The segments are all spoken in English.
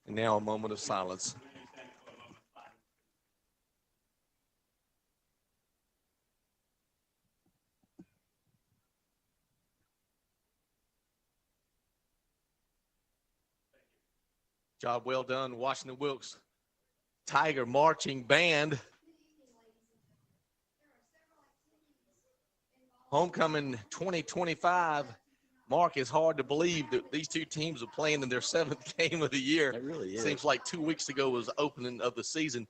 And now a moment of silence. Job well done, Washington-Wilkes Tiger Marching Band. Homecoming 2025. Mark, it's hard to believe that these two teams are playing in their 7th game of the year. It really is. Seems like 2 weeks ago was the opening of the season.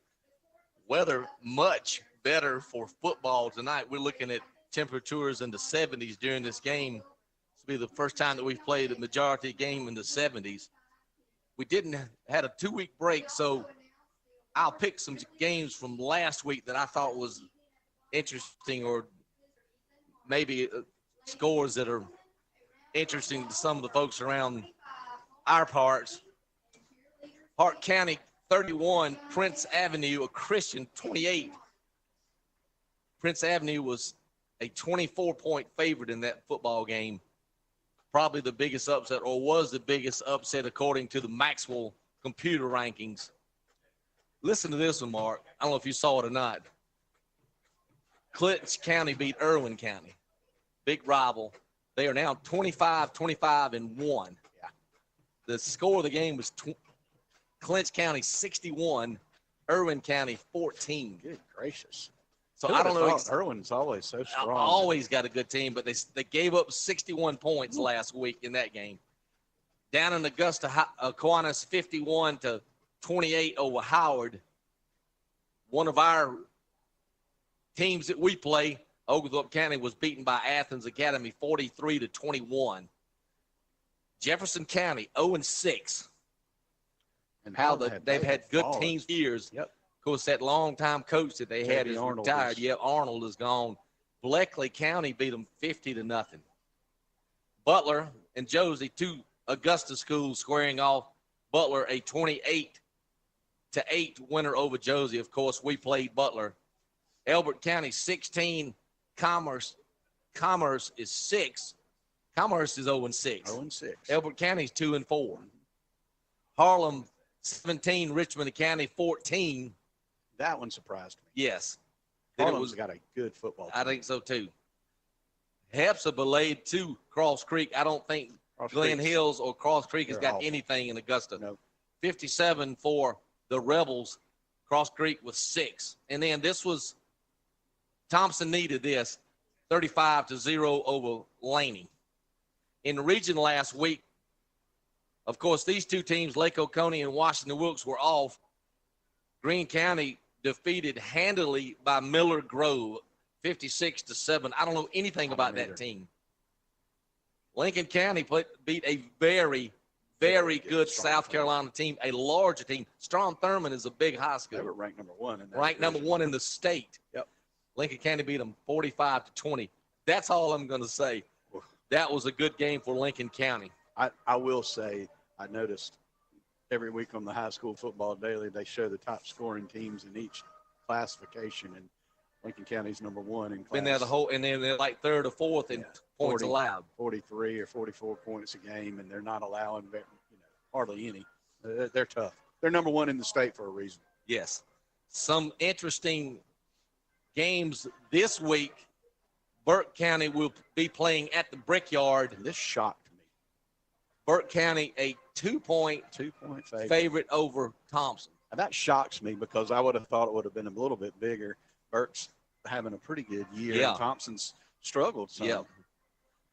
Weather much better for football tonight. We're looking at temperatures in the 70s during this game. This will be the first time that we've played a majority game in the 70s. We didn't had a 2-week break, so I'll pick some games from last week that I thought was interesting, or maybe scores that are interesting to some of the folks around our parts. Hart County 31, Prince Avenue, a Christian 28. Prince Avenue was a 24-point favorite in that football game. Probably the biggest upset, or was the biggest upset according to the Maxwell computer rankings. Listen to this one, Mark. I don't know if you saw it or not. Clinton County beat Irwin County. Big rival. They are now 25-1. Yeah. The score of the game was Clinton County 61, Irwin County 14. Good gracious. So I don't know. Irwin's always so strong. Always got a good team, but they gave up 61 points last week in that game. Down in Augusta, Kiwanis 51-28 over Howard. One of our teams that we play, Oglethorpe County, was beaten by Athens Academy 43-21. Jefferson County 0-6. And They've had good teams years. Yep. Of course, that long-time coach that they had is retired. Yeah, Arnold is gone. Bleckley County beat them 50-0. Butler and Josie, two Augusta schools, squaring off. Butler a 28-8 winner over Josie. Of course, we played Butler. Elbert County 16, Commerce is 6. Commerce is 0-6. 0-6. Elbert County is 2-4. Harlem 17, Richmond County 14. That one surprised me. Yes. Harlem's got a good football team. I think so too. Hepsa belayed to Cross Creek. I don't think Glen Hills or Cross Creek has got anything in Augusta. Nope. 57 for the Rebels. Cross Creek was 6. And then this was Thompson needed this, 35-0 over Laney. In the region last week, of course, these two teams, Lake Oconee and Washington-Wilkes, were off. Greene County defeated handily by Miller Grove, 56-7. I don't know anything about that team. Lincoln County beat a very, very good South Carolina team, a larger team. Strom Thurmond is a big high school. They were ranked number 1. Ranked number 1 in the state. Yep. Lincoln County beat them 45-20. That's all I'm going to say. That was a good game for Lincoln County. I will say, I noticed every week on the High School Football Daily, they show the top scoring teams in each classification, and Lincoln County's number 1 in class. Been there and then they're like 3rd or 4th in points allowed. 43 or 44 points a game, and they're not allowing hardly any. They're tough. They're number 1 in the state for a reason. Yes. Some interesting games this week. Burke County will be playing at the Brickyard. And this shocked me. Burke County, a 2-point favorite over Thompson. And that shocks me because I would have thought it would have been a little bit bigger. Burke's having a pretty good year. Yeah. And Thompson's struggled some. Yeah.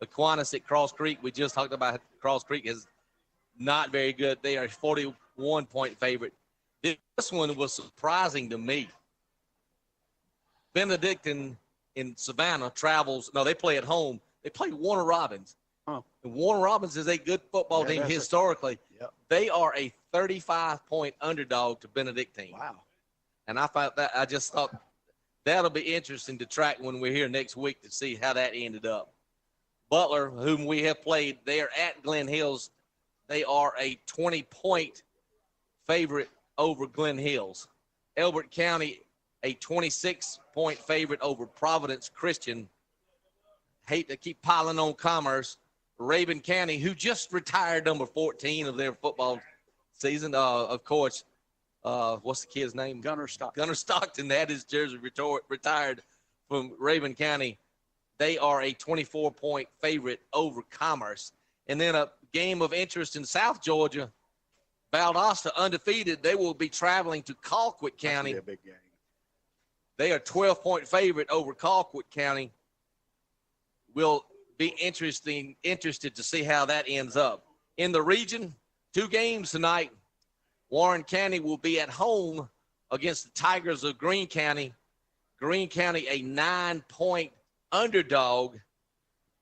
Aquinas at Cross Creek, we just talked about Cross Creek, is not very good. They are a 41-point favorite. This one was surprising to me. Benedictine in Savannah they play at home. They play Warner Robins. Huh. And Warner Robins is a good football team historically. Yep. They are a 35-point underdog to Benedictine. Wow. And I just thought that'll be interesting to track when we're here next week to see how that ended up. Butler, whom we have played, they are at Glen Hills. They are a 20-point favorite over Glen Hills. Elbert County, a 26-point favorite over Providence Christian. Hate to keep piling on Commerce. Raven County, who just retired number 14 of their football season. Of course, what's the kid's name? Gunnar Stockton. Gunnar Stockton had his jersey retired from Raven County. They are a 24-point favorite over Commerce. And then a game of interest in South Georgia. Valdosta undefeated. They will be traveling to Colquitt County. That'll be a big game. They are 12-point favorite over Colquitt County. We'll be interested to see how that ends up. In the region, 2 games tonight. Warren County will be at home against the Tigers of Greene County. Greene County, a 9-point underdog.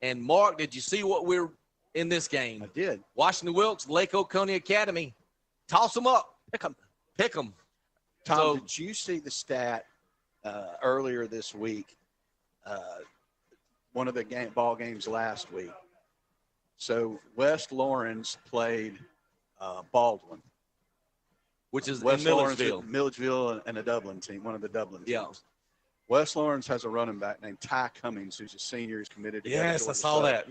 And Mark, did you see what we're in this game? I did. Washington-Wilkes, Lake Oconee Academy. Toss them up. Pick them. Tom, did you see the stat earlier this week? One of the ball games last week. So West Lawrence played Baldwin, which is West in Milledgeville. Milledgeville and a Dublin team, one of the Dublin teams. Yeah. West Lawrence has a running back named Ty Cummings, who's a senior. He's committed to Yes, I saw that.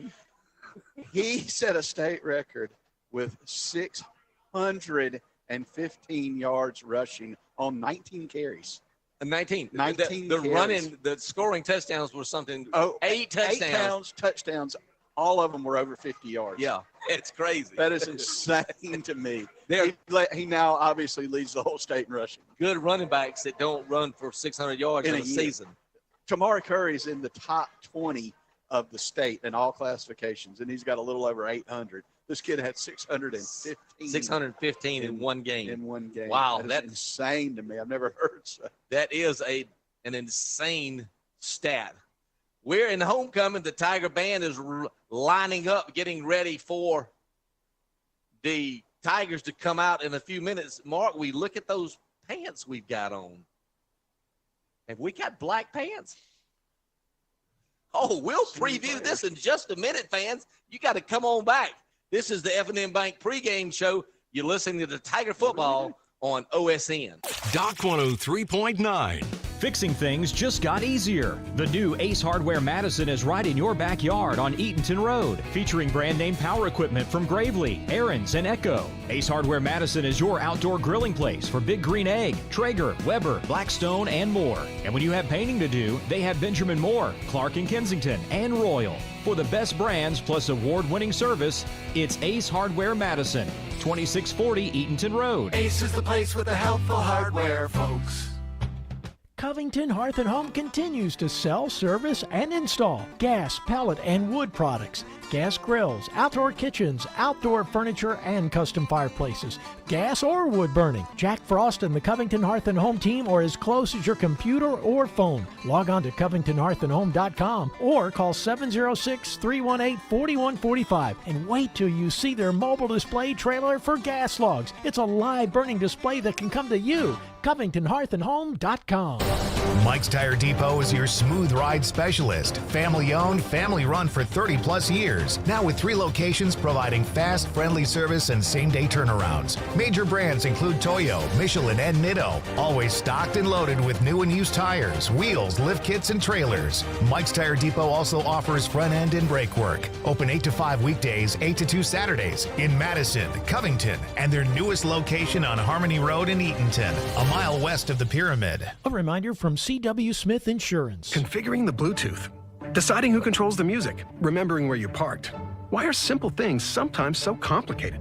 He set a state record with 615 yards rushing on 19 carries. 19. 19 the carries. running, the scoring touchdowns were something. 8 touchdowns. 8 touchdowns. All of them were over 50 yards. Yeah, it's crazy. That is insane to me. They're He now obviously leads the whole state in rushing. good running backs that don't run for 600 yards in a season. Tamari Curry's in the top 20 of the state in all classifications, and he's got a little over 800. This kid had 615. 615 in one game. In one game. Wow, that's insane to me. I've never heard so. That is an insane stat. We're in homecoming. The Tiger Band is lining up, getting ready for the Tigers to come out in a few minutes. Mark, we look at those pants we've got on. Have we got black pants? Oh, we'll preview this in just a minute, fans. You got to come on back. This is the F&M Bank pregame show. You're listening to the Tiger football on OSN. Doc 103.9. Fixing things just got easier. The new Ace Hardware Madison is right in your backyard on Eatonton Road, featuring brand name power equipment from Gravely, Aaron's, and Echo. Ace Hardware Madison is your outdoor grilling place for Big Green Egg, Traeger, Weber, Blackstone, and more. And when you have painting to do, they have Benjamin Moore, Clark & Kensington, and Royal. For the best brands plus award-winning service, it's Ace Hardware Madison, 2640 Eatonton Road. Ace is the place with the helpful hardware, folks. Covington Hearth & Home continues to sell, service, and install gas, pellet, and wood products, gas grills, outdoor kitchens, outdoor furniture, and custom fireplaces, gas or wood burning. Jack Frost and the Covington Hearth & Home team are as close as your computer or phone. Log on to CovingtonHearthAndHome.com or call 706-318-4145 and wait till you see their mobile display trailer for gas logs. It's a live burning display that can come to you. CovingtonHearthAndHome.com. Mike's Tire Depot is your smooth ride specialist. Family owned, family run for 30 plus years. Now with 3 locations providing fast, friendly service and same day turnarounds. Major brands include Toyo, Michelin, and Nitto. Always stocked and loaded with new and used tires, wheels, lift kits, and trailers. Mike's Tire Depot also offers front end and brake work. Open 8 to 5 weekdays, 8 to 2 Saturdays in Madison, Covington, and their newest location on Harmony Road in Eatonton, a mile west of the Pyramid. A reminder from C.W. Smith Insurance. Configuring the Bluetooth, deciding who controls the music, remembering where you parked. Why are simple things sometimes so complicated?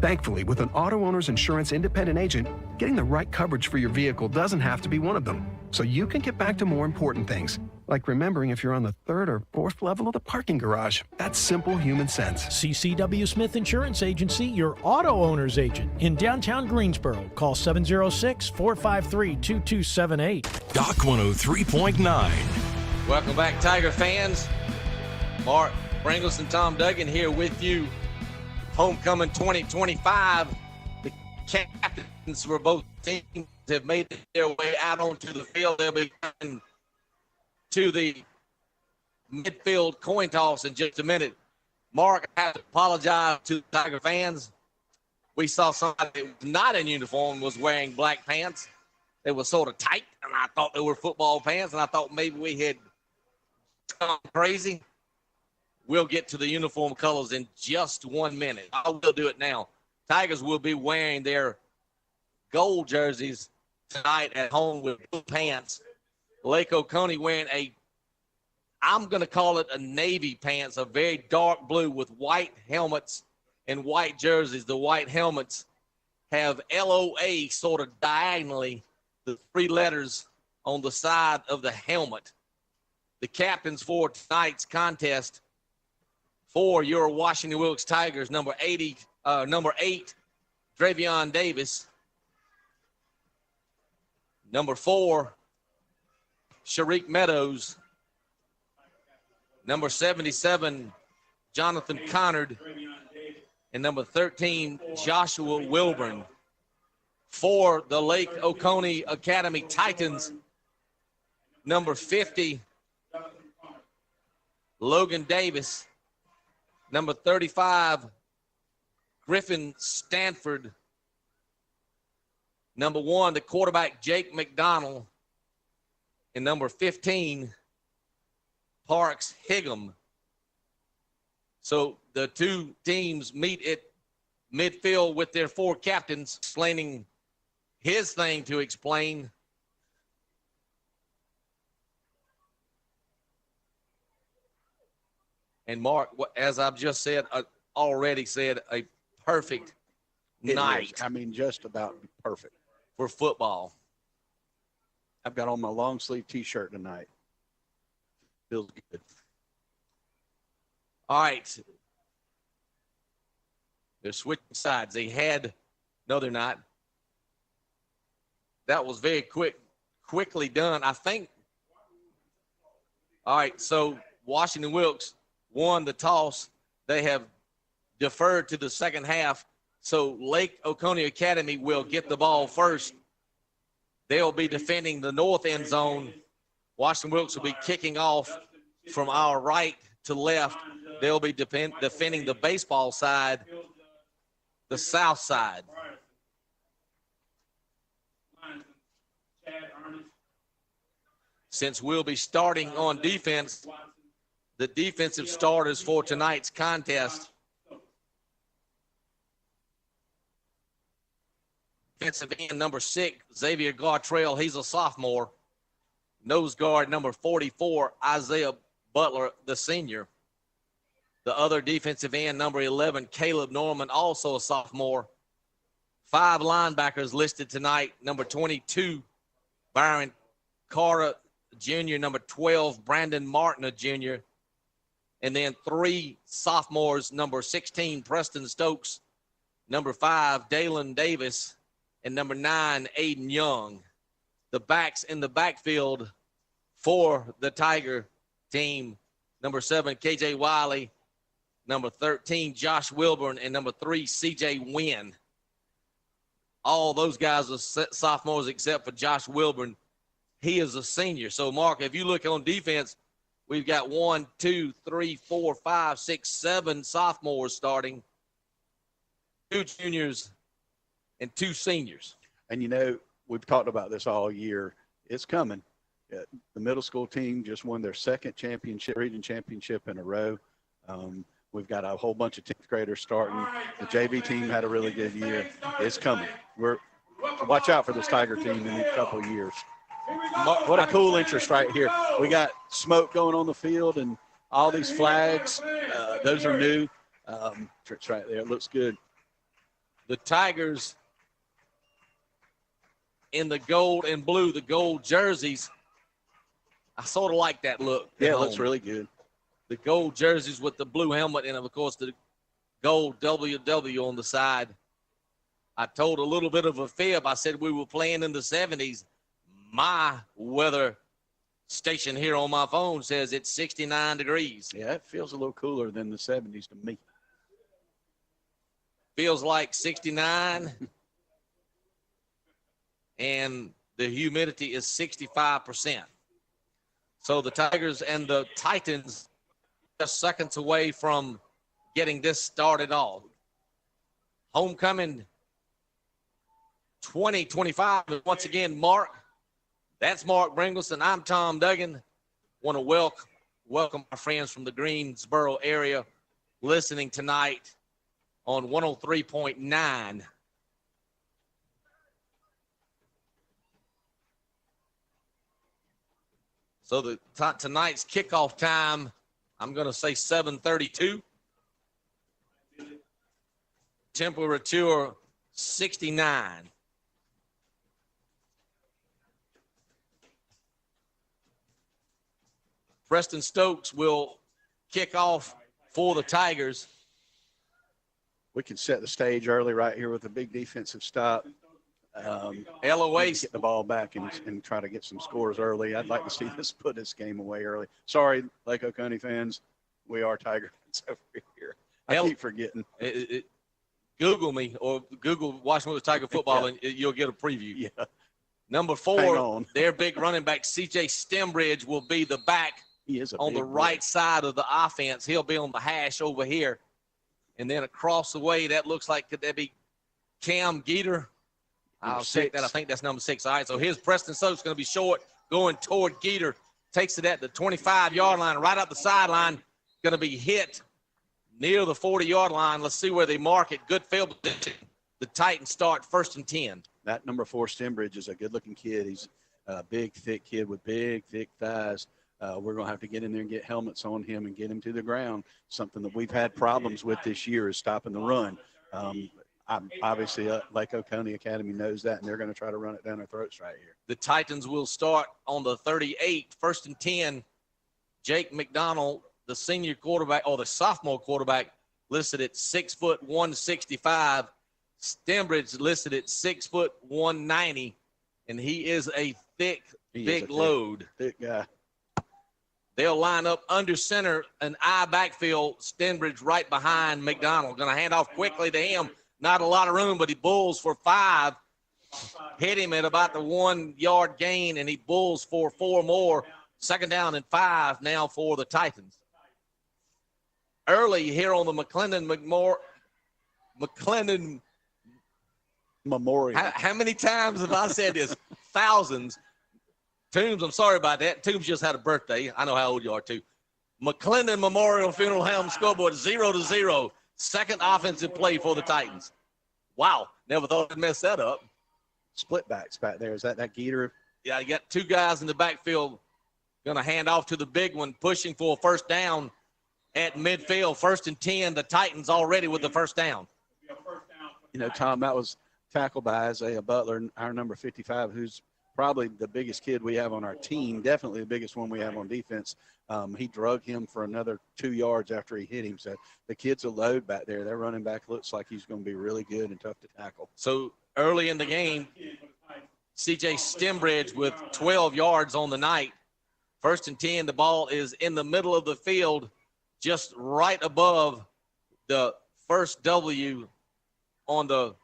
Thankfully, with an auto owner's insurance independent agent, getting the right coverage for your vehicle doesn't have to be one of them. So you can get back to more important things, like remembering if you're on the 3rd or 4th level of the parking garage. That's simple human sense. CCW Smith Insurance Agency, your auto owner's agent in downtown Greensboro. Call 706-453-2278. Doc 103.9. Welcome back, Tiger fans. Mark Brangles and Tom Duggan here with you. Homecoming 2025. The captains for both teams have made their way out onto the field. They'll be coming to the midfield coin toss in just a minute. Mark, I have to apologize to Tiger fans. We saw somebody that was not in uniform was wearing black pants. They were sort of tight, and I thought they were football pants, and I thought maybe we had gone crazy. We'll get to the uniform colors in just 1 minute. I will do it now. Tigers will be wearing their gold jerseys tonight at home with blue pants. Lake Oconee wearing I'm going to call it a navy pants, a very dark blue with white helmets and white jerseys. The white helmets have LOA sort of diagonally, the 3 letters on the side of the helmet. The captains for tonight's contest for your Washington-Wilkes Tigers, number 8, Dravion Davis. Number 4, Sharik Meadows. Number 77, Jonathan Connard. And number 13, Joshua Wilburn. For the Lake Oconee Academy Titans, number 50, Logan Davis. Number 35, Griffin Stanford. Number 1, the quarterback, Jake McDonald. And number 15, Parks Higham. So the 2 teams meet at midfield with their 4 captains explaining his thing to explain. And Mark, as I've just said, already said, a perfect night. I mean, just about perfect for football. I've got on my long sleeve T-shirt tonight. Feels good. All right. They're switching sides. No, they're not. That was very quickly done. I think. All right, so Washington-Wilkes won the toss. They have deferred to the second half. So Lake Oconee Academy will get the ball first. They'll be defending the north end zone. Washington-Wilkes will be kicking off from our right to left. They'll be defending the baseball side, the south side. Since we'll be starting on defense, the defensive starters for tonight's contest. Defensive end number 6, Xavier Gartrell, he's a sophomore. Nose guard number 44, Isaiah Butler, the senior. The other defensive end, number 11, Caleb Norman, also a sophomore. 5 linebackers listed tonight. Number 22, Byron Carter Jr., number 12, Brandon Martin, a junior. And then 3 sophomores, number 16, Preston Stokes, number 5, Dalen Davis, and number 9, Aiden Young. The backs in the backfield for the Tiger team, number 7, KJ Wiley, number 13, Josh Wilburn, and number 3, CJ Wynn. All those guys are sophomores except for Josh Wilburn. He is a senior. So, Mark, if you look on defense, we've got 1, 2, 3, 4, 5, 6, 7 sophomores starting, 2 juniors, and 2 seniors. And, you know, we've talked about this all year. It's coming. The middle school team just won their 2nd championship, region championship in a row. We've got a whole bunch of 10th graders starting. The JV team had a really good year. It's coming. Watch out for this Tiger team in a couple of years. What a cool interest right here. We got smoke going on the field and all these flags. Those are new. It's right there. It looks good. The Tigers in the gold and blue, the gold jerseys. I sort of like that look. Yeah, it looks really good. The gold jerseys with the blue helmet and, of course, the gold WW on the side. I told a little bit of a fib. I said we were playing in the 70s. My weather station here on my phone says it's 69 degrees. Yeah, it feels a little cooler than the 70s to me. Feels like 69. And the humidity is 65%. So the Tigers and the Titans just seconds away from getting this started off. Homecoming 2025. Once again, Mark. That's Mark Bringleson. I'm Tom Duggan. Want to welcome our friends from the Greensboro area listening tonight on 103.9. So tonight's kickoff time, I'm going to say 7:32. Temperature 69. Preston Stokes will kick off for the Tigers. We can set the stage early right here with a big defensive stop. LOA get the ball back and try to get some scores early. I'd like to see this put this game away early. Sorry, Lake Oconee fans, we are Tiger fans over here. I keep forgetting. Google me or Google Washington-Wilkes Tiger football, and you'll get a preview. Yeah. Number 4, their big running back, C.J. Stembridge, will be the back on the right side of the offense. He'll be on the hash over here. And then across the way, that looks like, could that be Cam Geeter? I'll check that. I think that's number 6. All right, so here's Preston Stokes going to be short, going toward Geeter. Takes it at the 25-yard line, right up the sideline. Going to be hit near the 40-yard line. Let's see where they mark it. Good field position. The Titans start 1st and 10. That number 4, Stembridge, is a good-looking kid. He's a big, thick kid with big, thick thighs. We're going to have to get in there and get helmets on him and get him to the ground. Something that we've had problems with this year is stopping the run. Obviously, Lake Oconee Academy knows that, and they're going to try to run it down our throats right here. The Titans will start on the 38, 1st and 10. Jake McDonald, the senior quarterback, or the sophomore quarterback, listed at 6 foot 165. Stembridge listed at 6 foot 190, and he is a big load. Thick guy. They'll line up under center, an I backfield. Stembridge right behind McDonald. Going to hand off quickly to him. Not a lot of room, but he bulls for 5. Hit him at about the 1-yard gain, and he bulls for 4 more. 2nd down and 5 now for the Titans. Early here on the McClendon Memorial. How many times have I said this? Thousands. Toombs, I'm sorry about that. Toombs just had a birthday. I know how old you are, too. McClendon Memorial Funeral Home scoreboard 0-0. 2nd offensive play for the Titans. Wow. Never thought I'd mess that up. Split backs back there. Is that Geeter? Yeah, you got 2 guys in the backfield. Going to hand off to the big one, pushing for a 1st down at midfield. 1st and 10. The Titans already with the 1st down. You know, Tom, that was tackled by Isaiah Butler, our number 55, who's probably the biggest kid we have on our team, definitely the biggest one we have on defense. He drug him for another 2 yards after he hit him. So the kid's a load back there. Their running back looks like he's going to be really good and tough to tackle. So early in the game, C.J. Stembridge with 12 yards on the night. 1st and 10, the ball is in the middle of the field, just right above the first W on the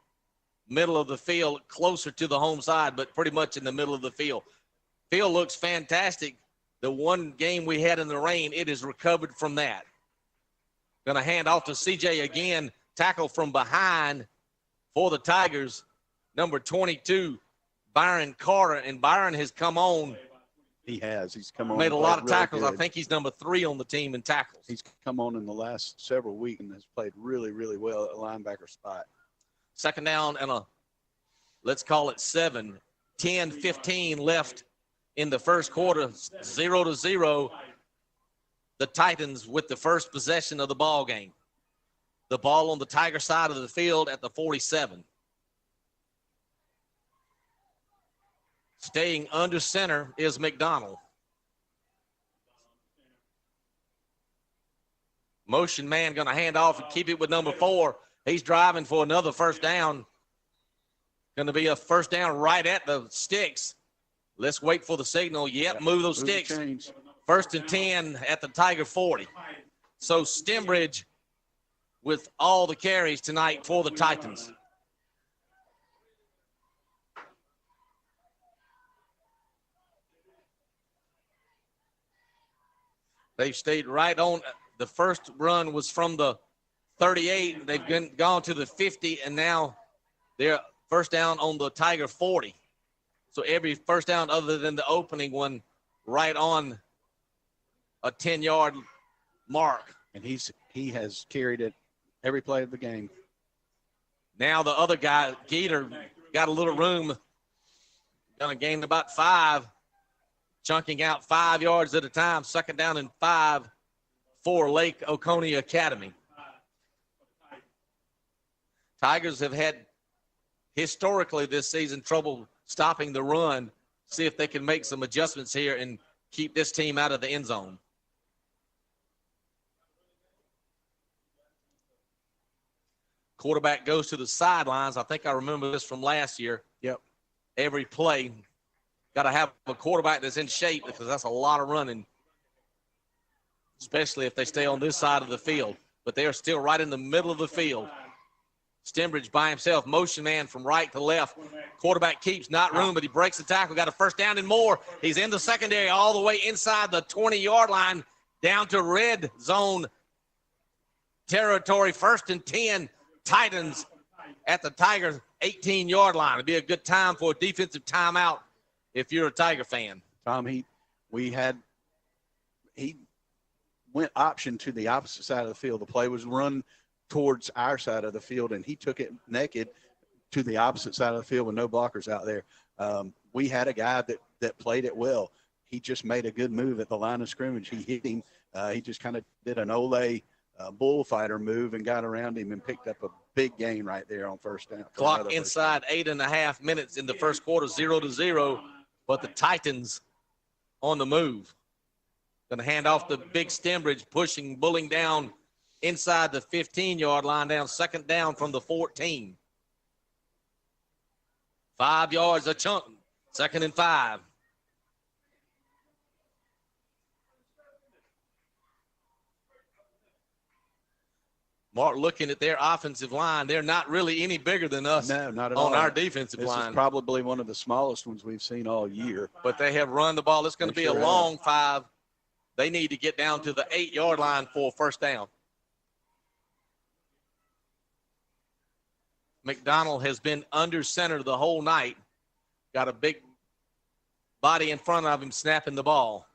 middle of the field, closer to the home side, but pretty much in the middle of the field. Field looks fantastic. The one game we had in the rain, it is recovered from that. Going to hand off to CJ again, tackle from behind for the Tigers, number 22, Byron Carter. And Byron has come on. He has. He's come on. Made a lot of tackles. Really I think he's number 3 on the team in tackles. He's come on in the last several weeks and has played really, really well at the linebacker spot. 2nd down and let's call it 7, 10, 15 left in the first quarter, 0-0. The Titans with the first possession of the ball game. The ball on the Tiger side of the field at the 47. Staying under center is McDonald. Motion man going to hand off and keep it with number 4. He's driving for another 1st down. Going to be a 1st down right at the sticks. Let's wait for the signal. Yep, move those sticks. 1st and 10 at the Tiger 40. So Stembridge with all the carries tonight for the Titans. They've stayed right on. The first run was from the 38. They've gone to the 50, and now they're 1st down on the Tiger 40. So every 1st down other than the opening one right on a 10-yard mark. And he has carried it every play of the game. Now the other guy, Geeter, got a little room. Going to gain about 5. Chunking out 5 yards at a time. 2nd down and 5 for Lake Oconee Academy. Tigers have had historically this season trouble stopping the run. See if they can make some adjustments here and keep this team out of the end zone. Quarterback goes to the sidelines. I think I remember this from last year. Yep. Every play, got to have a quarterback that's in shape because that's a lot of running, especially if they stay on this side of the field. But they are still right in the middle of the field. Stembridge by himself, motion man from right to left. Quarterback keeps not room, but he breaks the tackle. Got a 1st down and more. He's in the secondary all the way inside the 20-yard line down to red zone territory. 1st and 10, Titans at the Tigers 18-yard line. It'd be a good time for a defensive timeout if you're a Tiger fan. Tom, he went option to the opposite side of the field. The play was run towards our side of the field, and he took it naked to the opposite side of the field with no blockers out there. We had a guy that played it well. He just made a good move at the line of scrimmage. He hit him. He just kind of did an Ole bullfighter move and got around him and picked up a big gain right there on 1st down. Clock inside 8.5 minutes in the first quarter, 0-0, but the Titans on the move. Going to hand off the big Stembridge, bullying down inside the 15-yard line, down 2nd down from the 14. 5 yards a chunk, 2nd and 5. Mark, looking at their offensive line, they're not really any bigger than us. No, not at on all. Our defensive line. This is probably one of the smallest ones we've seen all year. But they have run the ball. It's going to be a long 5. They need to get down to the 8-yard line for 1st down. McDonald has been under center the whole night. Got a big body in front of him snapping the ball.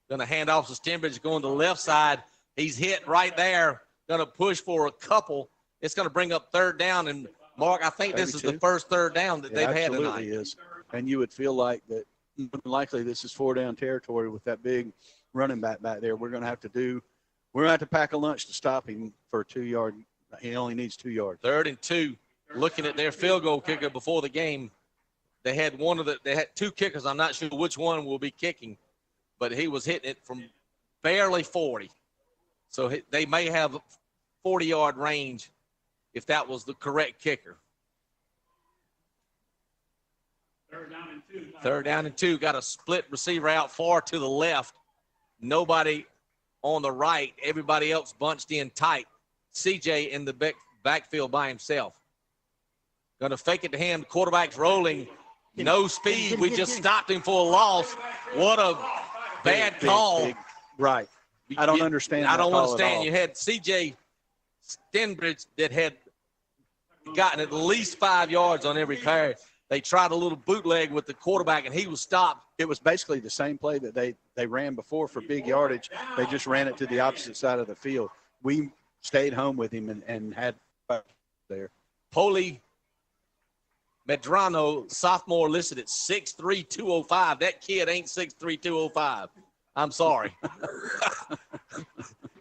Going to hand off to Stembridge going to the left side. He's hit right there. Going to push for a couple. It's going to bring up 3rd down. And, Mark, I think this is the first 3rd down that they've had tonight. It absolutely is. And you would feel like that likely this is 4-down territory with that big running back there. We're going to have to pack a lunch to stop him for a 2-yard. He only needs 2 yards. 3rd and 2. Looking at their field goal kicker before the game, they had 2 kickers. I'm not sure which one will be kicking, but he was hitting it from barely 40. So they may have 40-yard range if that was the correct kicker. 3rd down and 2. Got a split receiver out far to the left. Nobody on the right. Everybody else bunched in tight. CJ in the backfield by himself. Going to fake it to him. Quarterback's rolling. No speed. We just stopped him for a loss. What a bad call. Right. I don't understand. I don't understand. You had C.J. Stembridge that had gotten at least 5 yards on every carry. They tried a little bootleg with the quarterback, and he was stopped. It was basically the same play that they ran before for big yardage. They just ran it to the opposite side of the field. We stayed home with him and had there. Poli Medrano, sophomore, listed at 6'3", 205. That kid ain't 6'3", 205. I'm sorry.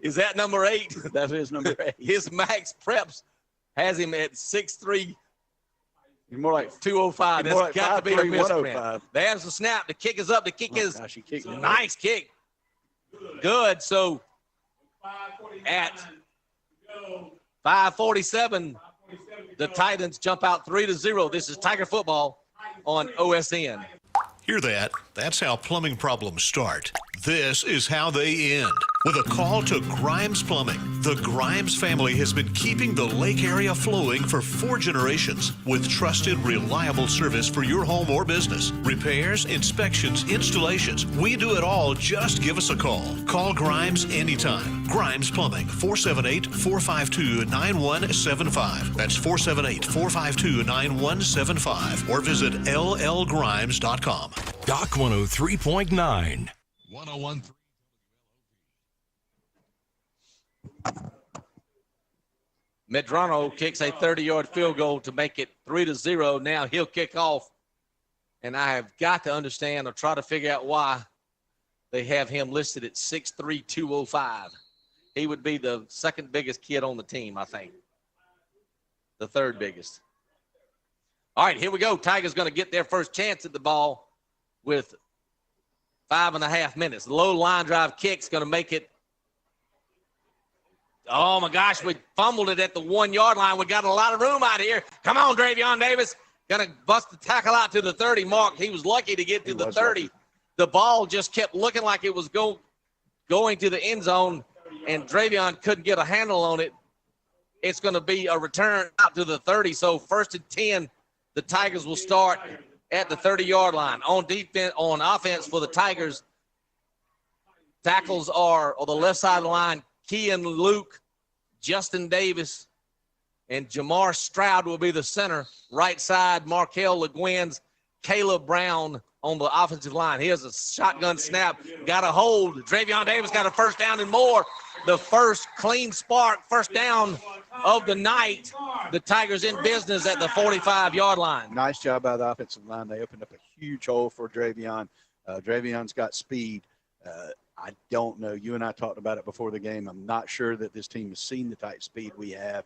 Is that number 8? That is number 8. His max preps has him at 6'3", You're more like 205. That's like got to be a 5'3", misprint. 105. There's the snap. The kick is up. The kick is gosh, he kicked it. Nice kick. Good. So at 5:47, the Titans jump out 3-0. This is Tiger football on OSN. Hear that? That's how plumbing problems start. This is how they end. With a call to Grimes Plumbing. The Grimes family has been keeping the lake area flowing for 4 generations with trusted, reliable service for your home or business. Repairs, inspections, installations. We do it all. Just give us a call. Call Grimes anytime. Grimes Plumbing, 478-452-9175. That's 478-452-9175. Or visit llgrimes.com. Doc 103.9. 101.3. Medrano kicks a 30-yard field goal to make it 3-0. Now he'll kick off. And I have got to understand or try to figure out why they have him listed at 6'3", 205. He would be the second biggest kid on the team, I think. The third biggest. All right, here we go. Tigers going to get their first chance at the ball with 5.5 minutes. The low line drive kick's going to make it. Oh, my gosh, we fumbled it at the 1-yard line. We got a lot of room out here. Come on, Dravion Davis. Going to bust the tackle out to the 30 mark. He was lucky to get to the 30. Lucky. The ball just kept looking like it was going to the end zone, and Dravion couldn't get a handle on it. It's going to be a return out to the 30. So 1st and 10, the Tigers will start at the 30-yard line. On offense for the Tigers, tackles are on the left side of the line, Kean Luke, Justin Davis, and Jamar Stroud will be the center. Right side, Markel LeGuin's, Caleb Brown on the offensive line. Here's a shotgun snap. Got a hold. Dravion Davis got a first down and more. The first clean spark, first down of the night. The Tigers in business at the 45-yard line. Nice job by the offensive line. They opened up a huge hole for Dravion. Dravion's got speed. I don't know. You and I talked about it before the game. I'm not sure that this team has seen the type speed we have.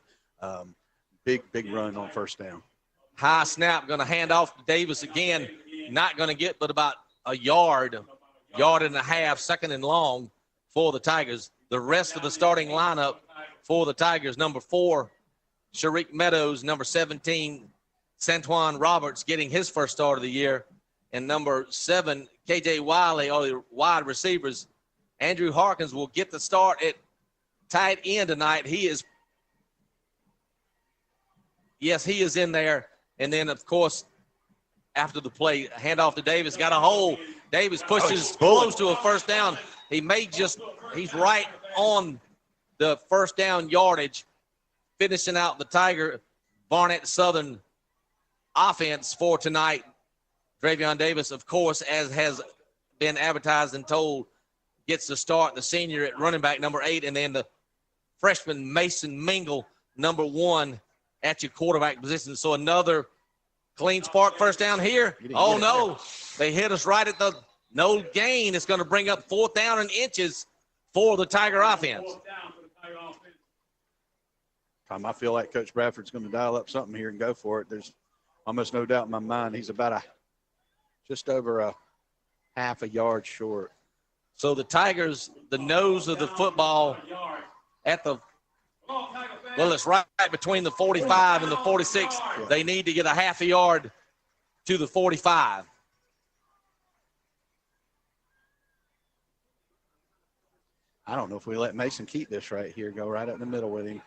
Big run on first down. High snap, going to hand off to Davis again. Not going to get but about a yard and a half, second and long for the Tigers. The rest of the starting lineup for the Tigers, number 4, Sharik Meadows, number 17, Santuan Roberts getting his first start of the year, and number 7, KJ Wiley, all the wide receivers. Andrew Harkins will get the start at tight end tonight. He is in there. And then, of course, after the play, handoff to Davis, got a hole. Davis pushes close to a first down. He's right on the first down yardage, finishing out the Tiger Barnett Southern offense for tonight. Dravion Davis, of course, as has been advertised and told, gets the start, the senior at running back, number 8, and then the freshman Mason Mingle, number 1, at your quarterback position. So another clean spark first down here. Oh, no. They hit us right at the no gain. It's going to bring up 4th down and inches for the Tiger offense. Tom, I feel like Coach Bradford's going to dial up something here and go for it. There's almost no doubt in my mind he's about just over a half a yard short. So the Tigers, the nose of the football at the it's right between the 45 and the 46. They need to get a half a yard to the 45. I don't know if we let Mason keep this right here, go right up in the middle with him.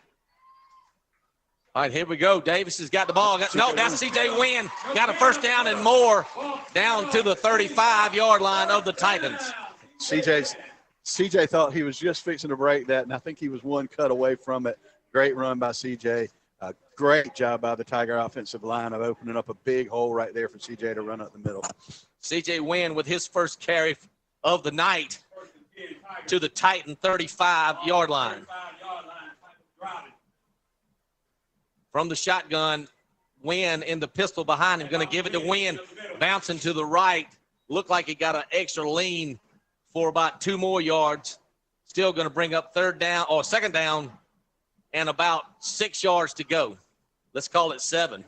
All right, here we go. Davis has got the ball. No, that's C.J. Wynn. Got a first down and more down to the 35-yard line of the Titans. C.J. thought he was just fixing to break that, and I think he was one cut away from it. Great run by C.J. Great job by the Tiger offensive line of opening up a big hole right there for C.J. to run up the middle. C.J. Wynn with his first carry of the night to the Titan 35-yard line. From the shotgun, Wynn in the pistol behind him, going to give it to Wynn, bouncing to the right. Looked like he got an extra lean for about 2 more yards. Still going to bring up second down and about 6 yards to go. Let's call it 7.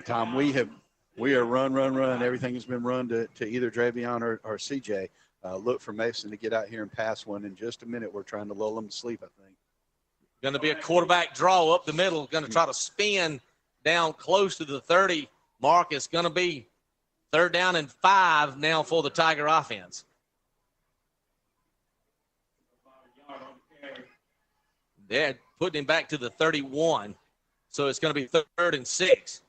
Tom, we are run. Everything has been run to either Dravion or CJ. Look for Mason to get out here and pass one in just a minute. We're trying to lull him to sleep, I think. Going to be a quarterback draw up the middle. Going to try to spin down close to the 30 mark. It's going to be 3rd down and 5 now for the Tiger offense. They're putting him back to the 31. So it's going to be 3rd and 6.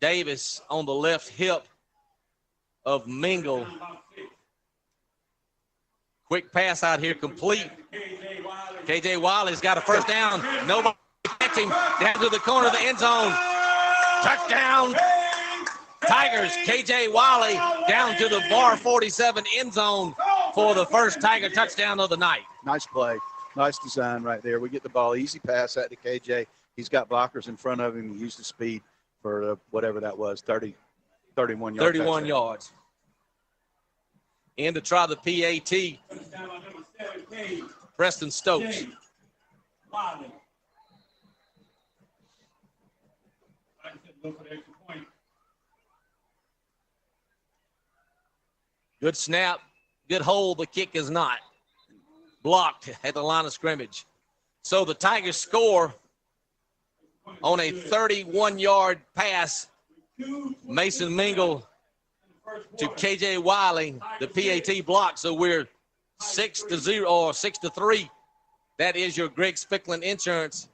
Davis on the left hip of Mingle. Quick pass out here, complete. KJ Wiley's got a first down. Nobody catch him. Down to the corner of the end zone. Touchdown. Tigers. KJ Wiley down to the bar 47 end zone for the first Tiger touchdown of the night. Nice play. Nice design right there. We get the ball, easy pass out to KJ. He's got blockers in front of him. He used the speed for whatever that was, 31 yards. 31 yards. In to try the PAT, Preston Stokes. Good snap, good hold. The kick is not blocked at the line of scrimmage. So the Tigers score on a 31-yard pass. Mason Mingle to KJ Wiley, the PAT block. So we're 6-0 or 6-3. That is your Greg Spickland Insurance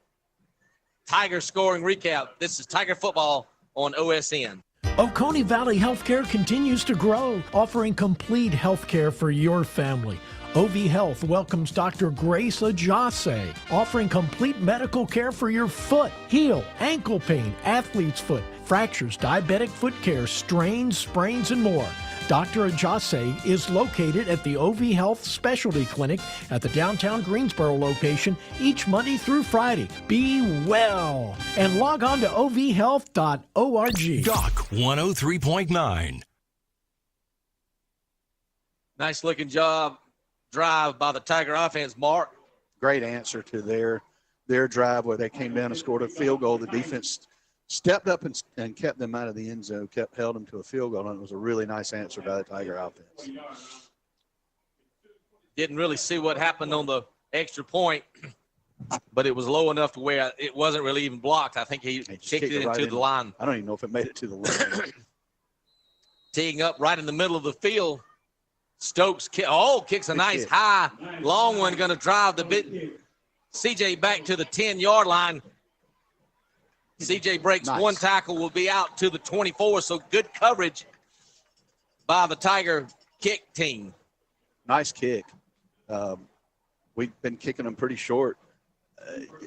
Tiger scoring recap. This is Tiger football on OSN. Oconee Valley Healthcare continues to grow, offering complete healthcare for your family. OV Health welcomes Dr. Grace Ajase, offering complete medical care for your foot, heel, ankle pain, athlete's foot, fractures, diabetic foot care, strains, sprains, and more. Dr. Ajase is located at the OV Health Specialty Clinic at the downtown Greensboro location each Monday through Friday. Be well and log on to ovhealth.org. Doc 103.9. Nice looking job. Drive by the Tiger offense, Mark. Great answer to their drive where they came down and scored a field goal. The defense stepped up and kept them out of the end zone, held them to a field goal, and it was a really nice answer by the Tiger offense. Didn't really see what happened on the extra point, but it was low enough to where it wasn't really even blocked. I think he kicked it into the line. I don't even know if it made it to the line. Teeing up right in the middle of the field. Stokes kicks a nice high, long one, going to drive the CJ back to the 10-yard line. CJ breaks one tackle, will be out to the 24, so good coverage by the Tiger kick team. Nice kick. We've been kicking them pretty short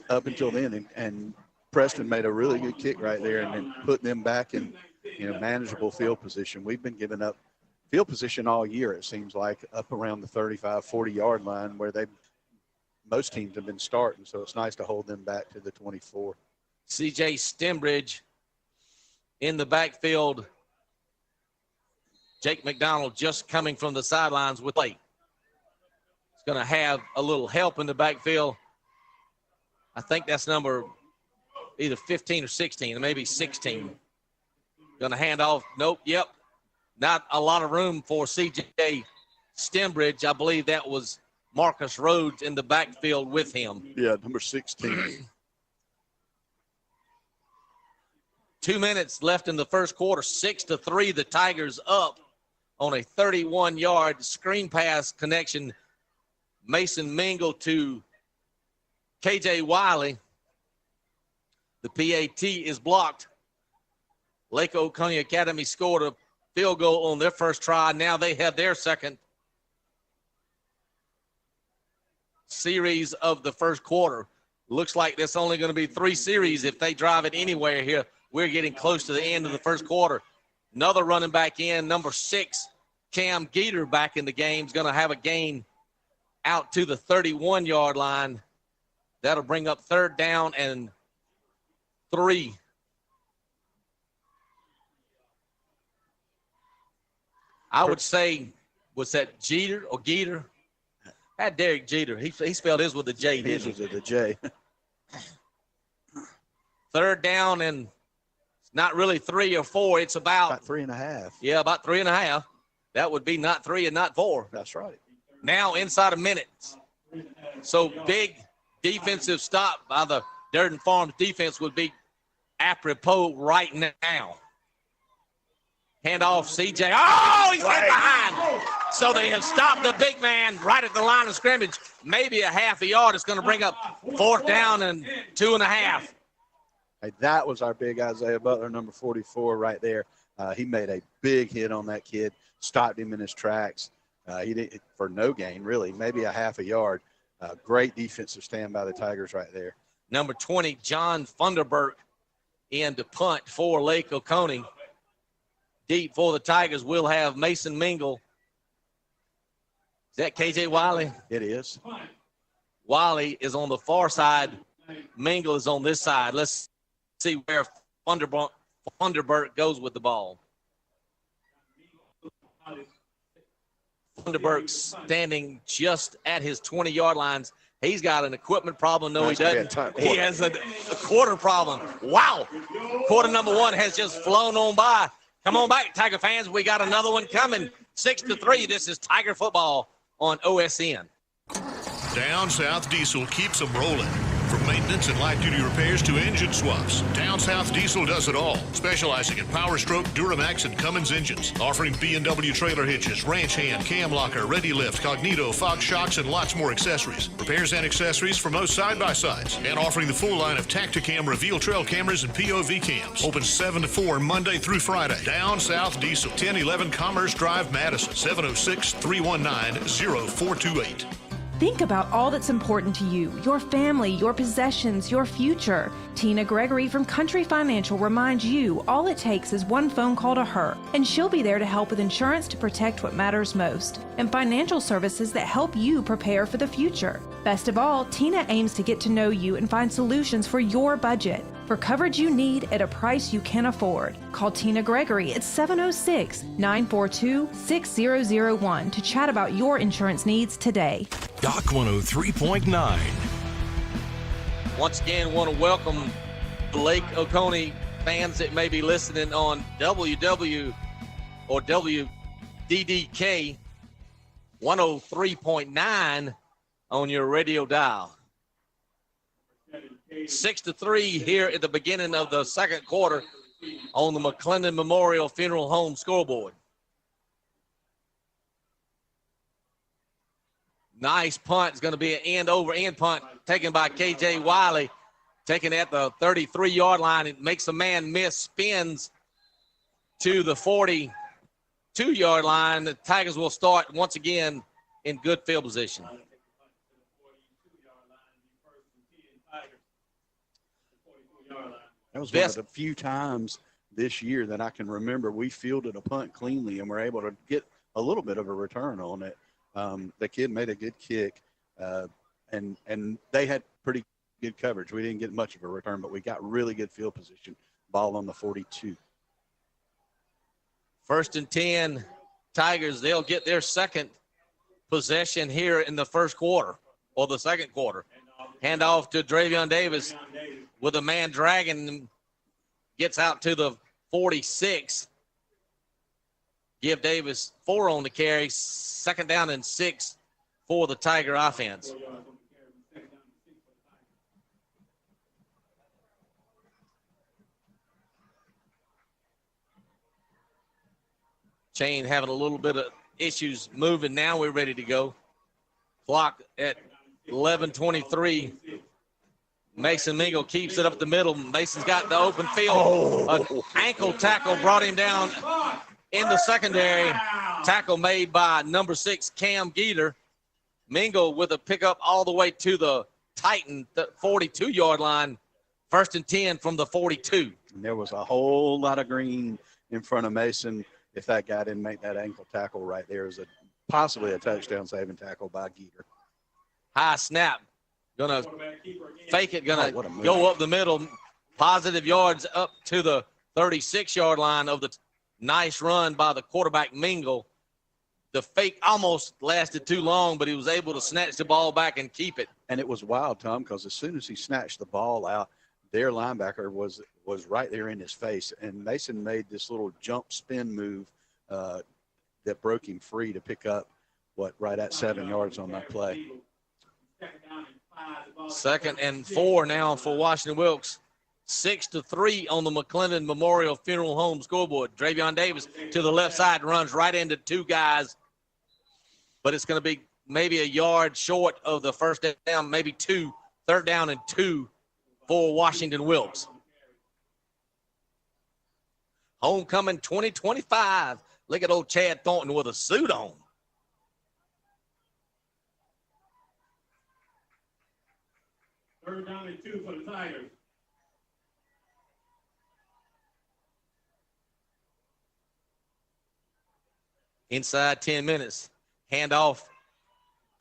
up until then, and Preston made a really good kick right there and then put them back in manageable field position. We've been giving up field position all year, it seems like, up around the 35, 40-yard line where most teams have been starting, so it's nice to hold them back to the 24. C.J. Stembridge in the backfield. Jake McDonald just coming from the sidelines with late. He's going to have a little help in the backfield. I think that's number either 15 or 16, or maybe 16. Going to hand off. Nope, yep. Not a lot of room for C.J. Stembridge. I believe that was Marcus Rhodes in the backfield with him. Yeah, number 16. 2 minutes left in the first quarter, 6-3. The Tigers up on a 31-yard screen pass connection. Mason Mingle to KJ Wiley. The PAT is blocked. Lake Oconee Academy scored a field goal on their first try. Now they have their second series of the first quarter. Looks like there's only going to be 3 series if they drive it anywhere here. We're getting close to the end of the first quarter. Another running back in, number 6, Cam Geeter back in the game. Is going to have a gain out to the 31-yard line. That'll bring up 3rd down and 3. I would say, was that Jeter or Geeter? Had Derek Jeter. He spelled his with a J, didn't he? His was with a J. 3rd down, and it's not really 3 or 4. It's about 3.5. Yeah, about 3.5. That would be not 3 and not 4. That's right. Now inside a minute. So big defensive stop by the Durden Farms defense would be apropos right now. Hand off CJ. Oh, he's right behind. So they have stopped the big man right at the line of scrimmage. Maybe a half a yard. It's going to bring up 4th down and 2.5. Hey, that was our big Isaiah Butler, number 44 right there. He made a big hit on that kid, stopped him in his tracks. He did for no gain, really, maybe a half a yard. Great defensive stand by the Tigers right there. Number 20, John Funderburk in to punt for Lake Oconee. Deep for the Tigers, we'll have Mason Mingle that KJ Wiley? It is. Wiley is on the far side. Mingle is on this side. Let's see where Funderburk goes with the ball. Funderburk standing just at his 20-yard lines. He's got an equipment problem. No, he doesn't. He has a quarter problem. Wow. Quarter number one has just flown on by. Come on back, Tiger fans. We got another one coming. 6-3. This is Tiger football on OSN. Down South Diesel keeps them rolling. From maintenance and light-duty repairs to engine swaps, Down South Diesel does it all, specializing in Power Stroke, Duramax, and Cummins engines, offering B&W trailer hitches, ranch hand, cam locker, ready lift, Cognito, fog shocks, and lots more accessories. Repairs and accessories for most side-by-sides, and offering the full line of Tacticam reveal trail cameras and POV cams. Open 7 to 4 Monday through Friday. Down South Diesel, 1011 Commerce Drive, Madison, 706-319-0428. Think about all that's important to you, your family, your possessions, your future. Tina Gregory from Country Financial reminds you all it takes is one phone call to her, and she'll be there to help with insurance to protect what matters most, and financial services that help you prepare for the future. Best of all, Tina aims to get to know you and find solutions for your budget. For coverage you need at a price you can afford. Call Tina Gregory at 706-942-6001 to chat about your insurance needs today. Doc 103.9. Once again, want to welcome the Lake Oconee fans that may be listening on WW or WDDK 103.9 on your radio dial. 6-3 here at the beginning of the second quarter on the McClendon Memorial Funeral Home scoreboard. Nice punt. It's going to be an end-over-end punt taken by KJ Wiley, taken at the 33-yard line. It makes a man miss, spins to the 42-yard line. The Tigers will start once again in good field position. That was one of the few times this year that I can remember we fielded a punt cleanly and were able to get a little bit of a return on it. The kid made a good kick, and they had pretty good coverage. We didn't get much of a return, but we got really good field position. Ball on the 42. 1st and 10, Tigers. They'll get their second possession here in the first quarter or the second quarter. Hand off to Dravion Davis with a man dragging him. Gets out to the 46. Give Davis 4 on the carry. 2nd down and 6 for the Tiger offense. Chain having a little bit of issues moving. Now we're ready to go. Clock at 11:23. Mason Mingle keeps it up the middle. Mason's got the open field. An ankle tackle brought him down in the secondary. Tackle made by number 6, Cam Geeter. Mingle with a pickup all the way to the Titan 42-yard line. 1st and 10 from the 42. And there was a whole lot of green in front of Mason. If that guy didn't make that ankle tackle right there, is possibly a touchdown saving tackle by Geeter. High snap. Gonna fake it, gonna go up the middle. Positive yards up to the 36-yard line of the nice run by the quarterback Mingle. The fake almost lasted too long, but he was able to snatch the ball back and keep it. And it was wild, Tom, because as soon as he snatched the ball out, their linebacker was right there in his face. And Mason made this little jump spin move that broke him free to pick up, right at 7 yards on that play. 2nd and 4 now for Washington-Wilkes. 6-3 on the McClendon Memorial Funeral Home scoreboard. Dravion Davis to the left side runs right into 2 guys, but it's going to be maybe a yard short of the first down, maybe 2. 3rd down and 2 for Washington-Wilkes. Homecoming 2025. Look at old Chad Thornton with a suit on. Third down and 2 for the Tigers. Inside 10 minutes. Hand off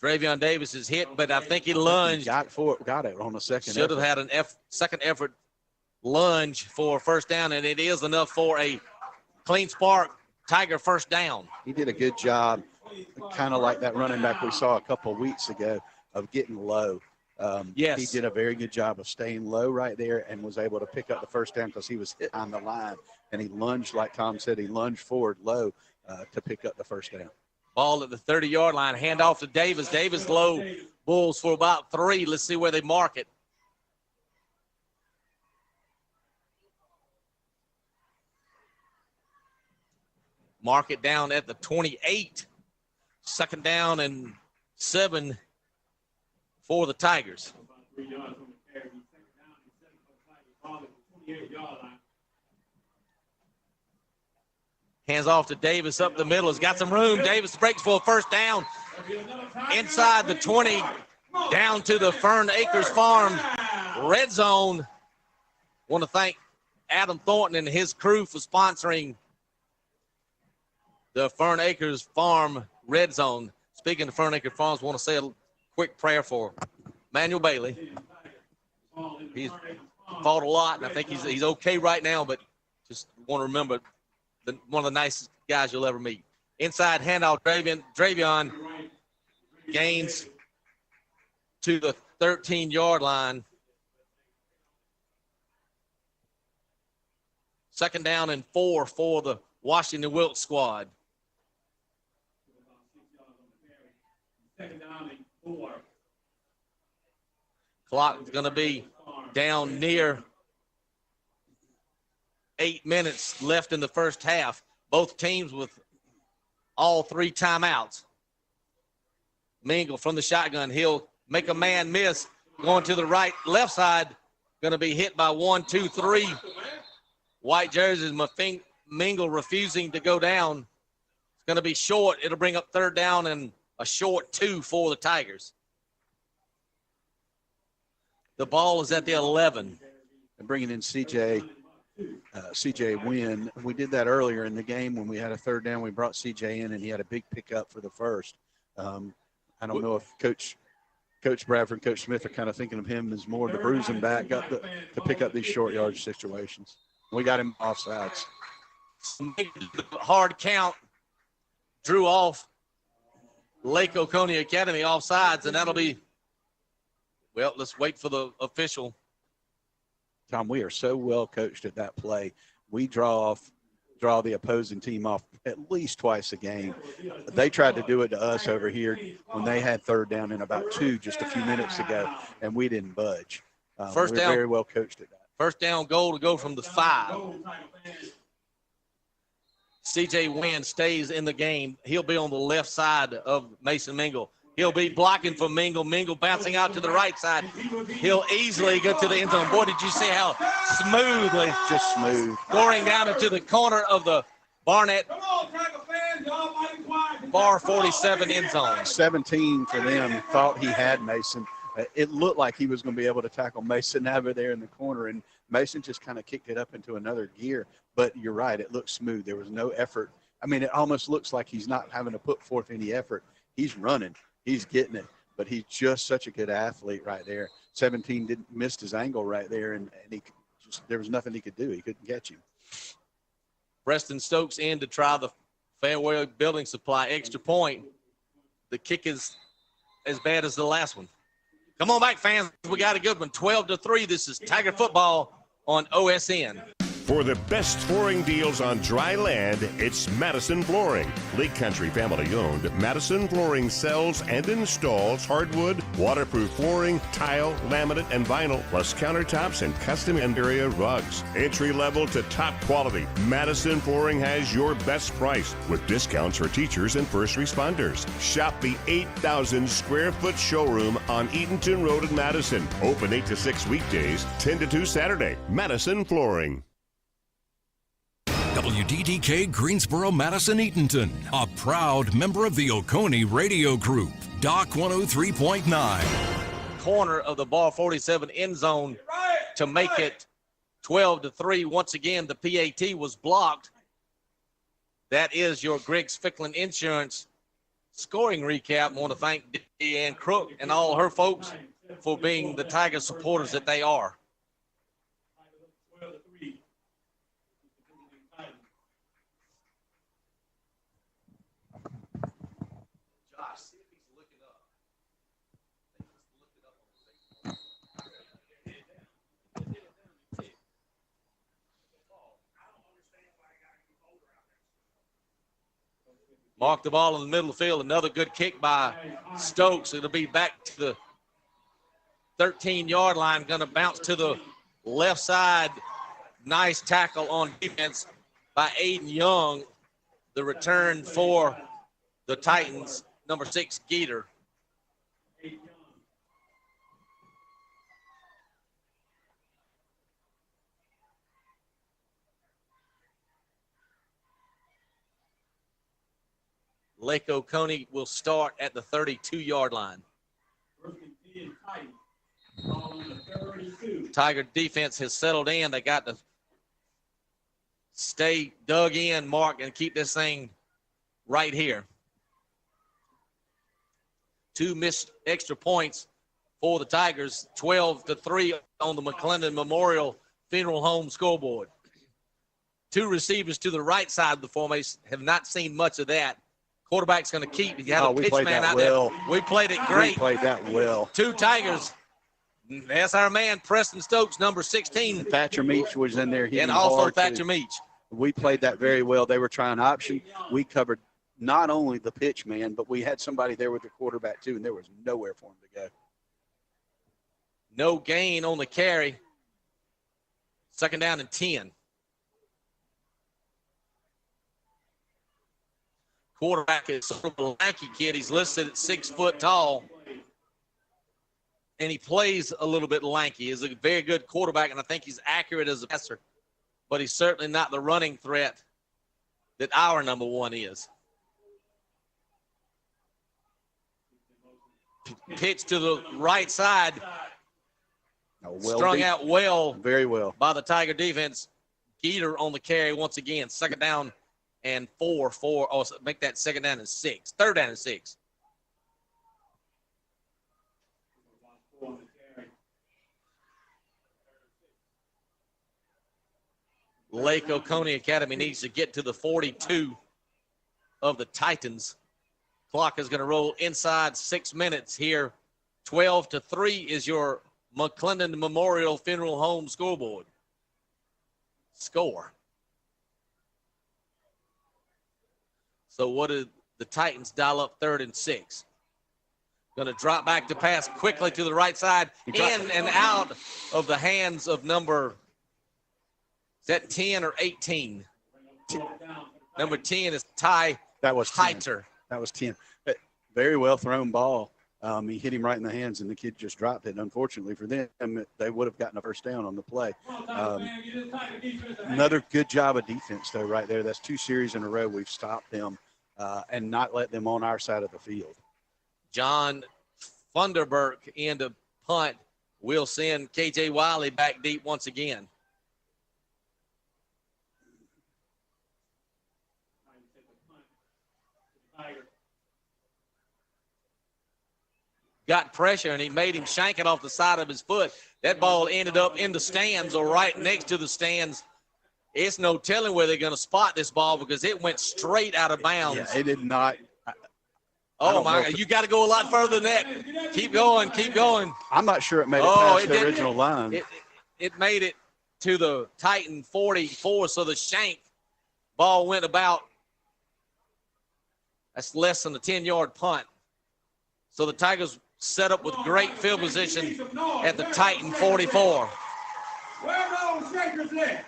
Dravion Davis is hit, but I think he lunged. Got it on the second. Should have had an second effort lunge for first down, and it is enough for a clean spark Tiger first down. He did a good job, kind of like that running back we saw a couple of weeks ago, of getting low. Yes. He did a very good job of staying low right there and was able to pick up the first down because he was hit on the line. And he lunged, like Tom said, he lunged forward low to pick up the first down. Ball at the 30-yard line. Hand off to Davis. Davis low. Bulls for about 3. Let's see where they mark it. Mark it down at the 28. Second down and 7 for the Tigers. Hands off to Davis up the middle. Has got some room. Davis breaks for a first down. Inside the 20, down to the Fern Acres Farm red zone. Want to thank Adam Thornton and his crew for sponsoring the Fern Acres Farm red zone. Speaking of Fern Acres Farms, I want to say a quick prayer for Manuel Bailey. He's fought a lot, and I think he's okay right now, but just want to remember one of the nicest guys you'll ever meet. Inside handout, Dravion gains to the 13-yard line. Second down and 4 for the Washington-Wilkes squad. Second down and 4. Clock is going to be down near 8 minutes left in the first half. Both teams with all 3 timeouts. Mingle from the shotgun. He'll make a man miss. Going to the left side. Going to be hit by 1, 2, 3. White jerseys. Mingle refusing to go down. It's going to be short. It'll bring up third down and a short 2 for the Tigers. The ball is at the 11. And bringing in CJ Wynn. We did that earlier in the game when we had a third down. We brought CJ in, and he had a big pickup for the first. I don't know if Coach Bradford and Coach Smith are kind of thinking of him as more the bruising back to pick up these short yardage situations. We got him offsides. Hard count. Drew off Lake Oconee Academy offsides, and that'll be, well, let's wait for the official. Tom, we are so well coached at that play. We draw the opposing team off at least twice a game. They tried to do it to us over here when they had third down in about 2 just a few minutes ago, and we didn't budge. First we're down, very well coached at that. First down goal to go from the 5. CJ Wynn stays in the game. He'll be on the left side of Mason Mingle. He'll be blocking for Mingle. Mingle bouncing out to the right side. He'll easily get to the end zone. Boy, did you see how smoothly. Just smooth. Scoring down into the corner of the Barnett Bar 47 end zone. 17 for them. Thought he had Mason. It looked like he was going to be able to tackle Mason over there in the corner, and Mason just kind of kicked it up into another gear. But you're right, it looked smooth. There was no effort. I mean, it almost looks like he's not having to put forth any effort. He's running. He's getting it. But he's just such a good athlete right there. 17 missed his angle right there, and there was nothing he could do. He couldn't catch him. Preston Stokes in to try the Fairway Building Supply extra point. The kick is as bad as the last one. Come on back, fans. We got a good one. 12-3. This is Tiger Football on OSN. For the best flooring deals on dry land, it's Madison Flooring. Lake Country family owned, Madison Flooring sells and installs hardwood, waterproof flooring, tile, laminate, and vinyl, plus countertops and custom interior rugs. Entry level to top quality, Madison Flooring has your best price with discounts for teachers and first responders. Shop the 8,000 square foot showroom on Eatonton Road in Madison. Open 8 to 6 weekdays, 10 to 2 Saturday. Madison Flooring. WDDK Greensboro, Madison, Eatonton, a proud member of the Oconee Radio Group. Doc 103.9. Corner of the Bar 47 end zone to make it 12-3. Once again, the PAT was blocked. That is your Griggs Ficklin Insurance scoring recap, I want to thank Deanne Crook and all her folks for being the Tiger supporters that they are. Mark the ball in the middle of the field. Another good kick by Stokes. It'll be back to the 13-yard line. Going to bounce to the left side. Nice tackle on defense by Aiden Young. The return for the Titans, number 6, Geeter. Lake Oconee will start at the 32-yard line. Tiger defense has settled in. They got to stay dug in, Mark, and keep this thing right here. 2 missed extra points for the Tigers, 12-3 on the McClendon Memorial Funeral Home scoreboard. 2 receivers to the right side of the formation. Have not seen much of that. Quarterback's going to keep. You had a pitch man out there. We played it great. We played that well. 2 Tigers. That's our man, Preston Stokes, number 16. Thatcher Meach was in there. And also Thatcher Meach. We played that very well. They were trying option. We covered not only the pitch man, but we had somebody there with the quarterback too, and there was nowhere for him to go. No gain on the carry. 2nd down and 10. Quarterback is sort of a lanky kid. He's listed at 6 foot tall. And he plays a little bit lanky. He's a very good quarterback, and I think he's accurate as a passer. But he's certainly not the running threat that our number 1 is. Pitch to the right side. Strung out well. Very well. By the Tiger defense. Geeter on the carry once again. 2nd down and 4. Make that 2nd down and 6. 3rd down and 6. Lake Oconee Academy needs to get to the 42 of the Titans. Clock is going to roll inside 6 minutes here. 12-3 is your McClendon Memorial Funeral Home scoreboard. Score. So what did the Titans dial up 3rd and 6? Going to drop back to pass quickly to the right side, in and out of the hands of number, is that 10 or 18? Number 10 is Ty Heiter. That was 10. Very well thrown ball. He hit him right in the hands, and the kid just dropped it. Unfortunately for them, they would have gotten a 1st down on the play. Another good job of defense, though, right there. That's 2 series in a row we've stopped them and not let them on our side of the field. John Funderburk in to punt. We'll send K.J. Wiley back deep once again. Got pressure, and he made him shank it off the side of his foot. That ball ended up in the stands or right next to the stands. It's no telling where they're going to spot this ball because it went straight out of bounds. Yeah, it did not. Oh, my God. You got to go a lot further than that. Keep going, keep going. I'm not sure it made it past the original line. It made it to the Titan 44, so the shank ball went about, that's less than a 10-yard punt. So the Tigers set up with great field position at the Titan 44. Where are those shakers left?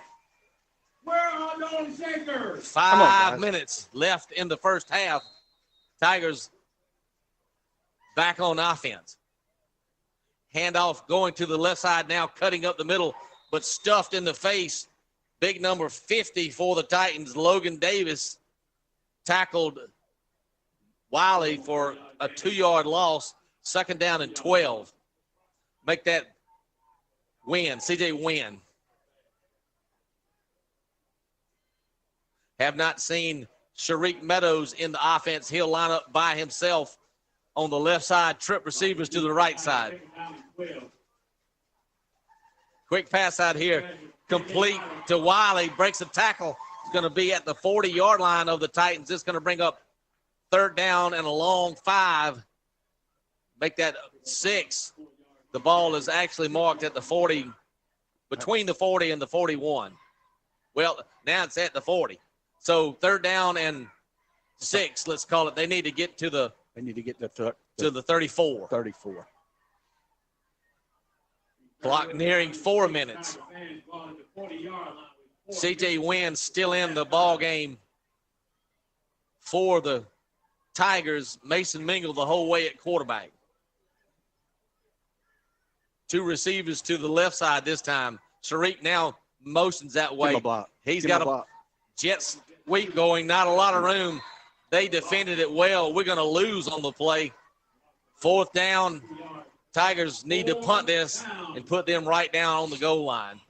Where are those shakers? 5 minutes left in the first half. Tigers back on offense. Handoff going to the left side now, cutting up the middle, but stuffed in the face. Big number 50 for the Titans. Logan Davis tackled Wiley for a 2-yard loss. 2nd down and 12. Make that win. CJ win. Have not seen Sharik Meadows in the offense. He'll line up by himself on the left side, trip receivers to the right side. Quick pass out here, complete to Wiley, breaks a tackle. It's going to be at the 40-yard line of the Titans. It's going to bring up third down and a long 5. Make that 6. The ball is actually marked at the 40, between the 40 and the 41. Well, now it's at the 40. So third down and 6, let's call it. They need to get to the 34. 34. Clock nearing 4 minutes. C.J. Wynn still in the ball game for the Tigers. Mason Mingle the whole way at quarterback. 2 receivers to the left side this time. Sharik now motions that way. He's got a jet sweep going, not a lot of room. They defended it well. We're going to lose on the play. 4th down. Tigers need to punt this and put them right down on the goal line.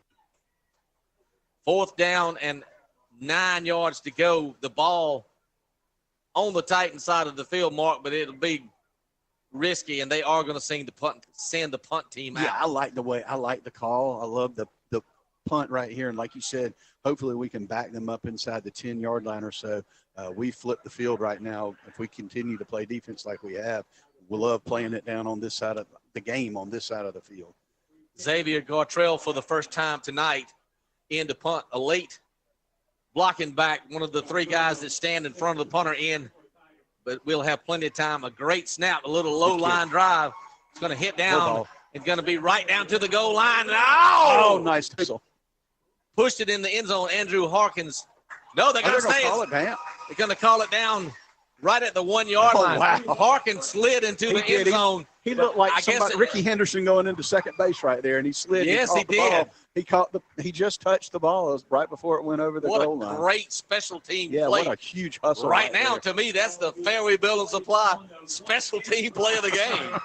4th down and 9 yards to go. The ball on the Titan side of the field, Mark, but it'll be risky, and they are going to send the punt team out. Yeah, I like the call. I love the punt right here. And like you said, hopefully we can back them up inside the 10-yard line or so. We flip the field right now. If we continue to play defense like we have, we'll love playing it down on this side of the game, on this side of the field. Xavier Gartrell for the first time tonight in to punt. A late blocking back, one of the 3 guys that stand in front of the punter in, but we'll have plenty of time. A great snap, a little low line drive. It's going to hit down. It's going to be right down to the goal line. Oh, nice whistle. Pushed it in the end zone. Andrew Harkins. No, they're going to stay. They're going to call it down right at the 1-yard line. Wow. Harkins slid into the end zone. He looked like Ricky Henderson going into second base right there, and he slid. Yes, he did. He just touched the ball right before it went over the goal line. What a great special team play. Yeah, what a huge hustle. Right now, to me, that's the Fairway Building Supply special team play of the game.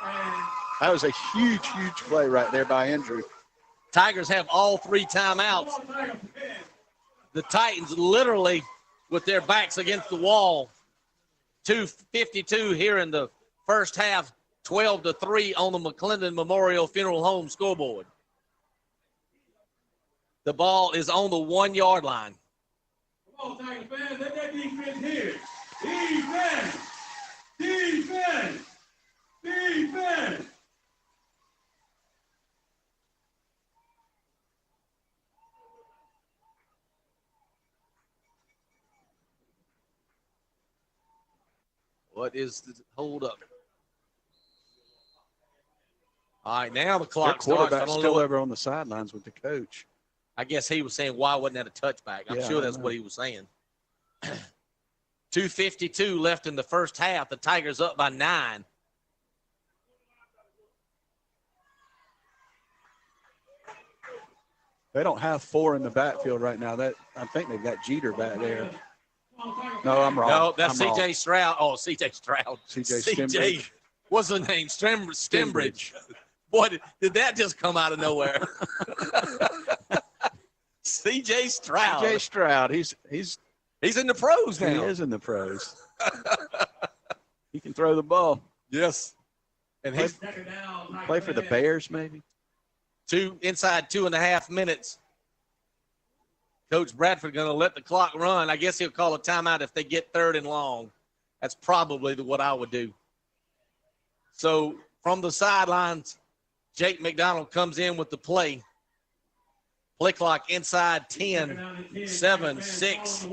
That was a huge, huge play right there by Andrew. Tigers have all 3 timeouts. The Titans literally with their backs against the wall. 2:52 here in the first half, 12-3 on the McClendon Memorial Funeral Home scoreboard. The ball is on the 1-yard line. Come on, Tiger fans, let that defense here. Defense! Defense! Defense! What is the hold up? All right, now the clock starts. Quarterback's still over on the sidelines with the coach. I guess he was saying, why wasn't that a touchback? I'm sure that's what he was saying. 2:52 left in the first half. The Tigers up by 9. They don't have 4 in the backfield right now. I think they've got Jeter back there. No, I'm wrong. No, that's C.J. Stroud. Oh, C.J. Stroud. C.J. What's the name? Stembridge. Boy, did that just come out of nowhere? C.J. Stroud. C.J. Stroud. He's in the pros now. He is in the pros. He can throw the ball. Yes. And he play for the Bears, maybe. Inside 2.5 minutes. Coach Bradford going to let the clock run. I guess he'll call a timeout if they get 3rd and long. That's probably what I would do. So from the sidelines, Jake McDonald comes in with the play. Play clock inside 10, 7, 6,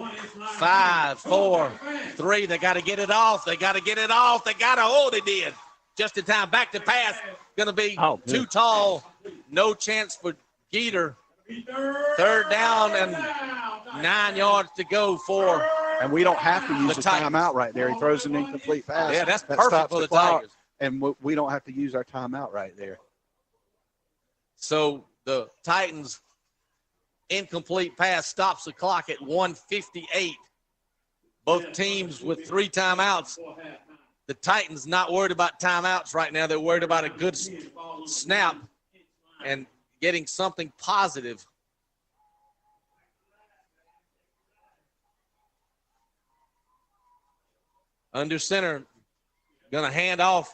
5, 4, 3. They got to get it off. They did. Just in time. Back to pass. Going to be too tall. No chance for Geter. 3rd down and 9 yards to go for. And we don't have to use the timeout right there. He throws an incomplete pass. Yeah, that's perfect for the Tigers. And we don't have to use our timeout right there. So the Titans' incomplete pass stops the clock at 1:58. Both teams with 3 timeouts. The Titans not worried about timeouts right now. They're worried about a good snap and getting something positive. Under center, going to hand off.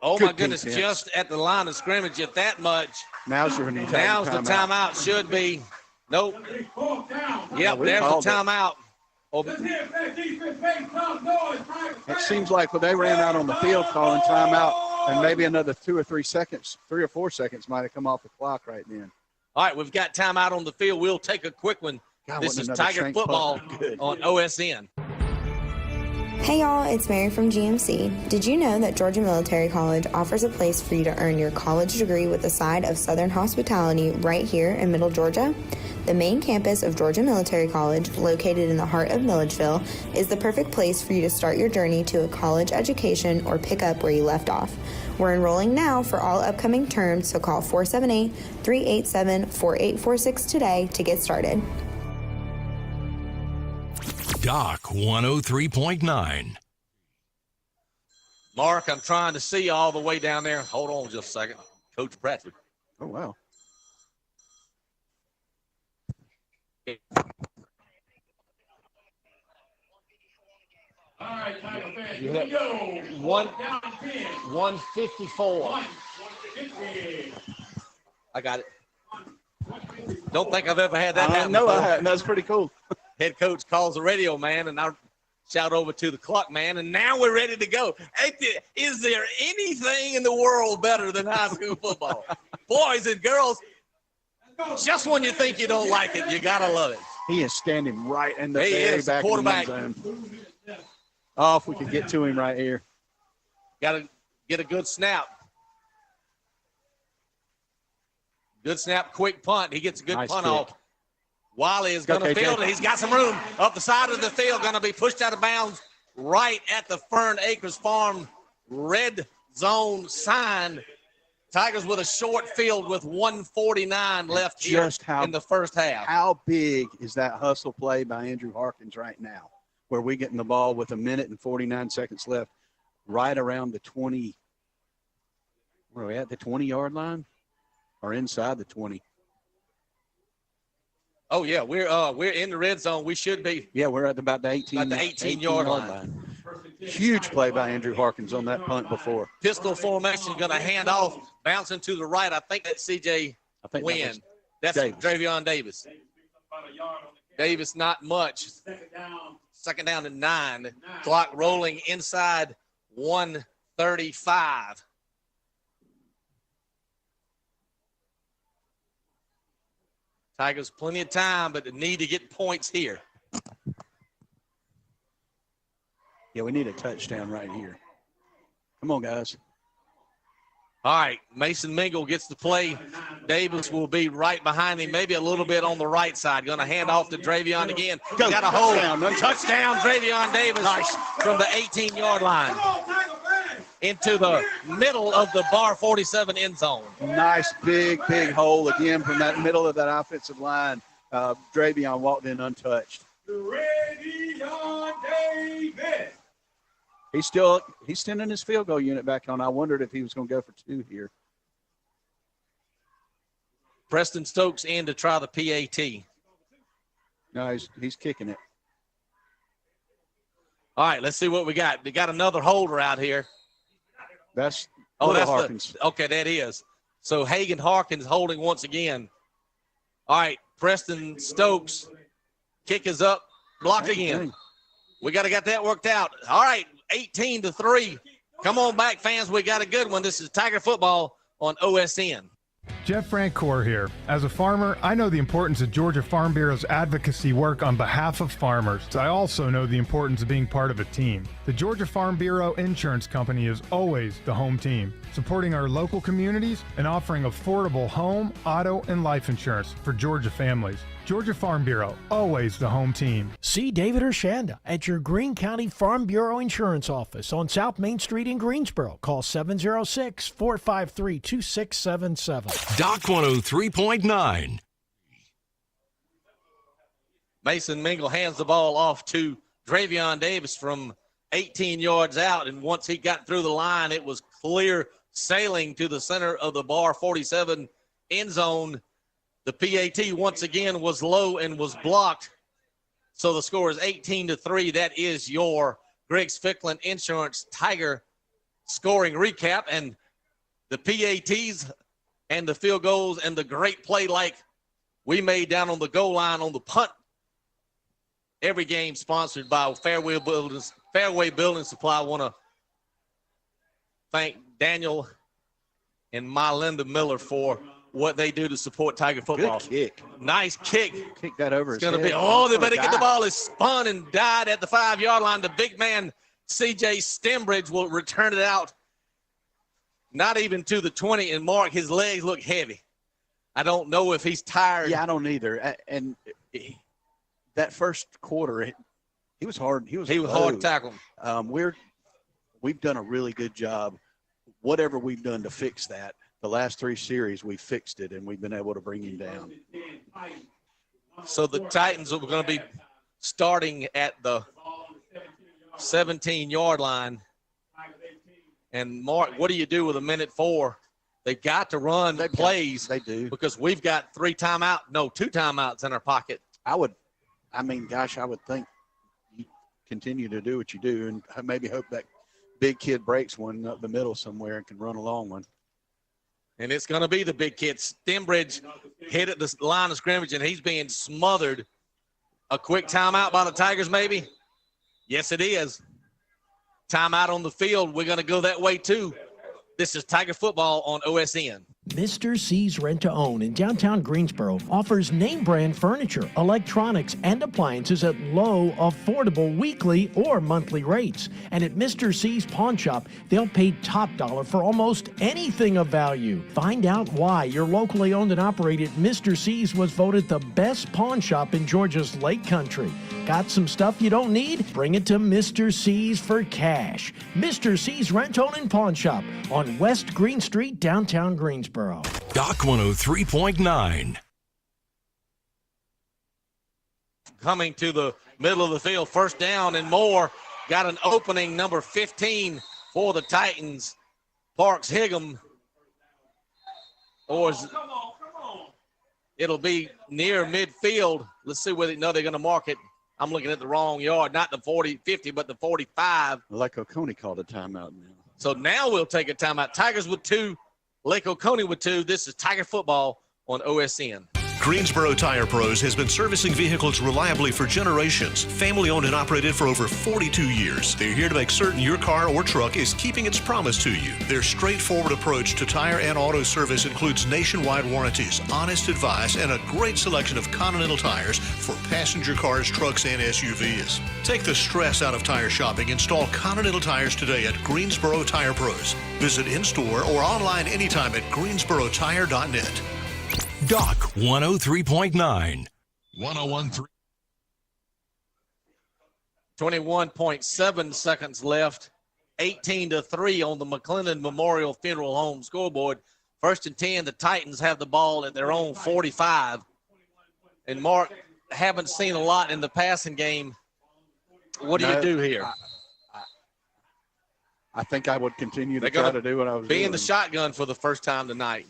Oh, Good my goodness, defense. just at the line of scrimmage, if that much. Now's the timeout. Should be. Nope. Yep, there's the timeout. Oh. It seems like when they ran out on the field calling timeout, and maybe another 3 or 4 seconds might have come off the clock right then. All right, we've got timeout on the field. We'll take a quick one. God, this is another Tiger shank football punt. on OSN. Hey y'all, it's Mary from GMC. Did you know that Georgia Military College offers a place for you to earn your college degree with a side of Southern hospitality right here in Middle Georgia? The main campus of Georgia Military College, located in the heart of Milledgeville, is the perfect place for you to start your journey to a college education or pick up where you left off. We're enrolling now for all upcoming terms, so call 478-387-4846 today to get started. Doc 103.9. Mark, I'm trying to see all the way down there. Hold on just a second. Coach Bradford. Oh, wow. All right, Tiger fans, You here we go. 154. I got it. Don't think I've ever had that happen. No, before. I haven't. That's pretty cool. Head coach calls the radio man, and I shout over to the clock man, and now we're ready to go. Is there anything in the world better than high school football? Boys and girls, just when you think you don't like it, you got to love it. He is standing right in the He very is, back quarterback. of the end zone. Oh, if we could get to him right here. Got to get a good snap. Good snap, quick punt. He gets a good Nice punt kick. off. Wiley is going to field it. He's got some room up the side of the field. Going to be pushed out of bounds right at the Fern Acres Farm red zone sign. Tigers with a short field with 1:49 left here in the first half. How big is that hustle play by Andrew Harkins right now, where we getting the ball with 1:49 left, right around the 20? Where are we at? The 20-yard line, or inside the 20? Oh yeah, we're in the red zone. We should be. Yeah, we're at about the 18-yard line. Huge play by Andrew Harkins on that punt before. Pistol formation, going to hand off, bouncing to the right. I think that's C.J. Wynn. That's Dravion Davis. Davis, not much. Second down and 9. Clock rolling inside 1:35. Tigers plenty of time, but they need to get points here. Yeah, we need a touchdown right here. Come on, guys. All right, Mason Mingle gets the play. Davis will be right behind him, maybe a little bit on the right side. Going to hand off to Dravion again. Got a hold. Touchdown, Dravion Davis from the 18-yard line into the middle of the bar 47 end zone. Nice big hole again from that middle of that offensive line. Dravion walked in untouched. Dravion Davis. He's sending his field goal unit back on. I wondered if he was going to go for 2 here. Preston Stokes in to try the PAT. No, he's kicking it. All right, let's see what we got. They got another holder out here. That's Harkins. Okay, that is. So Hagan Harkins holding once again. All right, Preston Stokes. Kick is up. Blocked again. We got to get that worked out. All right, 18-3. Come on back, fans. We got a good one. This is Tiger football on OSN. Jeff Francoeur here. As a farmer, I know the importance of Georgia Farm Bureau's advocacy work on behalf of farmers. I also know the importance of being part of a team. The Georgia Farm Bureau Insurance Company is always the home team, supporting our local communities and offering affordable home, auto, and life insurance for Georgia families. Georgia Farm Bureau, always the home team. See David Urshanda at your Greene County Farm Bureau Insurance Office on South Main Street in Greensboro. Call 706-453-2677. Doc 103.9. Mason Mingle hands the ball off to Dravion Davis from 18 yards out, and once he got through the line, it was clear sailing to the center of the bar 47 end zone. The PAT once again was low and was blocked. So the score is 18-3. That is your Griggs Ficklin Insurance Tiger scoring recap and the PATs and the field goals and the great play like we made down on the goal line on the punt. Every game sponsored by Fairway Building Supply. I want to thank Daniel and Mylinda Miller for what they do to support Tiger football. Good kick. Nice kick. Kick that over It's going to be, they better get the ball. It's spun and died at the 5-yard line. The big man, C.J. Stembridge, will return it out. Not even to the 20. And, Mark, his legs look heavy. I don't know if he's tired. Yeah, I don't either. And that first quarter, he was hard. He was hard to tackle. We've done a really good job. Whatever we've done to fix that, the last 3 series we fixed it, and we've been able to bring him down. So the Titans are going to be starting at the 17-yard line. And, Mark, what do you do with 1:04? They've got to run plays. They do. Because we've got 2 timeouts in our pocket. I would think you continue to do what you do and maybe hope that big kid breaks one up the middle somewhere and can run a long one. And it's going to be the big kid. Stembridge hit at the line of scrimmage, and he's being smothered. A quick timeout by the Tigers, maybe? Yes, it is. Timeout on the field. We're going to go that way, too. This is Tiger football on OSN. Mr. C's Rent to Own in downtown Greensboro offers name brand furniture, electronics, and appliances at low, affordable weekly or monthly rates. And at Mr. C's Pawn Shop, they'll pay top dollar for almost anything of value. Find out why your locally owned and operated Mr. C's was voted the best pawn shop in Georgia's Lake Country. Got some stuff you don't need? Bring it to Mr. C's for cash. Mr. C's Rent, Own, and Pawn Shop on West Green Street, downtown Greensboro. Doc 103.9. Coming to the middle of the field, first down and more. Got an opening, number 15 for the Titans. Parks Higham. Or it'll be near midfield. Let's see whether they're going to mark it. I'm looking at the wrong yard, not the 50, but the 45. Like Oconee called a timeout now. So now we'll take a timeout. Tigers with 2, Lake Oconee with 2. This is Tiger football on OSN. Greensboro Tire Pros has been servicing vehicles reliably for generations. Family owned and operated for over 42 years. They're here to make certain your car or truck is keeping its promise to you. Their straightforward approach to tire and auto service includes nationwide warranties, honest advice, and a great selection of Continental tires for passenger cars, trucks, and SUVs. Take the stress out of tire shopping. Install Continental tires today at Greensboro Tire Pros. Visit in-store or online anytime at greensborotire.net. Doc 103.9. 101.3. 21.7 seconds left. 18-3 on the McClendon Memorial Funeral Home scoreboard. 1st and 10, the Titans have the ball at their own 45. And, Mark, haven't seen a lot in the passing game. What do you do here? I think I would continue to try to do what I was doing. Be in the shotgun for the first time tonight.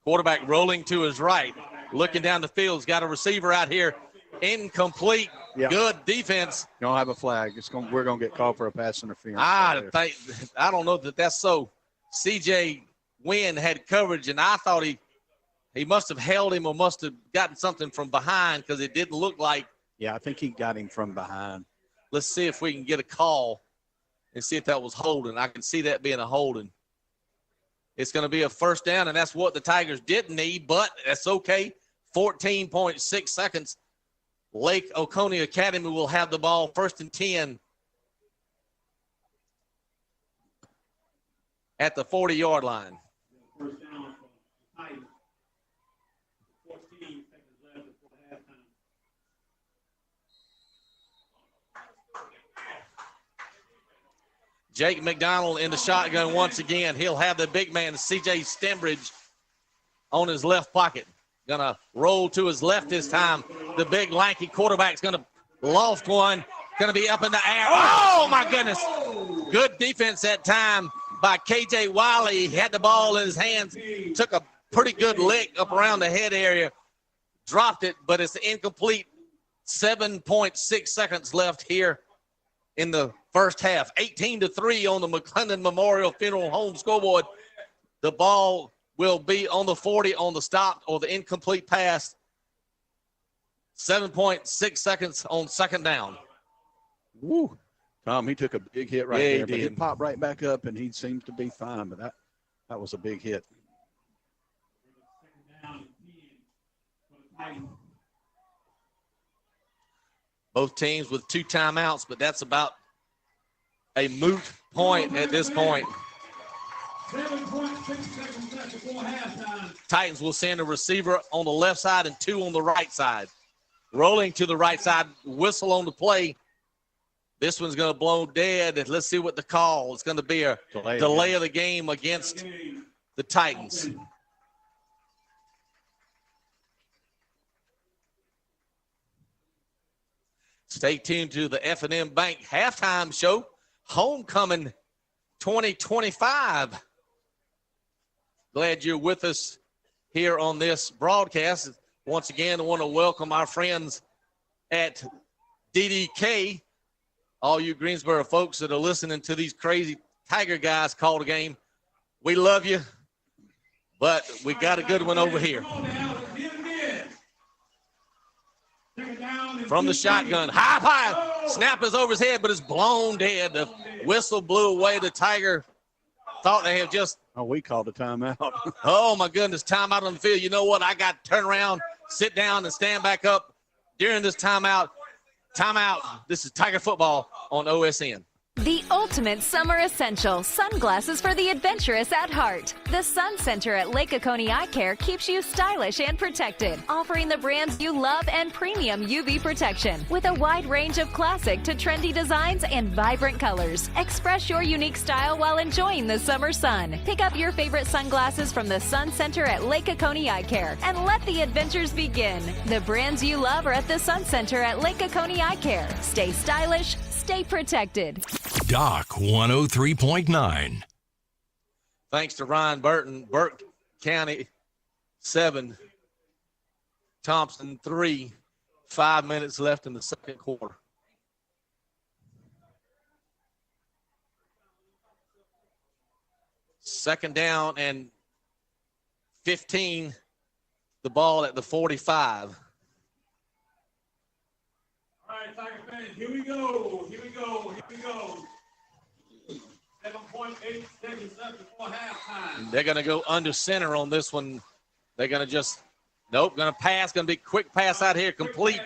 Quarterback rolling to his right, looking down the field. He's got a receiver out here. Incomplete. Yeah. Good defense. You don't have a flag. We're going to get called for a pass interference. I don't know that that's so. C.J. Wynn had coverage, and I thought he must have held him or must have gotten something from behind because it didn't look like. Yeah, I think he got him from behind. Let's see if we can get a call and see if that was holding. I can see that being a holding. It's going to be a first down, and that's what the Tigers didn't need, but that's okay. 14.6 seconds. Lake Oconee Academy will have the ball 1st and 10 at the 40-yard line. First down from Titans. 14 seconds left before halftime. Jake McDonald in the shotgun once again. He'll have the big man, C.J. Stembridge, on his left pocket. Going to roll to his left this time. The big, lanky quarterback's going to loft one. Going to be up in the air. Oh, my goodness. Good defense that time by K.J. Wiley. He had the ball in his hands. Took a pretty good lick up around the head area. Dropped it, but it's incomplete. 7.6 seconds left here in the first half. 18-3 on the McClendon Memorial Funeral Home scoreboard. The ball will be on the 40 on the stop or the incomplete pass. 7.6 seconds on second down. Woo. Tom, he took a big hit right Yeah, there, but he did. popped right back up, and he seems to be fine. But that was a big hit. Both teams with 2 timeouts, but that's about a moot point at this point. 7.6 seconds left before halftime. Titans will send a receiver on the left side and 2 on the right side. Rolling to the right side, whistle on the play. This one's going to blow dead. Let's see what the call. It's going to be a delay of the game against the Titans. Stay tuned to the F&M Bank halftime show. Homecoming 2025. Glad you're with us here on this broadcast. Once again, I want to welcome our friends at DDK. All you Greensboro folks that are listening to these crazy Tiger guys call the game. We love you, but we got a good one over here. From the shotgun, high five. Snap is over his head, but it's blown dead. The whistle blew away. The Tiger thought they had just. Oh, we called a timeout. Oh, my goodness, timeout on the field. You know what? I got to turn around, sit down, and stand back up during this timeout. Timeout. This is Tiger football on OSN. The ultimate summer essential, sunglasses for the adventurous at heart. The Sun Center at Lake Oconee Eye Care keeps you stylish and protected, offering the brands you love and premium UV protection with a wide range of classic to trendy designs and vibrant colors. Express your unique style while enjoying the summer sun. Pick up your favorite sunglasses from the Sun Center at Lake Oconee Eye Care and let the adventures begin. The brands you love are at the Sun Center at Lake Oconee Eye Care. Stay stylish, stay protected. Doc 103.9. Thanks to Ryan Burton. Burke County 7, Thompson 3. 5 minutes left in the second quarter. Second down and 15. The ball at the 45. All right, Tiger fans, here we go. 7.8 seconds left before halftime. They're going to go under center on this one. They're going to just, nope, going to pass. Going to be a quick pass out here, complete.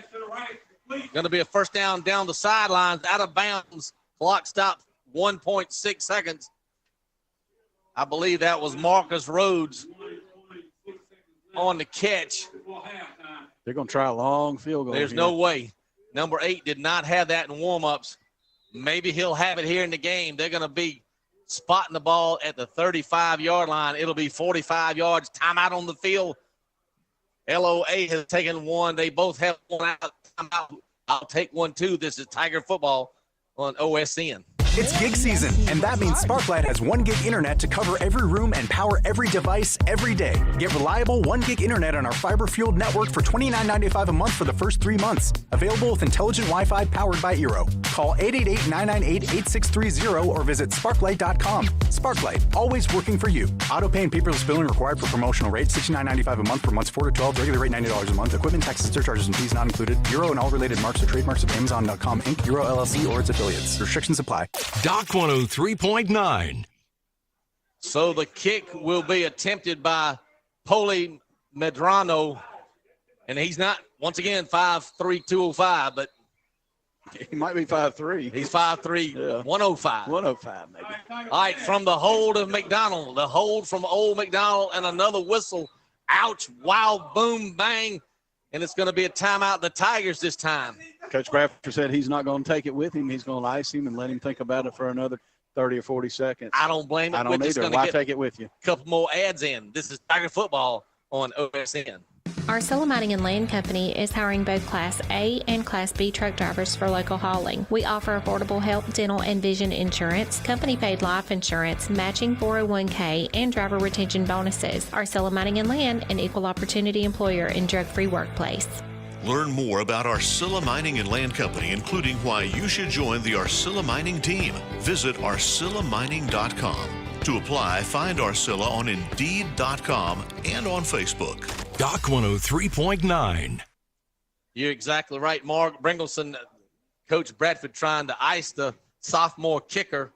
Going to be a first down the sidelines, out of bounds. Clock stopped 1.6 seconds. I believe that was Marcus Rhodes on the catch. They're going to try a long field goal. There's no way. Number 8 did not have that in warm-ups. Maybe he'll have it here in the game. They're going to be spotting the ball at the 35-yard line. It'll be 45 yards. Timeout on the field. LOA has taken one. They both have one out. Timeout. I'll take one, too. This is Tiger football on OSN. It's gig season, and that means Sparklight has 1 gig internet to cover every room and power every device every day. Get reliable 1 gig internet on our fiber-fueled network for $29.95 a month for the first 3 months. Available with intelligent Wi-Fi powered by Eero. Call 888-998-8630 or visit sparklight.com. Sparklight, always working for you. Auto pay and paperless billing required for promotional rates. $69.95 a month for months 4 to 12. Regular rate $90 a month. Equipment, taxes, surcharges, and fees not included. Eero and all related marks or trademarks of Amazon.com Inc., Eero LLC, or its affiliates. Restrictions apply. Doc 103.9. So the kick will be attempted by Poli Medrano, and he's not, once again, 5'3", 205, but he might be 5'3". He's 5'3", yeah. 105. 105, maybe. All right, from the hold of McDonald, the hold from old McDonald, and another whistle. Ouch, wow, boom, bang, and it's going to be a timeout, the Tigers this time. Coach Bradford said he's not going to take it with him. He's going to ice him and let him think about it for another 30 or 40 seconds. I don't blame him. I don't either. Why take it with you? A couple more ads in. This is Tiger football on OSN. Arcella Mining and Land Company is hiring both Class A and Class B truck drivers for local hauling. We offer affordable health, dental, and vision insurance, company-paid life insurance, matching 401k, and driver retention bonuses. Arcella Mining and Land, an equal opportunity employer and drug-free workplace. Learn more about Arcilla Mining and Land Company, including why you should join the Arcilla Mining team. Visit arcillamining.com. To apply, find Arcilla on Indeed.com and on Facebook. Doc 103.9. You're exactly right, Mark. Bringleson, Coach Bradford trying to ice the sophomore kicker.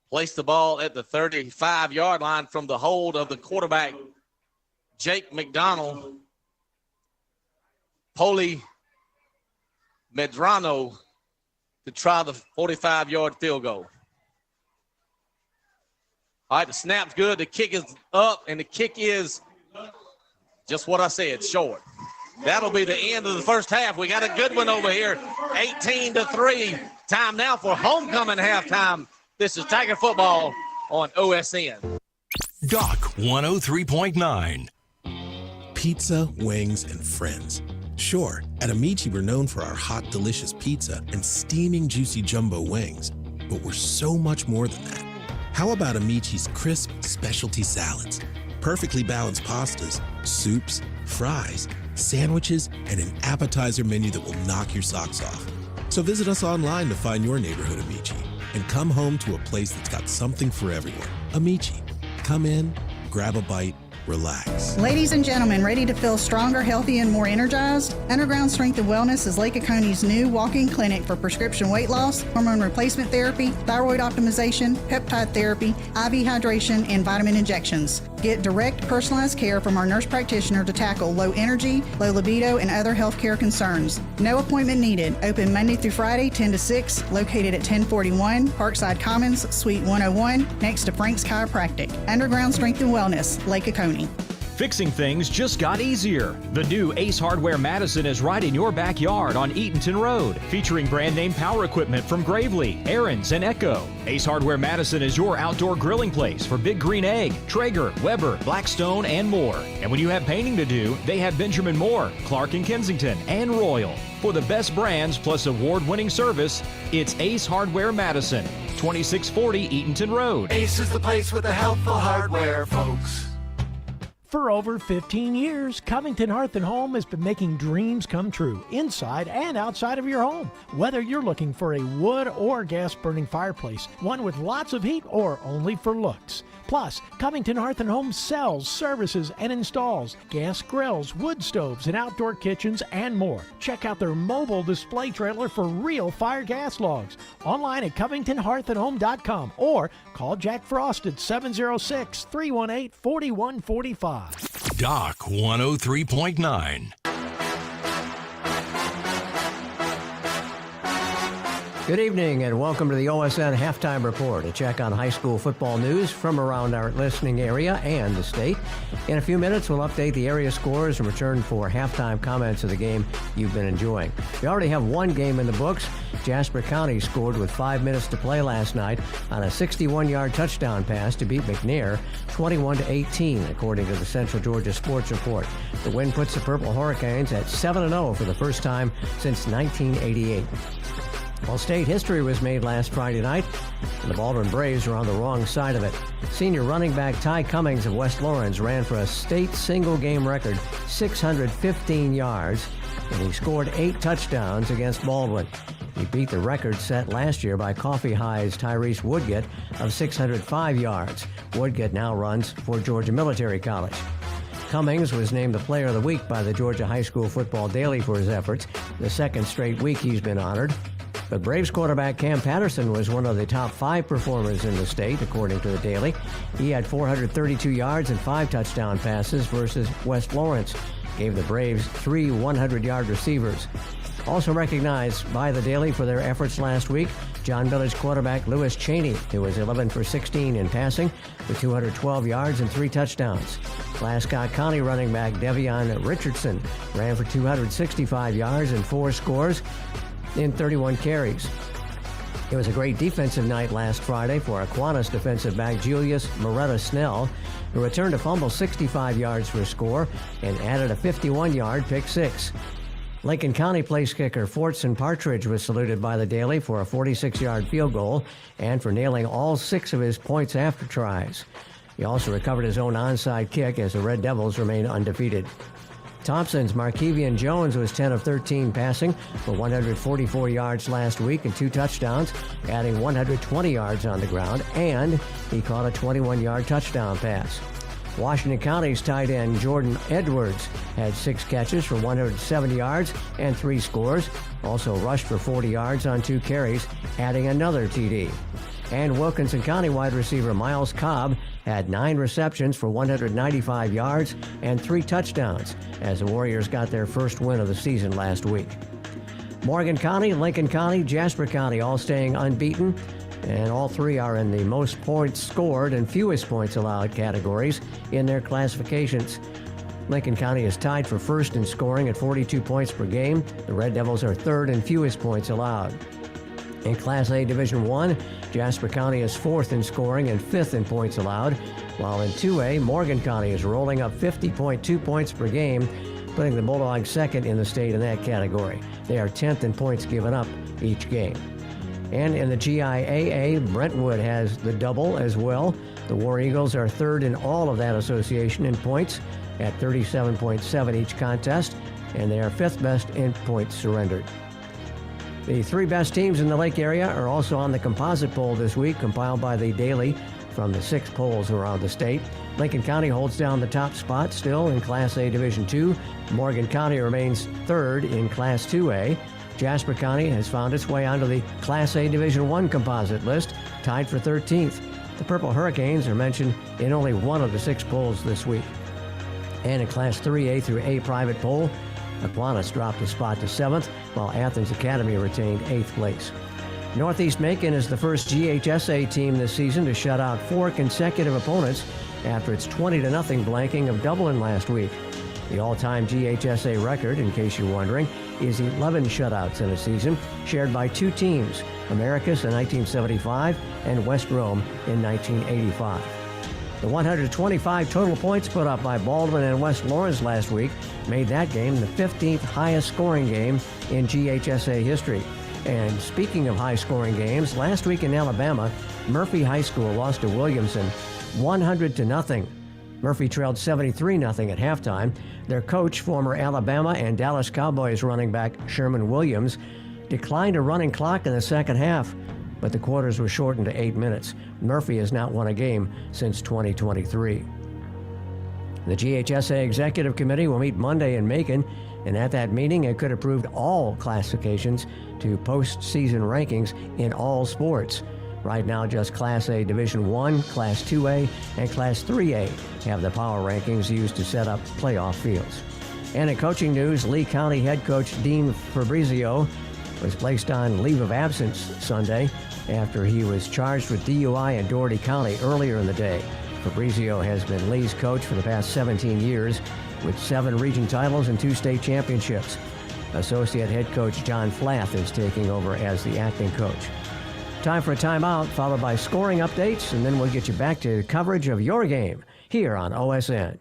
Placed the ball at the 35-yard line from the hold of the quarterback, Jake McDonald. Poli Medrano to try the 45-yard field goal. All right, the snap's good. The kick is up, and the kick is just what I said, short. That'll be the end of the first half. We got a good one over here, 18-3. Time now for homecoming halftime. This is Tiger Football on OSN. Doc 103.9. Pizza, wings, and friends. Sure, at Amici we're known for our hot, delicious pizza and steaming, juicy jumbo wings, but we're so much more than that. How about Amici's crisp specialty salads? Perfectly balanced pastas, soups, fries, sandwiches, and an appetizer menu that will knock your socks off. So visit us online to find your neighborhood Amici and come home to a place that's got something for everyone. Amici. Come in, grab a bite, relax. Ladies and gentlemen, ready to feel stronger, healthy, and more energized? Underground Strength and Wellness is Lake Oconee's new walk-in clinic for prescription weight loss, hormone replacement therapy, thyroid optimization, peptide therapy, IV hydration, and vitamin injections. Get direct, personalized care from our nurse practitioner to tackle low energy, low libido, and other health care concerns. No appointment needed. Open Monday through Friday, 10 to 6, located at 1041 Parkside Commons, Suite 101, next to Frank's Chiropractic. Underground Strength and Wellness, Lake Oconee. Fixing things just got easier. The new Ace Hardware Madison is right in your backyard on Eatonton Road, featuring brand name power equipment from Gravely, Aaron's, and Echo. Ace Hardware Madison is your outdoor grilling place for Big Green Egg, Traeger, Weber, Blackstone, and more. And when you have painting to do, they have Benjamin Moore, Clark and Kensington, and Royal. For the best brands plus award-winning service, it's Ace Hardware Madison, 2640 Eatonton Road. Ace is the place with the helpful hardware, folks. For over 15 years, Covington Hearth and Home has been making dreams come true inside and outside of your home. Whether you're looking for a wood or gas-burning fireplace, one with lots of heat or only for looks. Plus, Covington Hearth and Home sells, services, and installs gas grills, wood stoves, and outdoor kitchens, and more. Check out their mobile display trailer for real fire gas logs. Online at CovingtonHearthAndHome.com or call Jack Frost at 706-318-4145. Doc 103.9. Good evening and welcome to the OSN Halftime Report, a check on high school football news from around our listening area and the state. In a few minutes, we'll update the area scores and return for halftime comments of the game you've been enjoying. We already have one game in the books. Jasper County scored with 5 minutes to play last night on a 61-yard touchdown pass to beat McNair 21-18, according to the Central Georgia Sports Report. The win puts the Purple Hurricanes at 7-0 for the first time since 1988. Well, state history was made last Friday night, and the Baldwin Braves were on the wrong side of it. Senior running back Ty Cummings of West Lawrence ran for a state single-game record 615 yards, and he scored 8 touchdowns against Baldwin. He beat the record set last year by Coffee High's Tyrese Woodgett of 605 yards. Woodgett now runs for Georgia Military College. Cummings was named the Player of the Week by the Georgia High School Football Daily for his efforts, the second straight week he's been honored. But Braves quarterback Cam Patterson was one of the top 5 performers in the state, according to the Daily. He had 432 yards and 5 touchdown passes versus West Lawrence. Gave the Braves 3 100-yard receivers. Also recognized by the Daily for their efforts last week, John Village quarterback Lewis Cheney, who was 11 for 16 in passing with 212 yards and 3 touchdowns. Glasscock County running back Devion Richardson ran for 265 yards and 4 scores in 31 carries. It was a great defensive night last Friday for Aquinas defensive back Julius Moretta Snell, who returned a fumble 65 yards for a score and added a 51-yard pick 6. Lincoln County place kicker Fortson Partridge was saluted by the Daily for a 46-yard field goal and for nailing all 6 of his points after tries. He also recovered his own onside kick as the Red Devils remain undefeated. Thompson's Markevian Jones was 10 of 13 passing for 144 yards last week and 2 touchdowns, adding 120 yards on the ground, and he caught a 21-yard touchdown pass. Washington County's tight end Jordan Edwards had 6 catches for 170 yards and 3 scores, also rushed for 40 yards on 2 carries, adding another TD. And Wilkinson County wide receiver Miles Cobb had 9 receptions for 195 yards and 3 touchdowns as the Warriors got their first win of the season last week. Morgan County, Lincoln County, Jasper County all staying unbeaten, and all 3 are in the most points scored and fewest points allowed categories in their classifications. Lincoln County is tied for first in scoring at 42 points per game. The Red Devils are third in fewest points allowed. In Class A Division I, Jasper County is 4th in scoring and 5th in points allowed, while in 2A, Morgan County is rolling up 50.2 points per game, putting the Bulldogs second in the state in that category. They are 10th in points given up each game. And in the GIAA, Brentwood has the double as well. The War Eagles are 3rd in all of that association in points at 37.7 each contest, and they are 5th best in points surrendered. The 3 best teams in the Lake area are also on the composite poll this week, compiled by the Daily from the 6 polls around the state. Lincoln County holds down the top spot still in Class A Division II. Morgan County remains 3rd in Class 2A. Jasper County has found its way onto the Class A Division I composite list, tied for 13th. The Purple Hurricanes are mentioned in only one of the 6 polls this week. And in Class 3A through A private poll, Aquinas dropped a spot to 7th, while Athens Academy retained 8th place. Northeast Macon is the first GHSA team this season to shut out 4 consecutive opponents after its 20-0 blanking of Dublin last week. The all-time GHSA record, in case you're wondering, is 11 shutouts in a season, shared by 2 teams, Americus in 1975 and West Rome in 1985. The 125 total points put up by Baldwin and West Lawrence last week made that game the 15th highest scoring game in GHSA history. And speaking of high-scoring games, last week in Alabama, Murphy High School lost to Williamson 100-0. Murphy trailed 73-0 at halftime. Their coach, former Alabama and Dallas Cowboys running back Sherman Williams, declined a running clock in the second half, but the quarters were shortened to 8 minutes. Murphy has not won a game since 2023. The GHSA Executive Committee will meet Monday in Macon, and at that meeting it could approve all classifications to postseason rankings in all sports. Right now, just Class A Division I, Class 2A, and Class 3A have the power rankings used to set up playoff fields. And in coaching news, Lee County head coach Dean Fabrizio was placed on leave of absence Sunday after he was charged with DUI in Dougherty County earlier in the day. Fabrizio has been Lee's coach for the past 17 years with 7 region titles and 2 state championships. Associate head coach John Flath is taking over as the acting coach. Time for a timeout, followed by scoring updates, and then we'll get you back to coverage of your game here on OSN.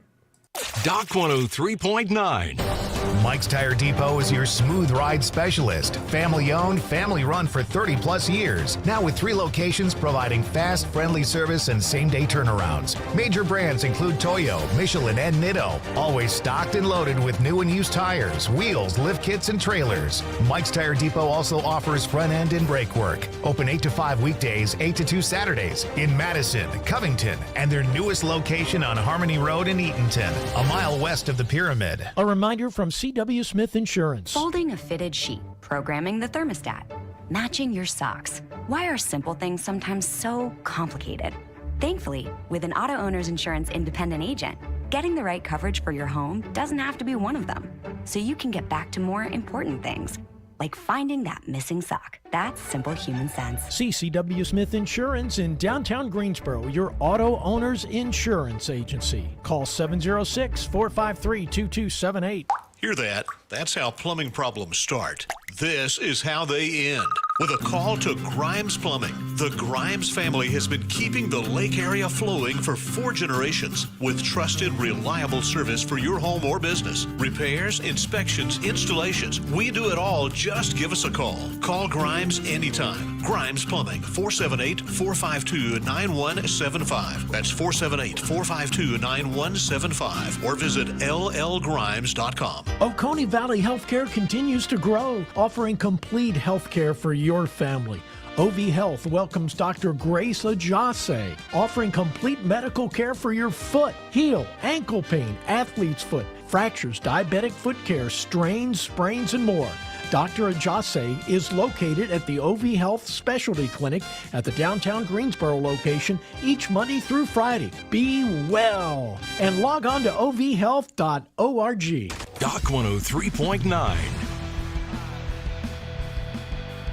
Doc 103.9. Mike's Tire Depot is your smooth ride specialist. Family owned, family run for 30 plus years. Now with 3 locations providing fast, friendly service and same day turnarounds. Major brands include Toyo, Michelin, and Nitto. Always stocked and loaded with new and used tires, wheels, lift kits, and trailers. Mike's Tire Depot also offers front end and brake work. Open 8 to 5 weekdays, 8 to 2 Saturdays in Madison, Covington, and their newest location on Harmony Road in Eatonton, a mile west of the Pyramid. A reminder from C.W. Smith Insurance. Folding a fitted sheet, programming the thermostat, matching your socks. Why are simple things sometimes so complicated? Thankfully, with an auto owner's insurance independent agent, getting the right coverage for your home doesn't have to be one of them. So you can get back to more important things, like finding that missing sock. That's simple human sense. CCW Smith Insurance in downtown Greensboro, your auto owner's insurance agency. Call 706-453-2278. Hear that? That's how plumbing problems start. This is how they end. With a call to Grimes Plumbing, the Grimes family has been keeping the lake area flowing for 4 generations with trusted, reliable service for your home or business. Repairs, inspections, installations. We do it all. Just give us a call. Call Grimes anytime. Grimes Plumbing, 478-452-9175. That's 478-452-9175. Or visit llgrimes.com. Oconee Valley Healthcare continues to grow, offering complete health care for your family. OV Health welcomes Dr. Grace Ajase, offering complete medical care for your foot, heel, ankle pain, athlete's foot, fractures, diabetic foot care, strains, sprains, and more. Dr. Ajase is located at the OV Health Specialty Clinic at the downtown Greensboro location each Monday through Friday. Be well and log on to ovhealth.org. Doc 103.9.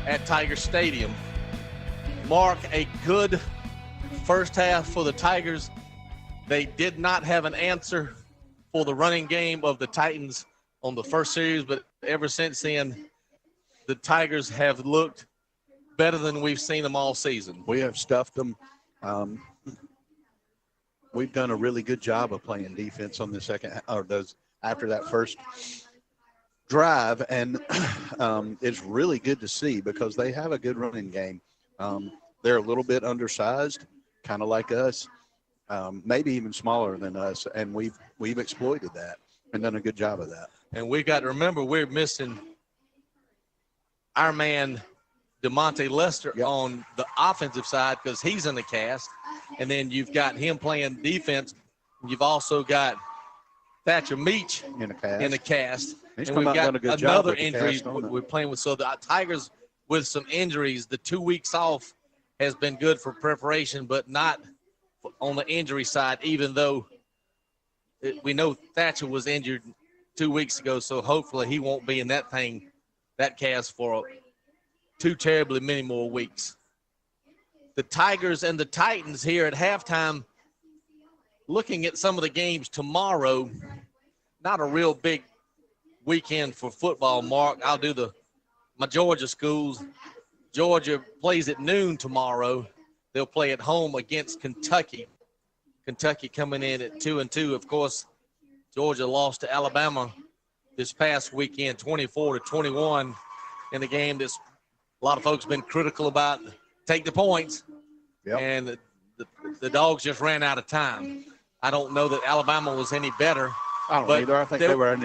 At Tiger Stadium. Mark, a good first half for the Tigers. They did not have an answer for the running game of the Titans on the first series, but ever since then, the Tigers have looked better than we've seen them all season. We have stuffed them. We've done a really good job of playing defense on the second, or those after that first drive, and it's really good to see because they have a good running game. They're a little bit undersized, kind of like us, maybe even smaller than us, and we've exploited that and done a good job of that. And we've got to remember we're missing our man DeMonte Lester on the offensive side because he's in the cast, and then you've got him playing defense. You've also got Thatcher Meach in the cast. He's and we've got another injury we're playing with. So the Tigers with some injuries, the 2 weeks off has been good for preparation, but not on the injury side, even though we know Thatcher was injured 2 weeks ago. So hopefully he won't be in that cast for too terribly many more weeks. The Tigers and the Titans here at halftime, looking at some of the games tomorrow, not a real big weekend for football, Mark. I'll do my Georgia schools. Georgia plays at noon tomorrow. They'll play at home against Kentucky. Kentucky coming in at 2-2. Of course, Georgia lost to Alabama this past weekend, 24-21, in a game that's a lot of folks have been critical about. Take the points. Yep. And the Dogs just ran out of time. I don't know that Alabama was any better. I don't either. I think they were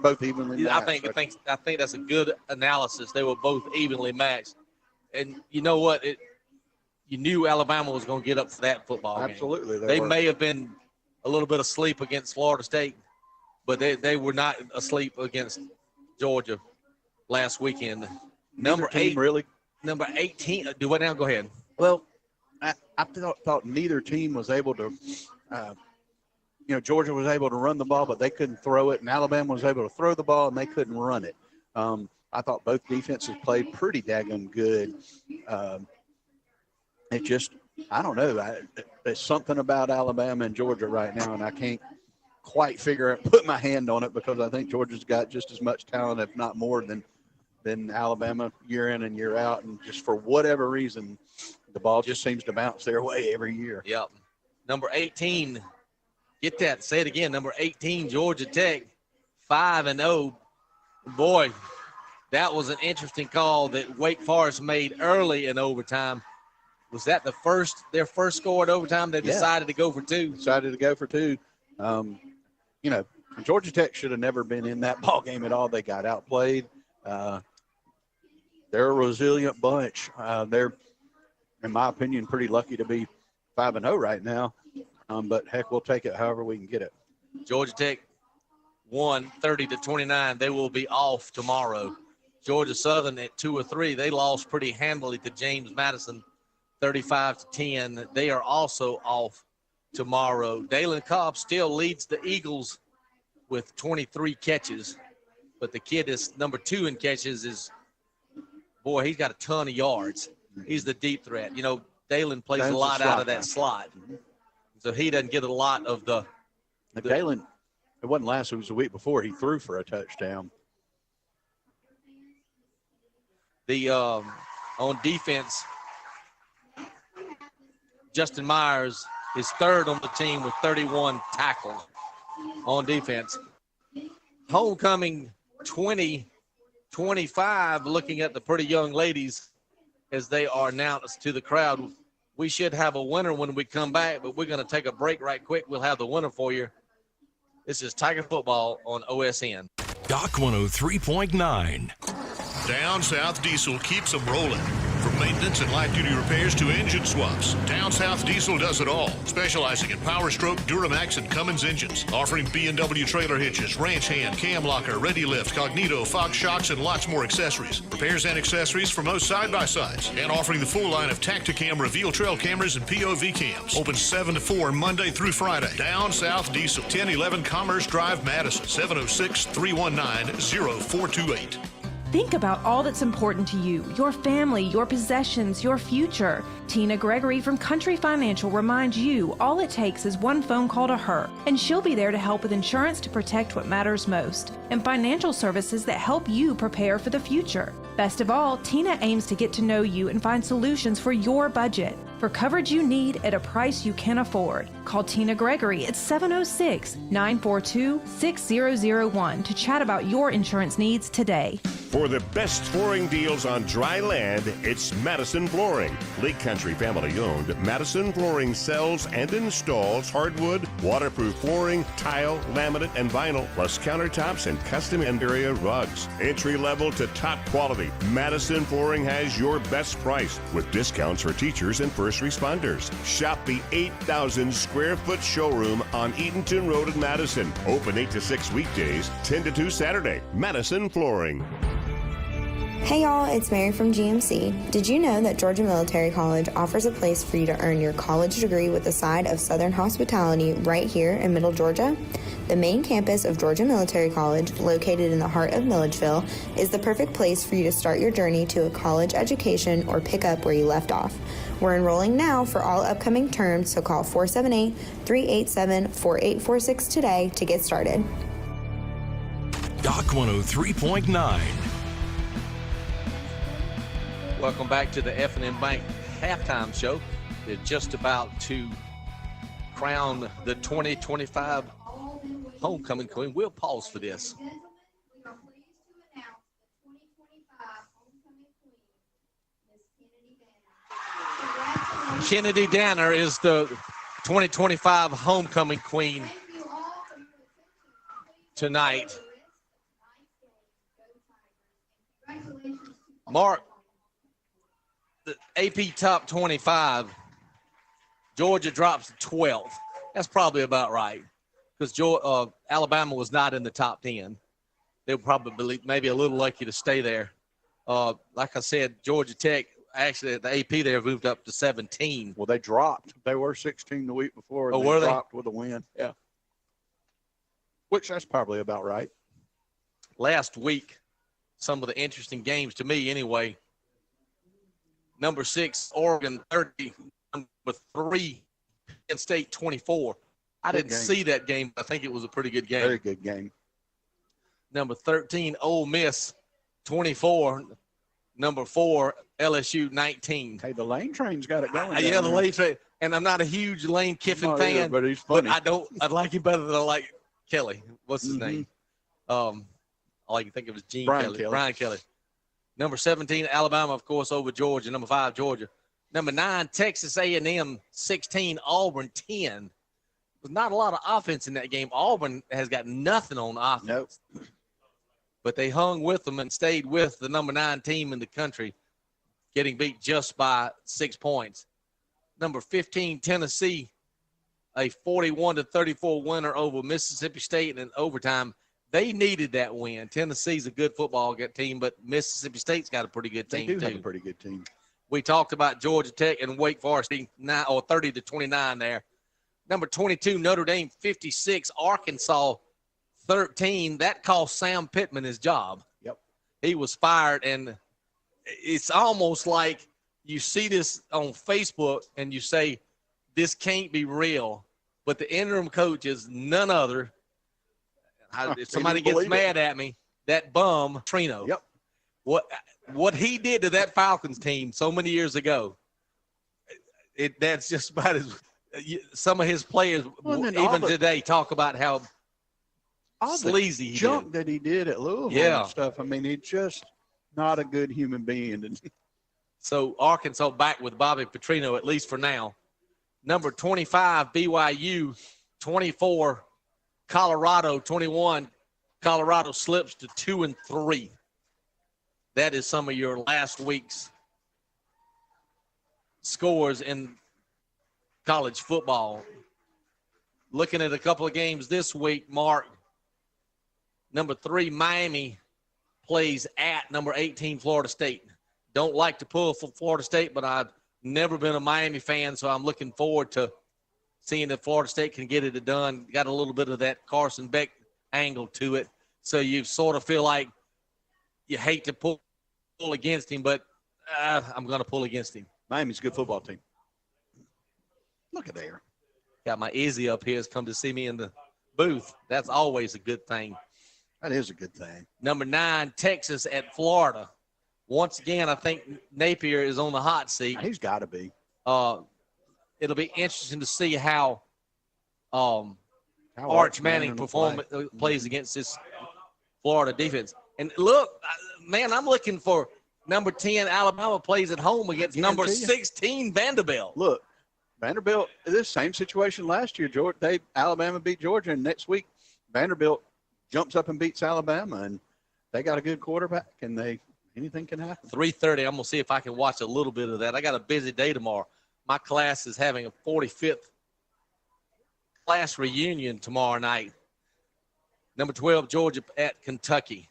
both evenly matched. I think that's a good analysis. They were both evenly matched. And you know what? You knew Alabama was going to get up for that football game. Absolutely. They may have been a little bit asleep against Florida State, but they were not asleep against Georgia last weekend. Number 18. Do what now? Go ahead. Well, I thought neither team was able to Georgia was able to run the ball, but they couldn't throw it, and Alabama was able to throw the ball, and they couldn't run it. I thought both defenses played pretty daggone good. It just, I don't know. There's something about Alabama and Georgia right now, and I can't quite put my hand on it because I think Georgia's got just as much talent, if not more, than Alabama year in and year out. And just for whatever reason, the ball just seems to bounce their way every year. Yep. Number 18. Get that. Say it again. Number 18, Georgia Tech, 5-0. Boy, that was an interesting call that Wake Forest made early in overtime. Was that their first score at overtime? They decided to go for two. Georgia Tech should have never been in that ball game at all. They got outplayed. They're a resilient bunch. They're, in my opinion, pretty lucky to be 5-0 right now. But heck, we'll take it however we can get it. Georgia Tech won 30-29. They will be off tomorrow. Georgia Southern at 2-3. They lost pretty handily to James Madison, 35-10. They are also off tomorrow. Dalen Cobb still leads the Eagles with 23 catches, but the kid is number 2 in catches. He's got a ton of yards. He's the deep threat. Dalen plays a lot out of that slot. So he doesn't get a lot of the Dalen, it wasn't last, it was the week before, he threw for a touchdown. A On defense, Justin Myers is third on the team with 31 tackles on defense. Homecoming 20-25, looking at the pretty young ladies as they are announced to the crowd. We should have a winner when we come back, but we're going to take a break right quick. We'll have the winner for you. This is Tiger Football on OSN. Doc 103.9. Down South Diesel keeps them rolling. From maintenance and light-duty repairs to engine swaps, Down South Diesel does it all, specializing in Power Stroke, Duramax, and Cummins engines, offering B&W trailer hitches, ranch hand, cam locker, ready lift, Cognito, Fox shocks, and lots more accessories. Repairs and accessories for most side-by-sides, and offering the full line of Tacticam Reveal Trail cameras and POV cams. Open 7 to 4 Monday through Friday. Down South Diesel, 1011 Commerce Drive, Madison, 706-319-0428. Think about all that's important to you, your family, your possessions, your future. Tina Gregory from Country Financial reminds you all it takes is one phone call to her, and she'll be there to help with insurance to protect what matters most, and financial services that help you prepare for the future. Best of all, Tina aims to get to know you and find solutions for your budget. For coverage you need at a price you can afford. Call Tina Gregory at 706-942-6001 to chat about your insurance needs today. For the best flooring deals on dry land, it's Madison Flooring. Lake Country family owned, Madison Flooring sells and installs hardwood, waterproof flooring, tile, laminate, and vinyl, plus countertops and custom interior rugs. Entry level to top quality, Madison Flooring has your best price with discounts for teachers and first responders. Shop the 8,000 square foot showroom on Eatonton Road in Madison. Open 8 to 6 weekdays, 10 to 2 Saturday. Madison Flooring. Hey y'all, it's Mary from GMC. Did you know that Georgia Military College offers a place for you to earn your college degree with a side of Southern hospitality right here in Middle Georgia? The main campus of Georgia Military College, located in the heart of Milledgeville, is the perfect place for you to start your journey to a college education or pick up where you left off. We're enrolling now for all upcoming terms, so call 478-387-4846 today to get started. Doc 103.9. Welcome back to the F&M Bank halftime show. They're just about to crown the 2025 homecoming queen. We'll pause for this. Kennedy Danner is the 2025 homecoming queen tonight. Mark, the AP top 25, Georgia drops to 12th. That's probably about right because Alabama was not in the top 10. They were probably maybe a little lucky to stay there. Like I said, Georgia Tech, actually the AP there moved up to 17. Well, they dropped. They were 16 the week before. And were they? Dropped with a win. Yeah. Which that's probably about right. Last week, some of the interesting games to me anyway. Number 6, Oregon 30. Number 3, Penn State 24. I didn't see that game. I think it was a pretty good game. Very good game. Number 13, Ole Miss 24. Number 4, LSU 19. Hey, the Lane train's got it going. Yeah, the Lane train. And I'm not a huge Lane Kiffin fan, either, but he's funny. But I like him better than I like Kelly. What's his name? All I can think of is Brian Kelly. Number 17, Alabama, of course, over Georgia. Number 5, Georgia. Number 9, Texas A&M 16, Auburn 10. There's not a lot of offense in that game. Auburn has got nothing on offense. Nope. But they hung with them and stayed with the number 9 team in the country, getting beat just by 6 points. Number 15, Tennessee, a 41-34 winner over Mississippi State in overtime. They needed that win. Tennessee's a good football team, but Mississippi State's got a pretty good team, too. They do have a pretty good team. We talked about Georgia Tech and Wake Forest 30-29 there. Number 22, Notre Dame 56, Arkansas 13. That cost Sam Pittman his job. Yep. He was fired, and it's almost like you see this on Facebook and you say, this can't be real. But the interim coach is none other. If somebody gets mad at me, that bum, Trino. Yep. what he did to that Falcons team so many years ago, that's just about as some of his players even today talk about how sleazy he junk did. that he did at Louisville and stuff. I mean, he's just not a good human being. So Arkansas back with Bobby Petrino, at least for now. Number 25, BYU, 24, Colorado, 21. Colorado slips to 2-3. That is some of your last week's scores in college football. Looking at a couple of games this week, Mark. Number 3, Miami plays at number 18, Florida State. Don't like to pull for Florida State, but I've never been a Miami fan, so I'm looking forward to seeing if Florida State can get it done. Got a little bit of that Carson Beck angle to it, so you sort of feel like you hate to pull against him, but I'm going to pull against him. Miami's a good football team. Look at there. Got my Izzy up here has come to see me in the booth. That's always a good thing. That is a good thing. Number 9, Texas at Florida. Once again, I think Napier is on the hot seat. He's got to be. It'll be interesting to see how Arch Manning plays against this Florida defense. And look, man, I'm looking for number 10, Alabama plays at home against number 16, Vanderbilt. Look, Vanderbilt, this same situation last year. Alabama beat Georgia, and next week Vanderbilt jumps up and beats Alabama, and they got a good quarterback, and anything can happen. 3:30, I'm going to see if I can watch a little bit of that. I got a busy day tomorrow. My class is having a 45th class reunion tomorrow night. Number 12, Georgia at Kentucky.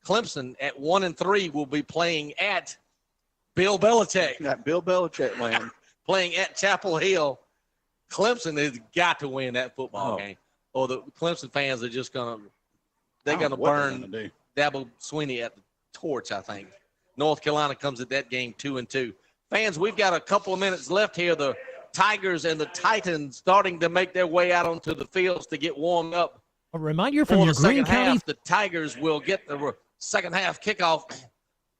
Clemson at 1-3 will be playing at Bill Belichick. That Bill Belichick land. Playing at Chapel Hill. Clemson has got to win that football game. Or the Clemson fans are just going to burn Dabo Swinney at the torch, I think. North Carolina comes at that game 2-2. Fans, we've got a couple of minutes left here. The Tigers and the Titans starting to make their way out onto the fields to get warmed up. A reminder from your Green County. Half, the Tigers will get the second half kickoff.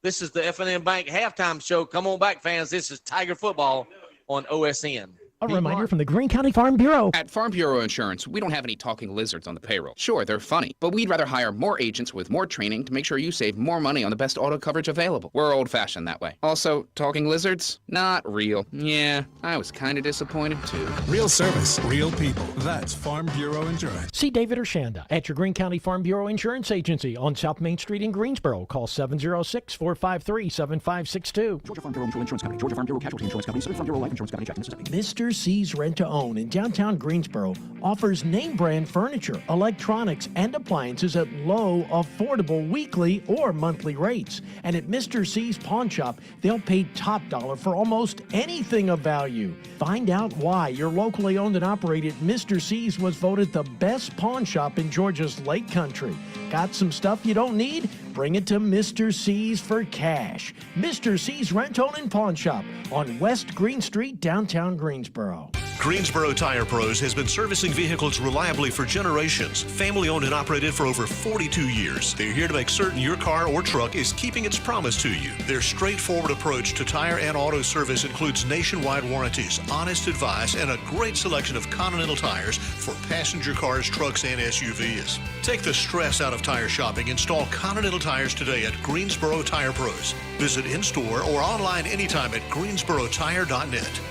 This is the F&M Bank halftime show. Come on back, fans. This is Tiger football on OSN. A reminder from the Greene County Farm Bureau. At Farm Bureau Insurance, we don't have any talking lizards on the payroll. Sure, they're funny, but we'd rather hire more agents with more training to make sure you save more money on the best auto coverage available. We're old-fashioned that way. Also, talking lizards? Not real. Yeah, I was kind of disappointed too. Real service, real people. That's Farm Bureau Insurance. See David Urshanda at your Greene County Farm Bureau Insurance Agency on South Main Street in Greensboro. Call 706-453-7562. Georgia Farm Bureau Mutual Insurance Company, Georgia Farm Bureau Casualty Insurance Company, Southern Farm Bureau Life Insurance Company, Jackson, Mississippi. Mr. C's Rent-to-Own in downtown Greensboro offers name brand furniture, electronics, and appliances at low, affordable weekly or monthly rates. And at Mr. C's Pawn Shop, they'll pay top dollar for almost anything of value. Find out why your locally owned and operated Mr. C's was voted the best pawn shop in Georgia's Lake Country. Got some stuff you don't need? Bring it to Mr. C's for cash. Mr. C's Rent-Own and Pawn Shop on West Green Street, downtown Greensboro. Greensboro Tire Pros has been servicing vehicles reliably for generations. Family owned and operated for over 42 years. They're here to make certain your car or truck is keeping its promise to you. Their straightforward approach to tire and auto service includes nationwide warranties, honest advice, and a great selection of Continental tires for passenger cars, trucks, and SUVs. Take the stress out of tire shopping. Install Continental tires today at Greensboro Tire Pros. Visit in-store or online anytime at greensborotire.net.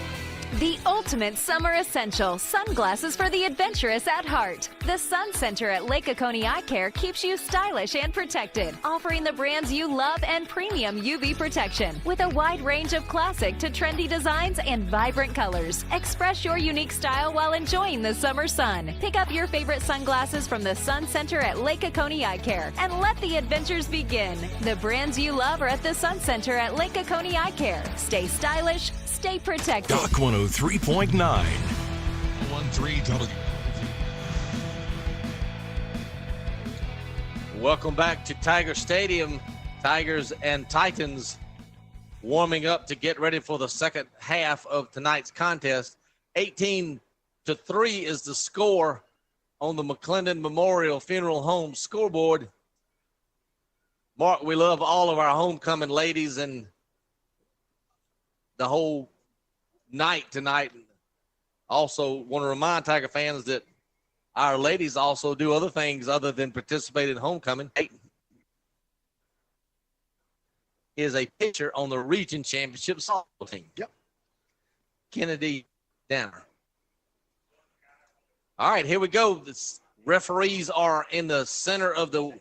The ultimate summer essential, sunglasses for the adventurous at heart. The Sun Center at Lake Oconee Eye Care keeps you stylish and protected, offering the brands you love and premium UV protection with a wide range of classic to trendy designs and vibrant colors. Express your unique style while enjoying the summer sun. Pick up your favorite sunglasses from the Sun Center at Lake Oconee Eye Care and let the adventures begin. The brands you love are at the Sun Center at Lake Oconee Eye Care. Stay stylish, stay protected. Doc 103.9. 13 W. Welcome back to Tiger Stadium. Tigers and Titans warming up to get ready for the second half of tonight's contest. 18-3 is the score on the McClendon Memorial Funeral Home scoreboard. Mark, we love all of our homecoming ladies and the whole night tonight. Also want to remind Tiger fans that our ladies also do other things other than participate in homecoming. Is a pitcher on the region championship softball team. Yep. Kennedy Danner. All right, here we go. The referees are in the center of the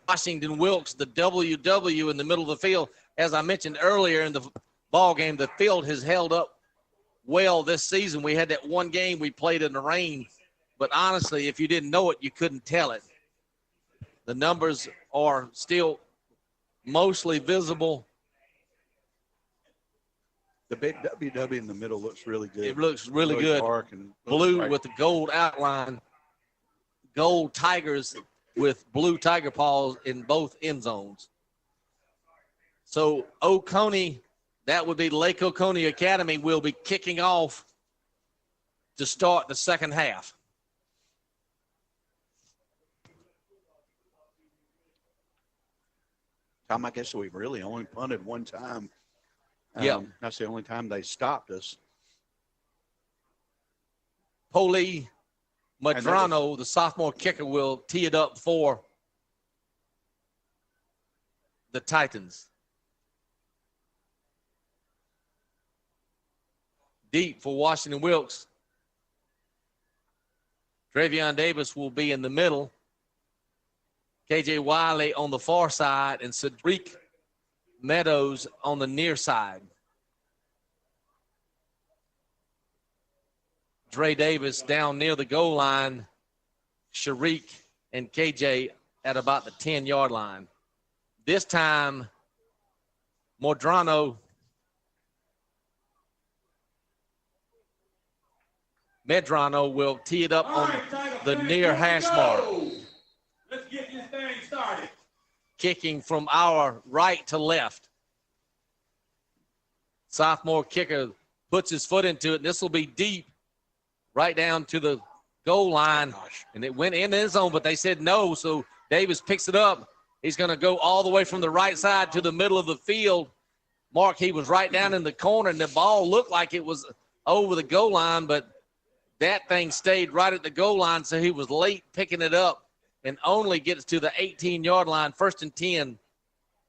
Washington-Wilkes, the WW in the middle of the field. As I mentioned earlier in the ball game, the field has held up well this season. We had that one game we played in the rain, but honestly, if you didn't know it, you couldn't tell it. The numbers are still mostly visible. The big WW in the middle looks really good. It looks really good. Dark and blue bright. with the gold outline. Gold Tigers with blue tiger paws in both end zones. So Oconee, that would be Lake Oconee Academy, will be kicking off to start the second half. Tom, I guess we've really only punted one time. Yeah. That's the only time they stopped us. Poli Madrano, the sophomore kicker, will tee it up for the Titans. Deep for Washington-Wilkes. Dravion Davis will be in the middle. KJ Wiley on the far side and Cedric Meadows on the near side. Dre Davis down near the goal line. Sharik and KJ at about the 10-yard line. This time, Medrano will tee it up on the near hash mark. Let's get this thing started. Kicking from our right to left. Sophomore kicker puts his foot into it. This will be deep, right down to the goal line. And it went in the end zone, but they said no. So Davis picks it up. He's going to go all the way from the right side to the middle of the field. Mark, he was right down in the corner, and the ball looked like it was over the goal line, but that thing stayed right at the goal line, so he was late picking it up and only gets to the 18-yard line. 1st and 10.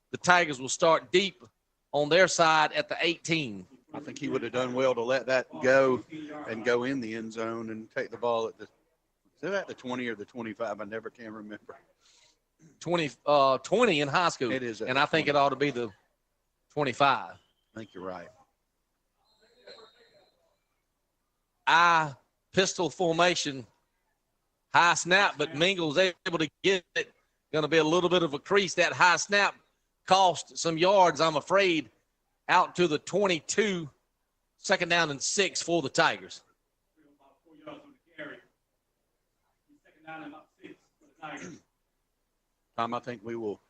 The Tigers will start deep on their side at the 18. I think he would have done well to let that go and go in the end zone and take the ball at the, is it at the 20 or the 25? I never can remember. 20 in high school. It is. And I think it ought to be the 25. I think you're right. Pistol formation. High snap, but Mingle's able to get it. Going to be a little bit of a crease. That high snap cost some yards, I'm afraid, out to the 22. 2nd down and 6 for the Tigers. Tom, I think we will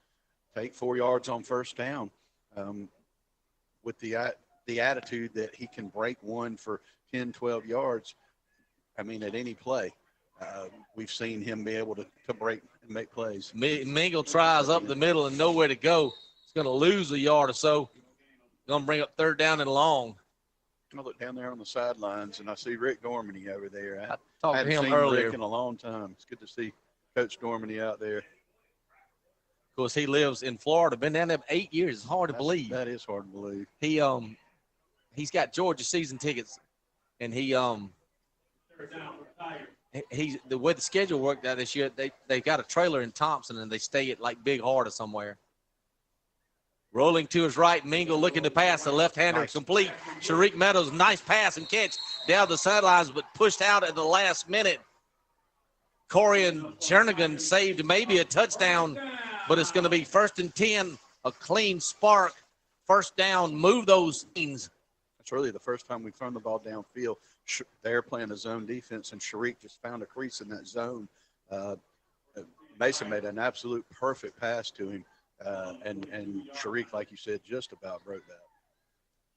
take 4 yards on 1st down with the attitude that he can break one for 10, 12 yards. I mean, at any play. We've seen him be able to break and make plays. Mingle tries up the middle and nowhere to go. He's going to lose a yard or so. Going to bring up 3rd down and long. I look down there on the sidelines, and I see Rick Dormany over there. I talked to him seen earlier. Rick in a long time. It's good to see Coach Dormany out there. Of course, he lives in Florida. Been down there 8 years. It's hard to believe. That is hard to believe. He's got Georgia season tickets, and he's the way the schedule worked out this year. They got a trailer in Thompson, and they stay at like Big Heart or somewhere. Rolling to his right, Mingle looking to pass. The left-hander complete. Sharik Meadows, nice pass and catch down the sidelines, but pushed out at the last minute. Corian Jernigan saved maybe a touchdown, but it's going to be 1st and 10, a clean spark. 1st down, move those teams. That's really the first time we've thrown the ball downfield. They're playing a zone defense, and Sharik just found a crease in that zone. Mason made an absolute perfect pass to him. And Sharik, like you said, just about broke that.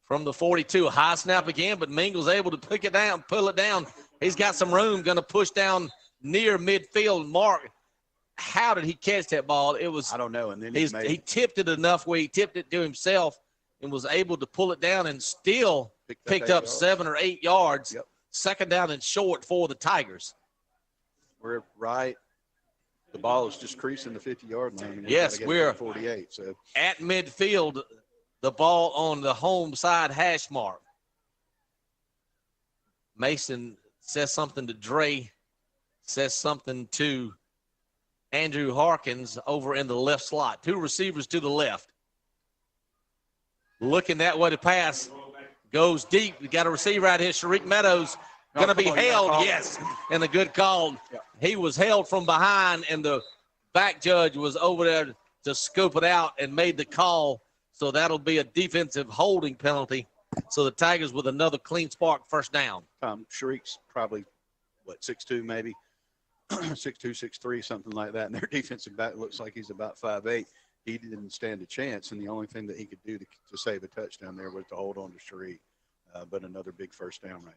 From the 42, high snap again, but Mingle's able to pick it down, pull it down. He's got some room, going to push down near midfield. Mark how did he catch that ball? It was, I don't know. And then he tipped it enough where he tipped it to himself and was able to pull it down and still picked up 7 or 8 yards. Yep. Second down and short for the Tigers. We're right. The ball is just creasing the 50-yard line. And Yes, we're 48. So at midfield, the ball on the home side hash mark. Mason says something to Dre, says something to Andrew Harkins over in the left slot. 2 receivers to the left. Looking that way to pass. Goes deep. We got a receiver out here. Sharik Meadows going to be held. Yes, and a good call. Yep. He was held from behind, and the back judge was over there to scoop it out and made the call. So that'll be a defensive holding penalty. So the Tigers with another clean spark first down. Sharik's probably, 6'2", maybe 6'2", 6'3", something like that. And their defensive back looks like he's about 5'8". He didn't stand a chance, and the only thing that he could do to save a touchdown there was to hold on to Sharik. But another big first down right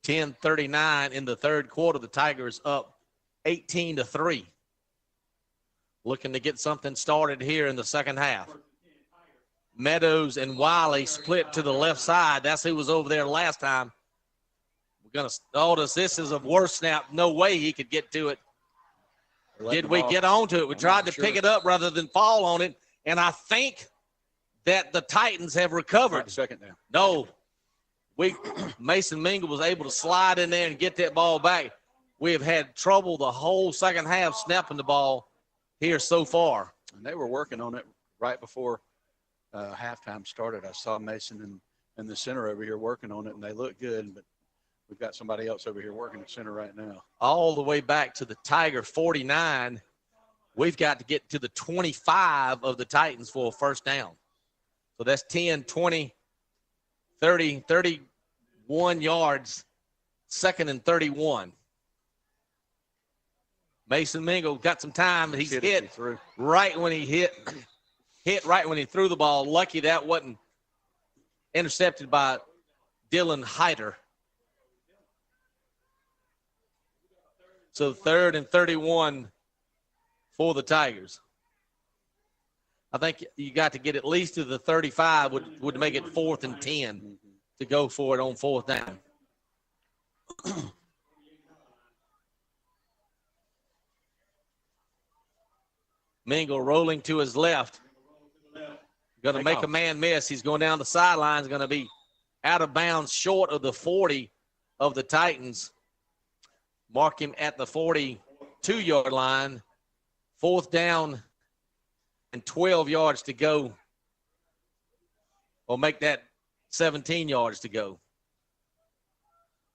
there. 10:39 in the third quarter. The Tigers up 18-3. Looking to get something started here in the second half. Meadows and Wiley split to the left side. That's who was over there last time. We're going to notice this is a worse snap. No way he could get to it. Did we get onto it? We tried to pick it up rather than fall on it, and I think that the Titans have recovered. Second down. No. Mason Mingle was able to slide in there and get that ball back. We have had trouble the whole second half snapping the ball here so far. And they were working on it right before halftime started. I saw Mason in the center over here working on it, and they look good, but we've got somebody else over here working at center right now. All the way back to the Tiger 49. We've got to get to the 25 of the Titans for a first down. So that's 10, 20, 30, 31 yards, second and 31. Mason Mingle got some time. He's hit right when he hit right when he threw the ball. Lucky that wasn't intercepted by Dylan Hyder. So 3rd and 31 for the Tigers. I think you got to get at least to the 35 would make it 4th and 10 to go for it on 4th down. Mingle rolling to his left. Going to make a man miss. He's going down the sidelines. Going to be out of bounds short of the 40 of the Titans. Mark him at the 42-yard line. 4th down and 12 yards to go. Or make that 17 yards to go.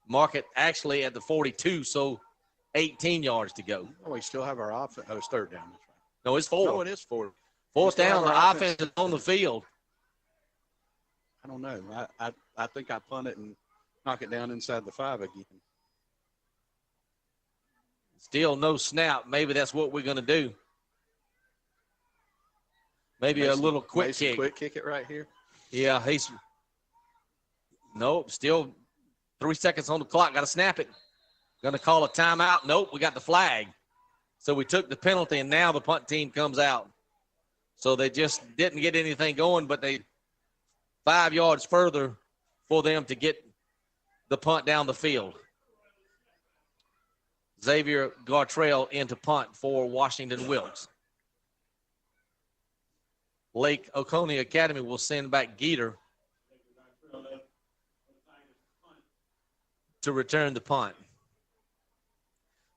Mark it actually at the 42, so 18 yards to go. Oh, we still have our offense. Oh, it's 3rd down. No, it's 4. No, it is 4. 4th down, the offense is on the field. I don't know. I think I punt it and knock it down inside the 5 again. Still no snap. Maybe that's what we're going to do. Maybe a little quick kick. Quick kick it right here. Yeah, nope, still 3 seconds on the clock. Got to snap it. Going to call a timeout. Nope, we got the flag. So we took the penalty, and now the punt team comes out. So they just didn't get anything going, but they 5 yards further for them to get the punt down the field. Xavier Gartrell into punt for Washington-Wilkes. Lake Oconee Academy will send back Geeter to return the punt.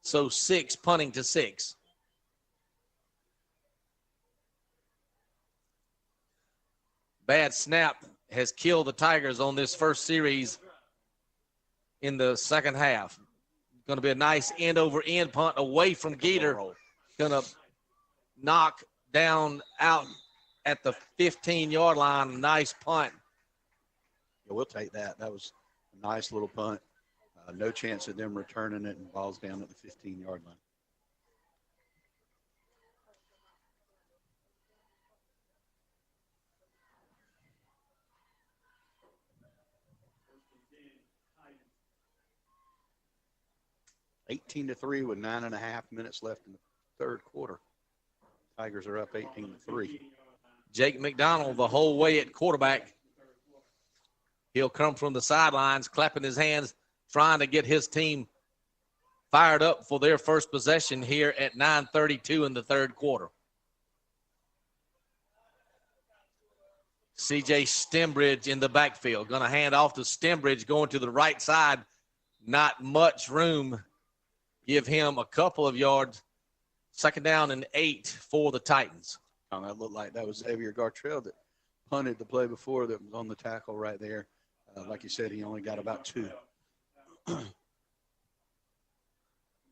So 6 punting to 6. Bad snap has killed the Tigers on this first series in the second half. Going to be a nice end-over-end punt away from Geeter. Going to knock down out at the 15-yard line. Nice punt. Yeah, we'll take that. That was a nice little punt. No chance of them returning it, and ball's down at the 15-yard line. 18-3 with 9.5 minutes left in the third quarter. Tigers are up 18-3. Jake McDonald the whole way at quarterback. He'll come from the sidelines, clapping his hands, trying to get his team fired up for their first possession here at 9:32 in the third quarter. C.J. Stembridge in the backfield. Going to hand off to Stembridge going to the right side. Not much room. Give him a couple of yards. Second down and 8 for the Titans. That looked like that was Xavier Gartrell that punted the play before that was on the tackle right there. Like you said, he only got about 2.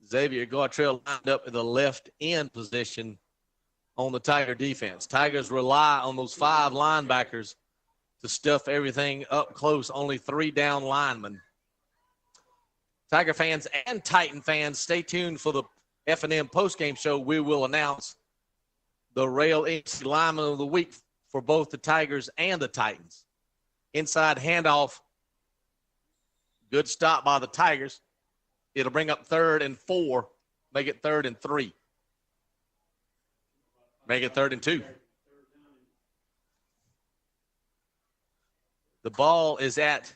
Xavier Gartrell lined up in the left end position on the Tiger defense. Tigers rely on those 5 linebackers to stuff everything up close. Only 3 down linemen. Tiger fans and Titan fans, stay tuned for the F&M postgame show. We will announce the Rail MC Lineman of the Week for both the Tigers and the Titans. Inside handoff. Good stop by the Tigers. It'll bring up 3rd and 4. Make it 3rd and 3. Make it 3rd and 2. The ball is at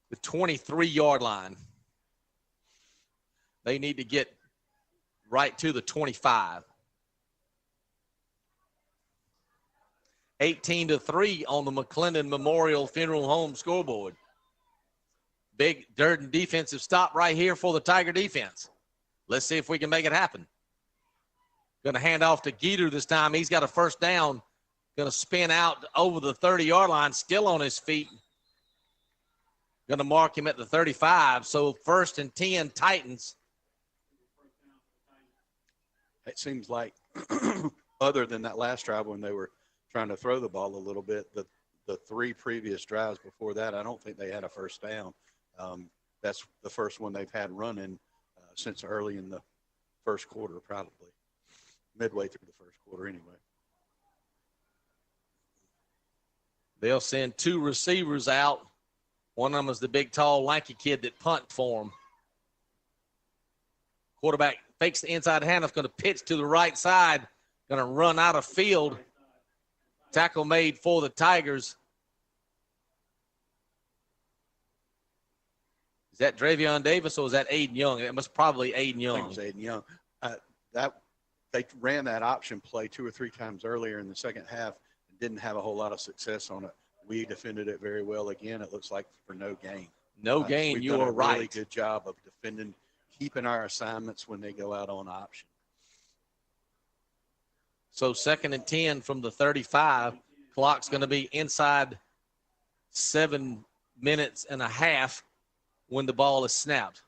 the 23-yard line. They need to get right to the 25. 18-3 on the McClendon Memorial Funeral Home scoreboard. Big Durden defensive stop right here for the Tiger defense. Let's see if we can make it happen. Going to hand off to Geeter this time. He's got a first down. Going to spin out over the 30-yard line, still on his feet. Going to mark him at the 35. So 1st and 10 Titans. It seems like other than that last drive when they were trying to throw the ball a little bit, the 3 previous drives before that, I don't think they had a first down. That's the first one they've had running since early in the first quarter, probably midway through the first quarter anyway. They'll send 2 receivers out. One of them is the big, tall, lanky kid that punted for him. Quarterback fakes the inside handoff, going to pitch to the right side, going to run out of field. Tackle made for the Tigers. Is that Dravion Davis or is that Aiden Young? It was probably Aiden Young. I think it was Aiden Young. They ran that option play 2 or 3 times earlier in the second half and didn't have a whole lot of success on it. We defended it very well again. It looks like for no gain. No gain, you are right. We've done a really good job of defending, keeping our assignments when they go out on option. So 2nd and 10 from the 35. Clock's going to be inside 7 minutes and a half when the ball is snapped.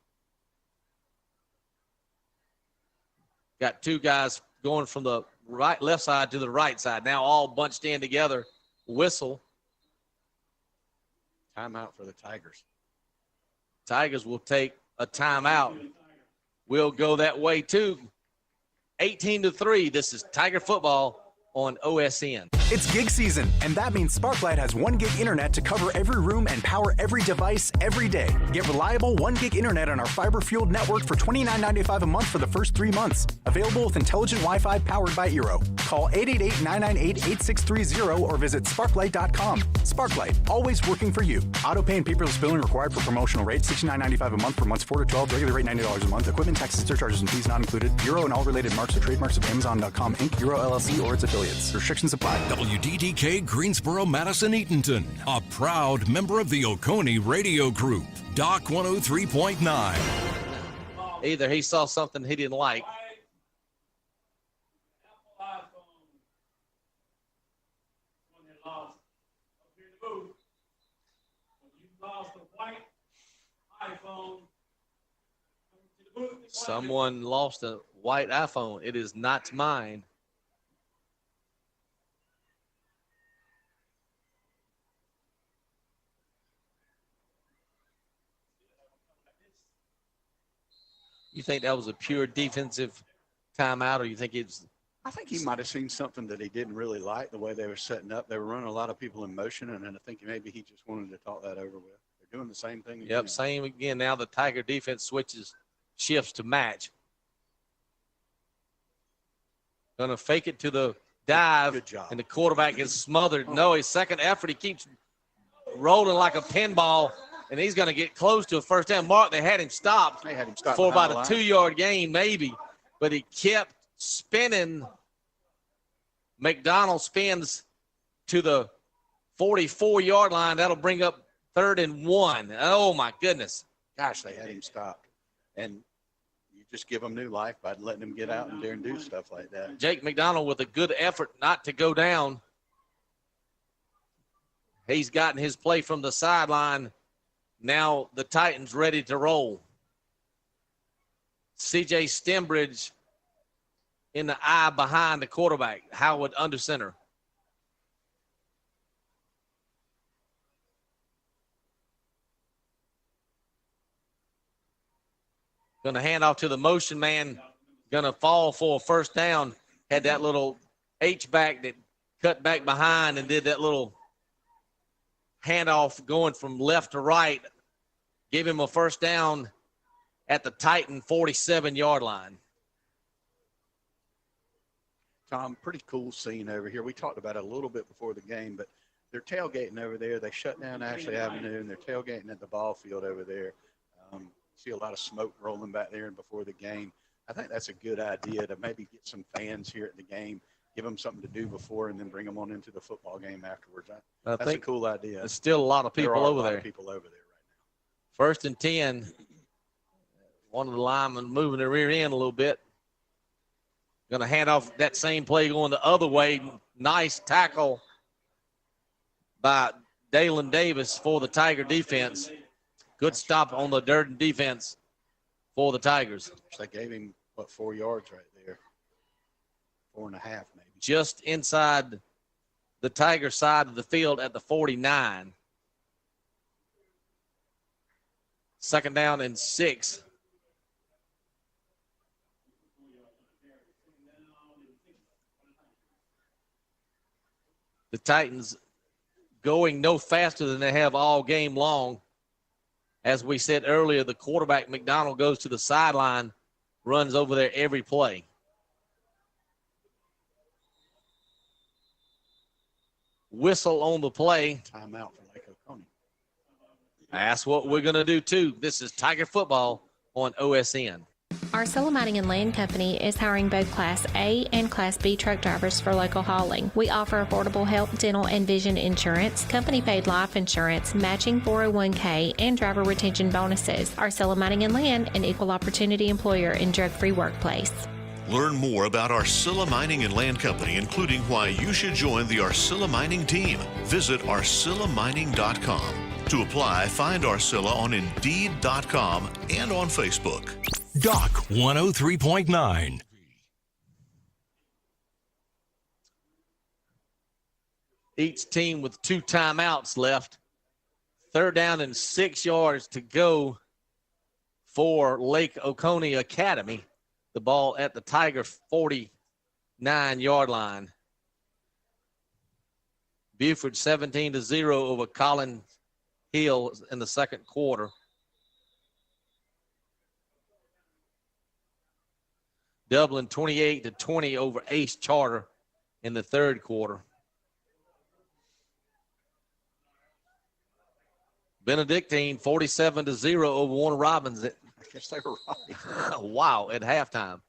Got 2 guys going from the left side to the right side. Now all bunched in together. Whistle. Timeout for the Tigers. Tigers will take a timeout. We'll go that way too. 18-3. This is Tiger football on OSN. It's gig season, and that means Sparklight has 1 gig internet to cover every room and power every device every day. Get reliable 1 gig internet on our fiber-fueled network for $29.95 a month for the first 3 months. Available with intelligent Wi-Fi powered by Eero. Call 888-998-8630 or visit sparklight.com. Sparklight, always working for you. Auto pay and paperless billing required for promotional rates. $69.95 a month for months 4 to 12. Regular rate $90 a month. Equipment, taxes, surcharges, and fees not included. Eero and all related marks are trademarks of Amazon.com Inc., Eero LLC, or its affiliates. Restrictions apply. WDDK Greensboro, Madison, Eatonton, a proud member of the Oconee Radio Group. Doc 103.9. Either he saw something he didn't like. Someone lost a white iPhone. It is not mine. You think that was a pure defensive timeout, or you think it's? I think he might have seen something that he didn't really like, the way they were setting up. They were running a lot of people in motion, and then I think maybe he just wanted to talk that over with. They're doing the same thing again. Yep, same again. Now the Tiger defense switches shifts to match. Going to fake it to the dive. Good job. And the quarterback is smothered. No, his second effort, he keeps rolling like a pinball, and he's going to get close to a first down. Mark, they had him stopped for about a 2-yard gain maybe, but he kept spinning. McDonald spins to the 44-yard line. That'll bring up 3rd and 1. Oh, my goodness. Gosh, they had him stopped. And you just give them new life by letting them get out and dare and do stuff like that. Jake McDonald with a good effort not to go down. He's gotten his play from the sideline. Now the Titans ready to roll. C.J. Stembridge in the eye behind the quarterback. Howard under center. Going to hand off to the motion man. Going to fall for a first down. Had that little H-back that cut back behind and did that little handoff going from left to right. Gave him a first down at the Titan 47-yard line. Tom, pretty cool scene over here. We talked about it a little bit before the game, but they're tailgating over there. They shut down Ashley Avenue, and they're tailgating at the ball field over there. See a lot of smoke rolling back there and before the game. I think that's a good idea to maybe get some fans here at the game, give them something to do before, and then bring them on into the football game afterwards. That's a cool idea. There's still a lot of people over there. People over there right now. 1st and 10. One of the linemen moving the rear end a little bit. Going to hand off that same play going the other way. Nice tackle by Dalen Davis for the Tiger defense. Good stop on the Durden defense for the Tigers. They gave him, 4 yards right there? 4.5 maybe. Just inside the Tiger side of the field at the 49. 2nd down and 6. The Titans going no faster than they have all game long. As we said earlier, the quarterback, McDonald, goes to the sideline, runs over there every play. Whistle on the play. Timeout for Lake Oconee. That's what we're going to do, too. This is Tiger football on OSN. Arcilla Mining and Land Company is hiring both Class A and Class B truck drivers for local hauling. We offer affordable health, dental, and vision insurance, company-paid life insurance, matching 401k, and driver retention bonuses. Arcilla Mining and Land, an equal opportunity employer in drug-free workplace. Learn more about Arcilla Mining and Land Company, including why you should join the Arcilla Mining team. Visit arcillamining.com. To apply, find Arcilla on Indeed.com and on Facebook. Doc 103.9. Each team with 2 timeouts left. 3rd down and 6 yards to go for Lake Oconee Academy. The ball at the Tiger 49-yard line. Buford 17-0 over Collins Hill in the 2nd quarter. Dublin 28-20 over Ace Charter in the 3rd quarter. Benedictine 47-0 over Warner Robins. I guess they were right. Wow, at halftime.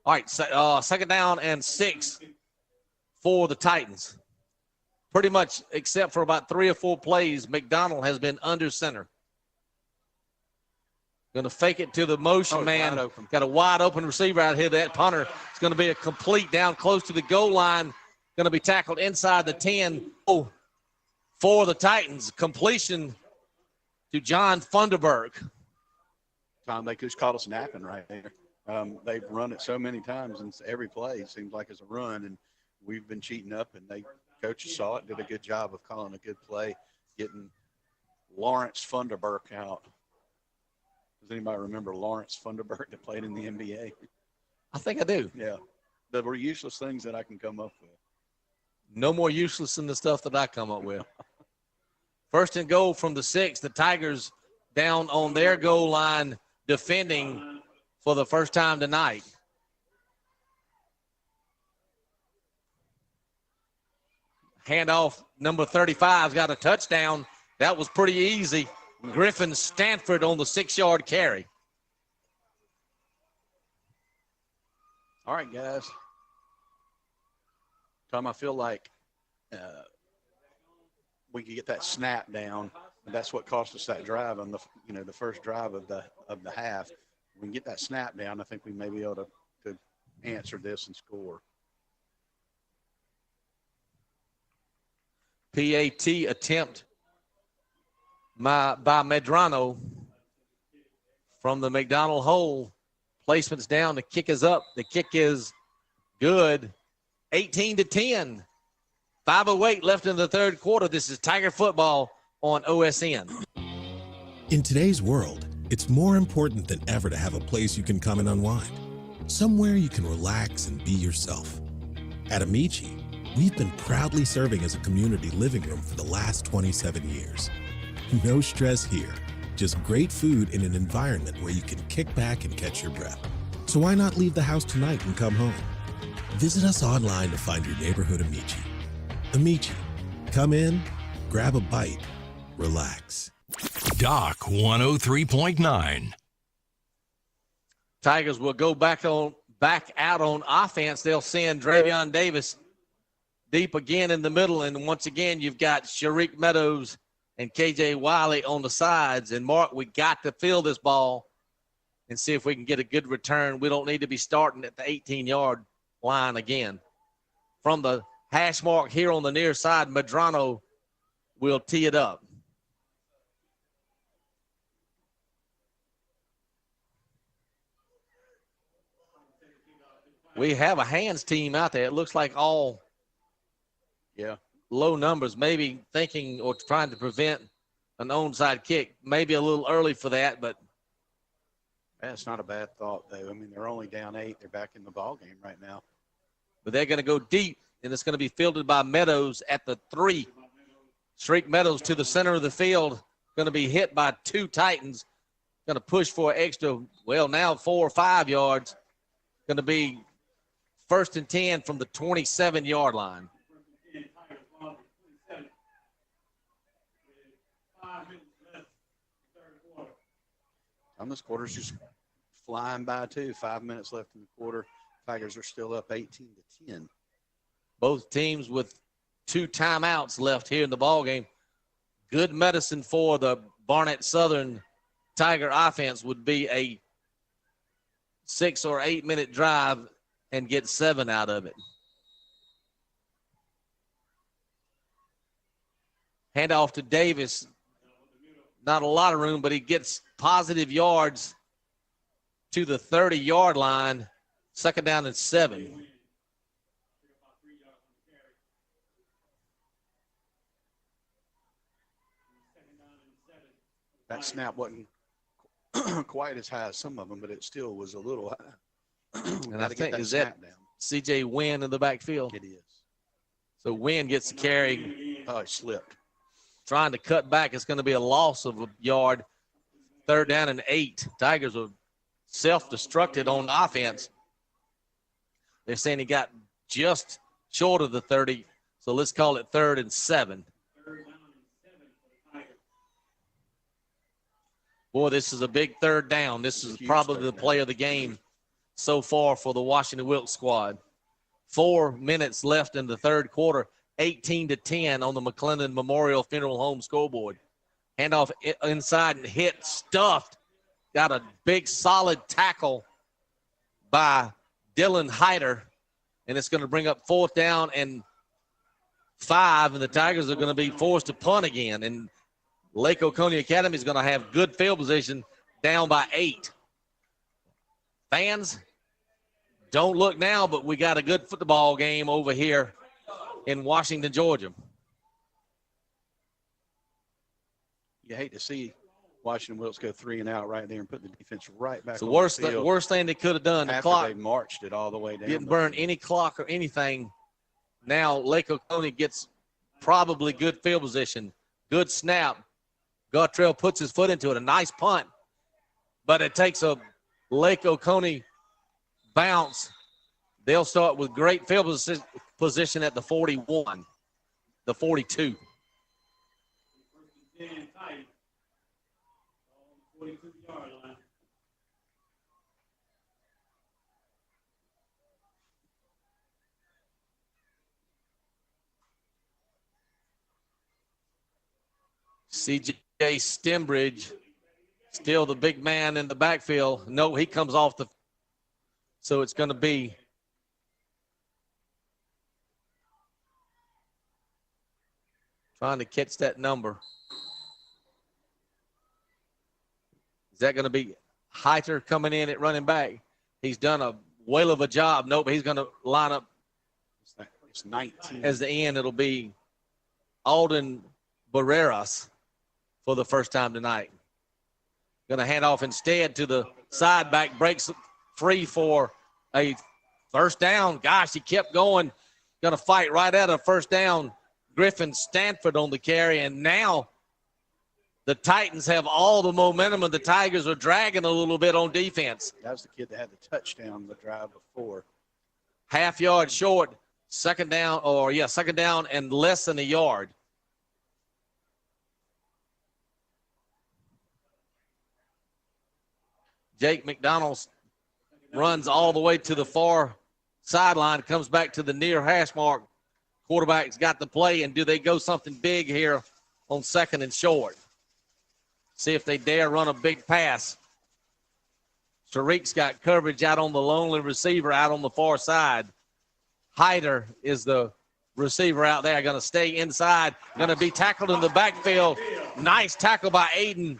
All right, 2nd down and 6 for the Titans. Pretty much, except for about 3 or 4 plays, McDonald has been under center. Going to fake it to the motion man. Got a wide open receiver out here. That punter is going to be a complete down close to the goal line. Going to be tackled inside the 10 for the Titans. Completion to John Funderburg. Tom, they just caught us napping right there. They've run it so many times, and every play seems like it's a run, and we've been cheating up, and coaches saw it, did a good job of calling a good play, getting Lawrence Funderburg out. Does anybody remember Lawrence Funderburg that played in the NBA? I think I do. Yeah. There were useless things that I can come up with. No more useless than the stuff that I come up with. 1st and goal from the 6. The Tigers down on their goal line defending for the first time tonight. Handoff, number 35's got a touchdown. That was pretty easy. Griffin Stanford on the 6-yard carry. All right, guys. Tom, I feel like we could get that snap down, and that's what cost us that drive on the first drive of the half. We can get that snap down. I think we may be able to answer this and score. PAT attempt by Medrano from the McDonald hole. Placement's down. The kick is up. The kick is good. 18-10. 5:08 left in the third quarter. This is Tiger football on OSN. In today's world, it's more important than ever to have a place you can come and unwind. Somewhere you can relax and be yourself. At Amici, we've been proudly serving as a community living room for the last 27 years. No stress here, just great food in an environment where you can kick back and catch your breath. So why not leave the house tonight and come home? Visit us online to find your neighborhood Amici. Amici, come in, grab a bite, relax. Doc 103.9. Tigers will go back out on offense. They'll send Dravion Davis deep again in the middle. And once again, you've got Sharik Meadows and KJ Wiley on the sides. And Mark, we got to fill this ball and see if we can get a good return. We don't need to be starting at the 18-yard line again. From the hash mark here on the near side, Medrano will tee it up. We have a hands team out there. It looks like all low numbers, maybe thinking or trying to prevent an onside kick. Maybe a little early for that, but that's not a bad thought, though. I mean, they're only down 8. They're back in the ball game right now. But they're going to go deep, and it's going to be fielded by Meadows at the 3. Shriek Meadows to the center of the field, going to be hit by 2 Titans. Going to push for an extra, now 4 or 5 yards. Going to be 1st and 10 from the 27-yard line. This quarter's just flying by, too. 5 minutes left in the quarter. Tigers are still up 18-10. Both teams with 2 timeouts left here in the ballgame. Good medicine for the Barnett Southern Tiger offense would be a 6 or 8 minute drive and get 7 out of it. Handoff to Davis. Not a lot of room, but he gets positive yards to the 30-yard line. 2nd down and 7. That snap wasn't quite as high as some of them, but it still was a little high. And I think is that C.J. Wynn in the backfield? It is. So Wynn gets the carry. Oh, he slipped. Trying to cut back. It's going to be a loss of a yard. 3rd down and 8. Tigers are self-destructed on offense. They're saying he got just short of the 30, so let's call it 3rd and 7. Boy, this is a big 3rd down. This is probably the play of the game so far for the Washington-Wilkes squad. 4 minutes left in the third quarter. 18-10 on the McClendon Memorial Funeral Home scoreboard. Handoff inside and hit, stuffed. Got a big solid tackle by Dylan Hyder, and it's going to bring up 4th down and 5, and the Tigers are going to be forced to punt again. And Lake Oconee Academy is going to have good field position, down by 8. Fans, don't look now, but we got a good football game over here in Washington, Georgia. You hate to see Washington-Wilkes go 3 and out right there and put the defense right back. It's the worst thing they could have done. The clock, they marched it all the way down. Didn't burn any clock or anything. Now Lake Oconee gets probably good field position. Good snap. Guttrell puts his foot into it. A nice punt. But it takes a Lake Oconee bounce. They'll start with great field position at the 41, the 42. C.J. Stembridge, still the big man in the backfield. No, he comes off the – so it's going to be trying to catch that number. Is that going to be Heiter coming in at running back? He's done a whale of a job. Nope, he's going to line up. It's 19. As the end, it'll be Alden Barreras for the first time tonight. Going to hand off instead to the side back, breaks free for a first down. Gosh, he kept going. Going to fight right at a first down. Griffin Stanford on the carry, and now the Titans have all the momentum, and the Tigers are dragging a little bit on defense. That was the kid that had the touchdown the drive before. Half yard short, second down and less than a yard. Jake McDonald runs all the way to the far sideline, comes back to the near hash mark. Quarterback's got the play, and do they go something big here on second and short? See if they dare run a big pass. Tariq's got coverage out on the lonely receiver out on the far side. Hyder is the receiver out there, going to stay inside, going to be tackled in the backfield. Nice tackle by Aiden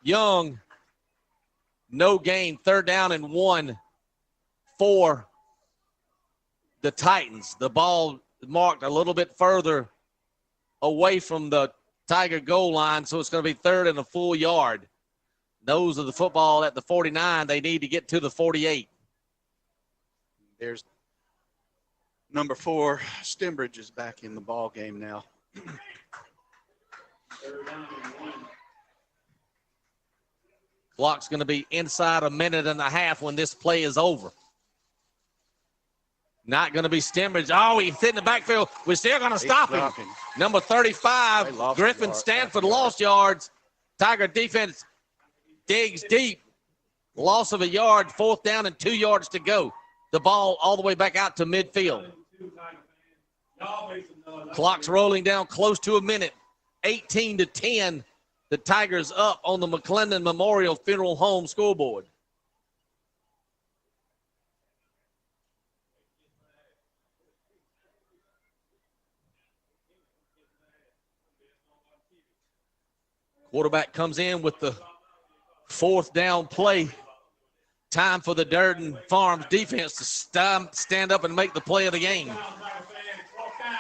Young. No gain, third down and 1 for the Titans. The ball marked a little bit further away from the Tiger goal line, so it's going to be third and a full yard. Those are the football at the 49. They need to get to the 48. There's number 4. Stembridge is back in the ball game now. Clock's going to be inside a minute and a half when this play is over. Not going to be Stembridge. Oh, he's in the backfield. We're still going to stop him. Number 35, Griffin Stanford lost yards. Tiger defense digs deep. Loss of a yard, fourth down and 2 yards to go. The ball all the way back out to midfield. Clock's rolling down close to a minute. 18-10. The Tigers up on the McClendon Memorial Funeral Home scoreboard. Quarterback comes in with the fourth down play. Time for the Durden Farms defense to stand up and make the play of the game.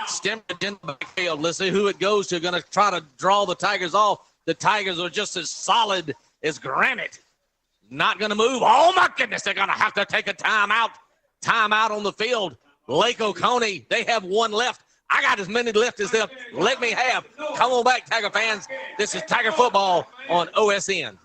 Stembridge in the backfield. Let's see who it goes to. Going to try to draw the Tigers off. The Tigers are just as solid as granite. Not going to move. Oh, my goodness. They're going to have to take a timeout. Timeout on the field. Lake Oconee, they have one left. I got as many left as they'll let me have. Come on back, Tiger fans. This is Tiger football on OSN.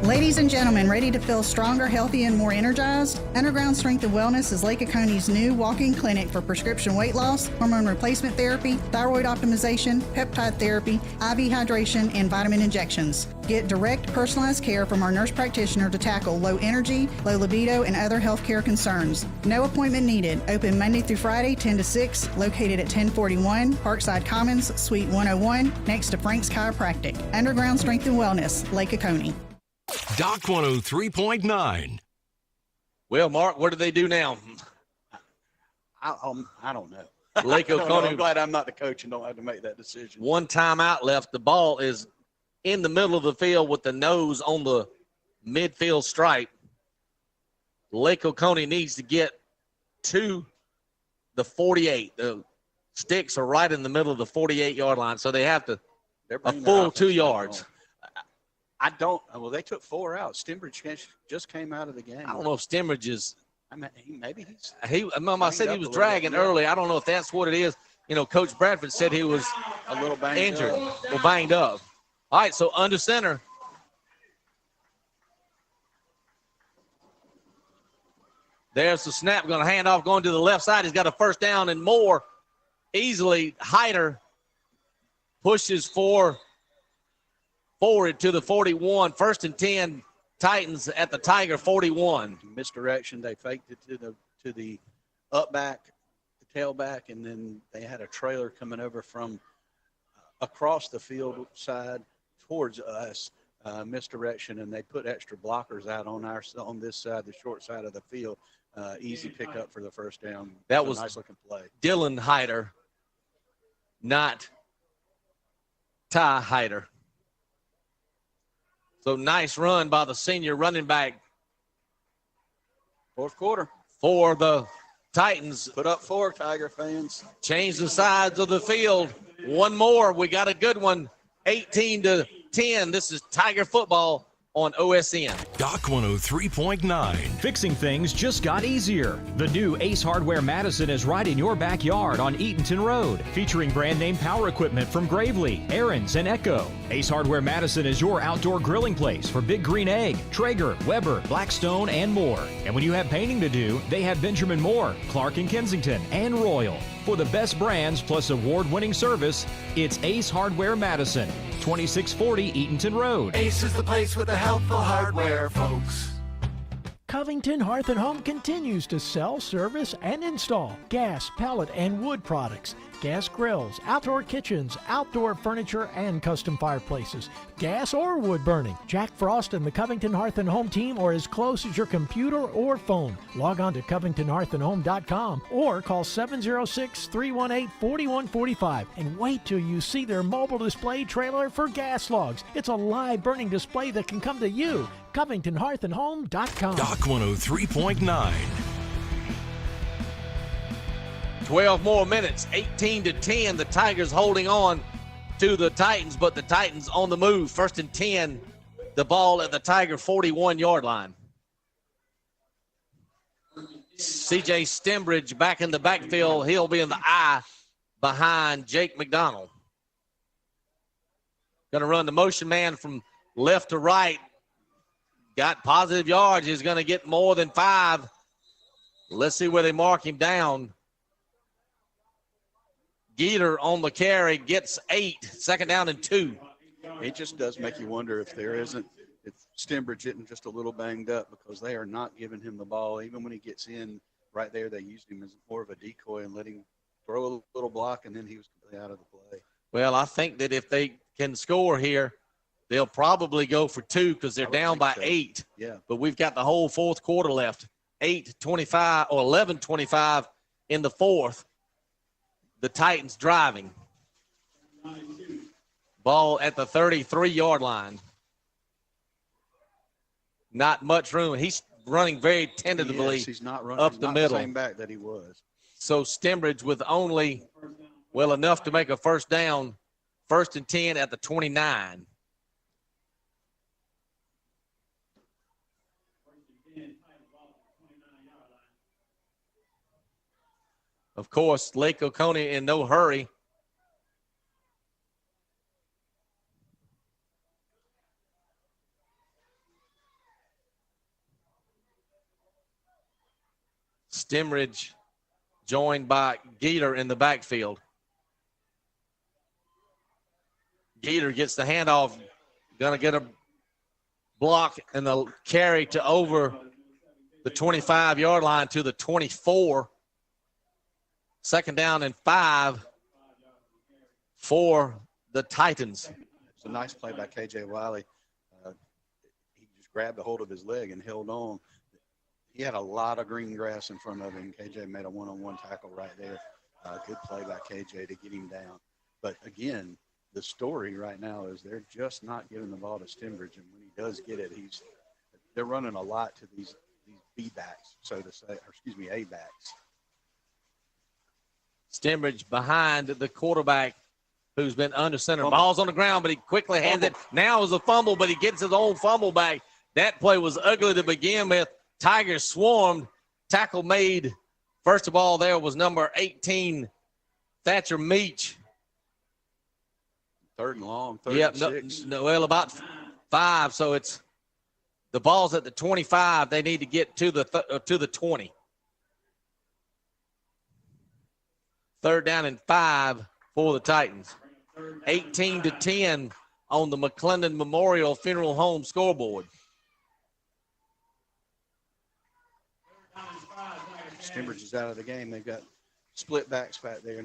Ladies and gentlemen, ready to feel stronger, healthy, and more energized? Underground Strength and Wellness is Lake Oconee's new walk-in clinic for prescription weight loss, hormone replacement therapy, thyroid optimization, peptide therapy, IV hydration, and vitamin injections. Get direct, personalized care from our nurse practitioner to tackle low energy, low libido, and other healthcare concerns. No appointment needed. Open Monday through Friday, 10 to 6, located at 1041 Parkside Commons, Suite 101, next to Frank's Chiropractic. Underground Strength and Wellness, Lake Oconee. Doc 103.9. Well, Mark, what do they do now? I don't know. Lake Oconee. I'm glad I'm not the coach and don't have to make that decision. One timeout left. The ball is in the middle of the field with the nose on the midfield stripe. Lake Oconee needs to get to the 48. The sticks are right in the middle of the 48-yard line, so they have to a full 2 yards. Well, they took 4 out. Stembridge just came out of the game. I don't know if Stembridge is. Maybe he's. I said he was dragging early. I don't know if that's what it is. You know, Coach Bradford said he was a little banged injured up. or banged up. All right, so under center. There's the snap, going to hand off, going to the left side. He's got a first down and more. Easily, Hyder pushes forward to the 41. 1st and 10, Titans at the Tiger 41. Misdirection. They faked it to the up back, the tailback, and then they had a trailer coming over from across the field side towards us. Misdirection, and they put extra blockers out on this side, the short side of the field. Easy pickup for the first down. That was a nice looking play. Dylan Hyder, not Ty Hyder. So nice run by the senior running back. Fourth quarter. For the Titans. Put up 4, Tiger fans. Change the sides of the field. One more. We got a good one. 18-10. This is Tiger football on OSN. Doc 103.9. Fixing things just got easier. The new Ace Hardware Madison is right in your backyard on Eatonton Road, featuring brand name power equipment from Gravely, Aaron's, and Echo. Ace Hardware Madison is your outdoor grilling place for Big Green Egg, Traeger, Weber, Blackstone, and more. And when you have painting to do, they have Benjamin Moore, Clark and Kensington, and Royal. For the best brands plus award-winning service, it's Ace Hardware Madison, 2640 Eatonton Road. Ace is the place with the helpful hardware, folks. Covington Hearth & Home continues to sell, service, and install gas, pellet, and wood products, gas grills, outdoor kitchens, outdoor furniture, and custom fireplaces, gas or wood burning. Jack Frost and the Covington Hearth & Home team are as close as your computer or phone. Log on to CovingtonHearthAndHome.com or call 706-318-4145 and wait till you see their mobile display trailer for gas logs. It's a live burning display that can come to you. CovingtonHearthAndHome.com. Doc 103.9. 12 more minutes, 18-10. The Tigers holding on to the Titans, but the Titans on the move. 1st and 10, the ball at the Tiger 41-yard line. C.J. Stembridge back in the backfield. He'll be in the eye behind Jake McDonald. Going to run the motion man from left to right. Got positive yards. He's going to get more than 5. Let's see where they mark him down. Geeter on the carry gets 8. 2nd down and 2. It just does make you wonder if Stembridge isn't just a little banged up, because they are not giving him the ball. Even when he gets in right there, they used him as more of a decoy and let him throw a little block, and then he was completely out of the play. Well, I think that if they can score here, they'll probably go for 2 because they're down by 8. Yeah. But we've got the whole fourth quarter left. 8:25 or 11:25 in the fourth. The Titans driving. Ball at the 33-yard line. Not much room. He's running very tentatively. Yes, he's not running up the middle. The same back that he was. So Stembridge with only, enough to make a first down. 1st and 10 at the 29. Of course, Lake Oconee in no hurry. Stembridge joined by Geeter in the backfield. Geeter gets the handoff, going to get a block and the carry to over the 25-yard line to the 24. 2nd down and 5 for the Titans. It's a nice play by K.J. Wiley. He just grabbed a hold of his leg and held on. He had a lot of green grass in front of him. K.J. made a one-on-one tackle right there. Good play by K.J. to get him down. But, again, the story right now is they're just not giving the ball to Stembridge. And when he does get it, they're running a lot to these B-backs, so to say, A-backs. Stembridge behind the quarterback who's been under center. Ball's on the ground, but he quickly hands it. Now is a fumble, but he gets his own fumble back. That play was ugly to begin with. Tigers swarmed. Tackle made. First of all, there was number 18, Thatcher Meach. 3rd and long, 3rd and 6. Well, about 5, so it's the ball's at the 25. They need to get to the 20. 3rd down and 5 for the Titans. 18-10 on the McClendon Memorial Funeral Home scoreboard. Stimbridge is out of the game. They've got split backs back there.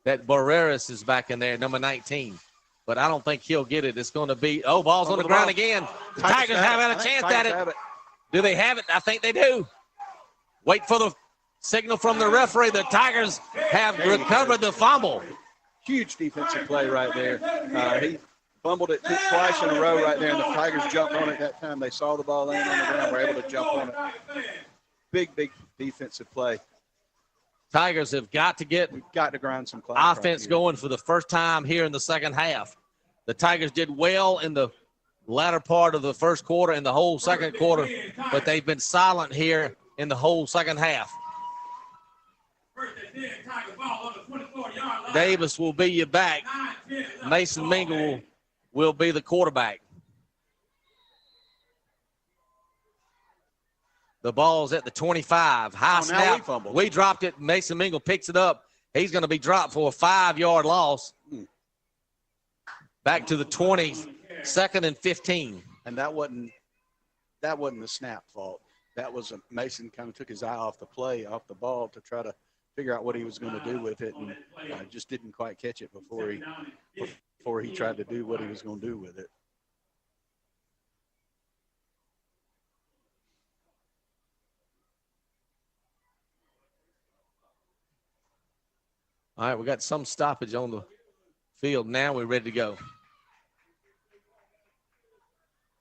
That Barreras is back in there, number 19. But I don't think he'll get it. It's going to be, ball's on the ground again. The Tigers have had a chance at it. Do they have it? I think they do. Wait for the signal from the referee. The Tigers have recovered the fumble. Huge defensive play right there. He fumbled it twice in a row right there, and the Tigers jumped on it that time. They saw the ball laying on the ground, were able to jump on it. Big defensive play. Tigers have got to get grind some offense going for the first time here in the second half. The Tigers did well in the latter part of the first quarter and the whole second quarter, but they've been silent here in the whole second half. Davis will be your back. Mason Mingle will be the quarterback. The ball's at the 25. High snap. We dropped it. Mason Mingle picks it up. He's going to be dropped for a 5-yard loss. Back to the 20, 2nd and 15. And that wasn't the snap fault. That was Mason kind of took his eye off the play, off the ball, to try to figure out what he was going to do with it, and just didn't quite catch it before he tried to do what he was going to do with it. All right, we got some stoppage on the field. Now we're ready to go.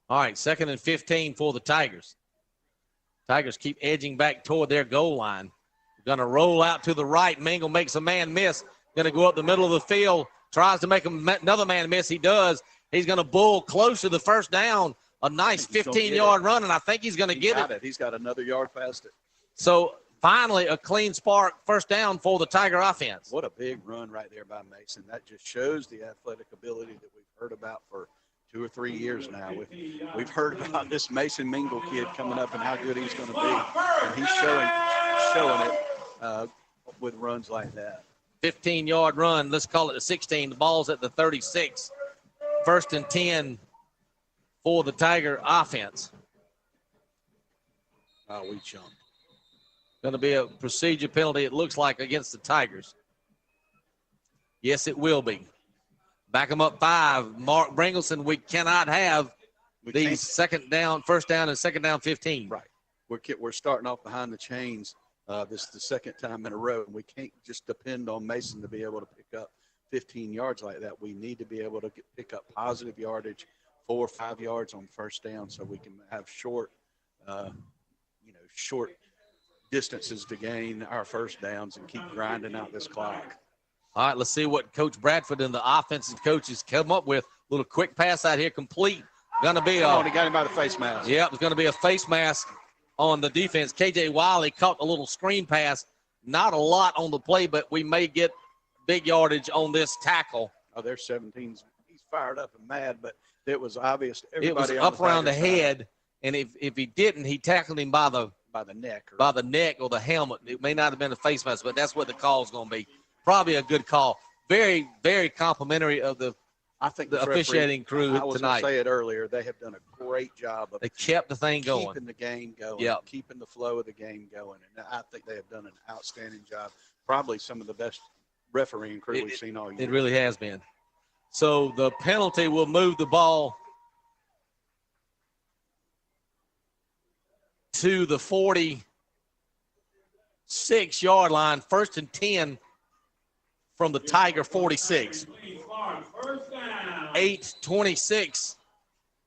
All right, 2nd and 15 for the Tigers. Tigers keep edging back toward their goal line. Going to roll out to the right. Mingle makes a man miss. Going to go up the middle of the field. Tries to make another man miss. He does. He's going to bull close to the first down. A nice 15-yard run, and I think he's going to get it. He's got another yard past it. So finally a clean spark, first down for the Tiger offense. What a big run right there by Mason. That just shows the athletic ability that we've heard about for 2 or 3 years now. We've heard about this Mason Mingle kid coming up and how good he's going to be, and he's showing it with runs like that. 15-yard run. Let's call it a 16. The ball's at the 36. 1st and 10 for the Tiger offense. We jumped. Going to be a procedure penalty, it looks like, against the Tigers. Yes, it will be. Back them up 5. Mark Bringleson, we cannot have these first down and 2nd down 15. Right. We're starting off behind the chains. This is the 2nd time in a row, and we can't just depend on Mason to be able to pick up 15 yards like that. We need to be able to pick up positive yardage, 4 or 5 yards on first down, so we can have short distances to gain our first downs and keep grinding out this clock. All right, let's see what Coach Bradford and the offensive coaches come up with. A little quick pass out here, complete. Going to be he got him by the face mask. Yeah, it's going to be a face mask on the defense. KJ Wiley caught a little screen pass. Not a lot on the play, but we may get big yardage on this tackle. Oh, there's 17. He's fired up and mad, but it was obvious. It was up around the head, and if he didn't, he tackled him by the neck. By the neck or the helmet. It may not have been a face mask, but that's what the call is going to be. Probably a good call. Very, very complimentary of the officiating crew tonight. I was going to say it earlier. They have done a great job of kept the thing going. Keeping the game going. Yep. Keeping the flow of the game going. And I think they have done an outstanding job. Probably some of the best refereeing crew we've seen all year. It really has been. So the penalty will move the ball to the 46-yard line, 1st and 10 from the Tiger 46. 8:26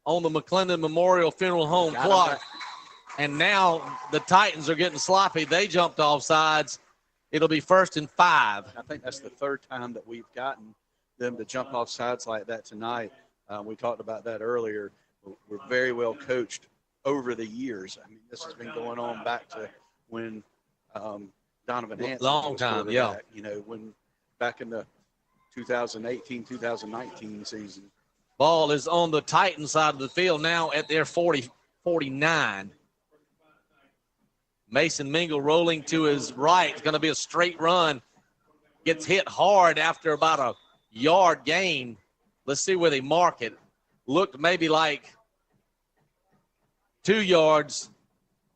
on the McClendon Memorial Funeral Home clock. And now the Titans are getting sloppy. They jumped off sides. It'll be 1st and 5. I think that's the 3rd time that we've gotten them to jump off sides like that tonight. We talked about that earlier. We're very well coached over the years. I mean, this has been going on back to when Donovan Hanson. Long time, yeah. When back in the 2018-2019 season. Ball is on the Titan side of the field now at their 49. Mason Mingle rolling to his right. It's going to be a straight run. gets hit hard after about a yard gain. Let's see where they mark it. Looked maybe like 2 yards.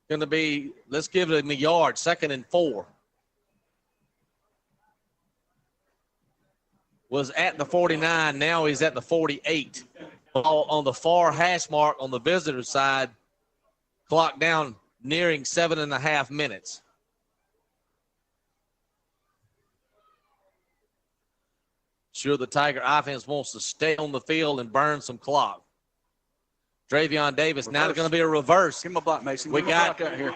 Going to be, let's give him a yard, 2nd and 4. Was at the 49. Now he's at the 48. Ball on the far hash mark on the visitor side. Clock down nearing 7.5 minutes. Sure, the Tiger offense wants to stay on the field and burn some clock. Dravion Davis, now going to be a reverse. Give him a block, Mason. We got out here.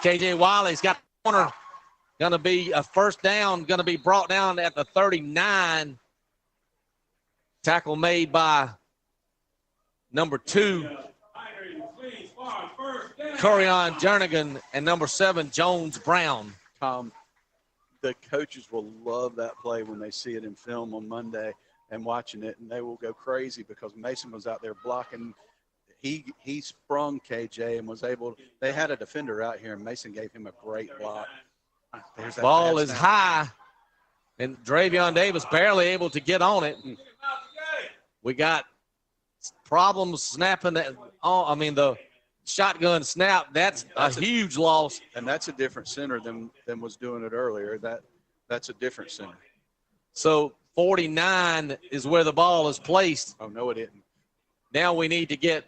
KJ Wiley's got the corner. Going to be a first down, going to be brought down at the 39. Tackle made by number 2, Corian Jernigan, and number 7, Jones Brown. Tom, the coaches will love that play when they see it in film on Monday and watching it, and they will go crazy because Mason was out there blocking. He sprung KJ and was able – they had a defender out here, and Mason gave him a great block. There's that ball is high, and Dravion Davis barely able to get on it. We got problems snapping that. The shotgun snap. That's a huge loss. And that's a different center than was doing it earlier. That's a different center. So 49 is where the ball is placed. Oh, no, it isn't. Now we need to get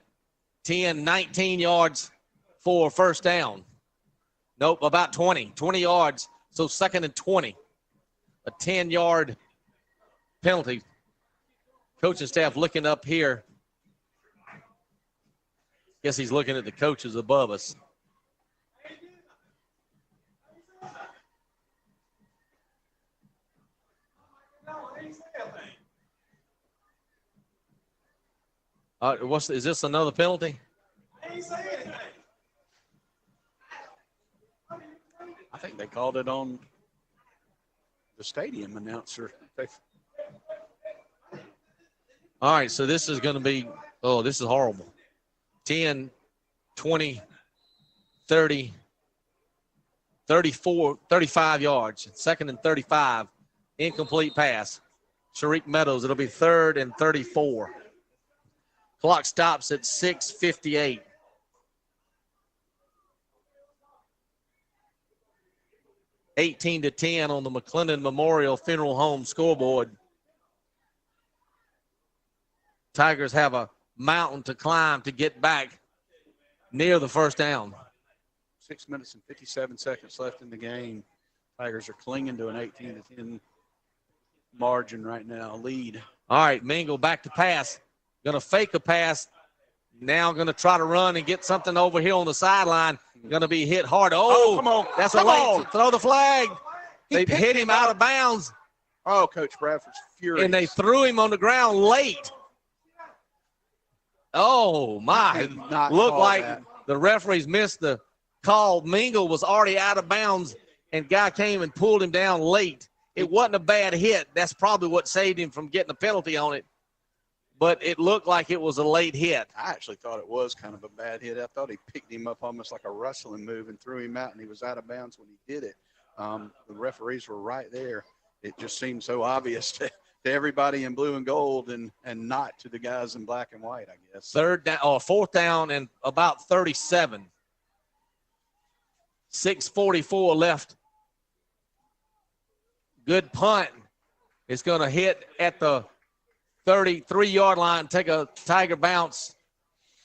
10, 19 yards for first down. Nope, about 20 yards. So 2nd and 20. A 10-yard penalty. Coaching staff looking up here. Guess he's looking at the coaches above us. Is this another penalty? I think they called it on the stadium announcer. All right, so this is going to be, this is horrible. 10, 20, 30, 34, 35 yards. 2nd and 35. Incomplete pass. Sharik Meadows, it'll be 3rd and 34. Clock stops at 6:58. (18-10) on the McClendon Memorial Funeral Home scoreboard. Tigers have a mountain to climb to get back near the first down. 6 minutes and 57 seconds left in the game. Tigers are clinging to an 18-10 margin right now, lead. All right, Mingle back to pass. Going to fake a pass. Now going to try to run and get something over here on the sideline. Going to be hit hard. Oh, come on. That's a late. Throw the flag. They hit him out of bounds. Oh, Coach Bradford's furious. And they threw him on the ground late. Oh, my. Looked like the referees missed the call. Mingle was already out of bounds, and guy came and pulled him down late. It wasn't a bad hit. That's probably what saved him from getting a penalty on it. But it looked like it was a late hit. I actually thought it was kind of a bad hit. I thought he picked him up almost like a wrestling move and threw him out, and he was out of bounds when he did it. The referees were right there. It just seemed so obvious to everybody in blue and gold and not to the guys in black and white, I guess. 4th down and about 37. 6:44 left. Good punt. It's going to hit at the 33-yard line, take a Tiger bounce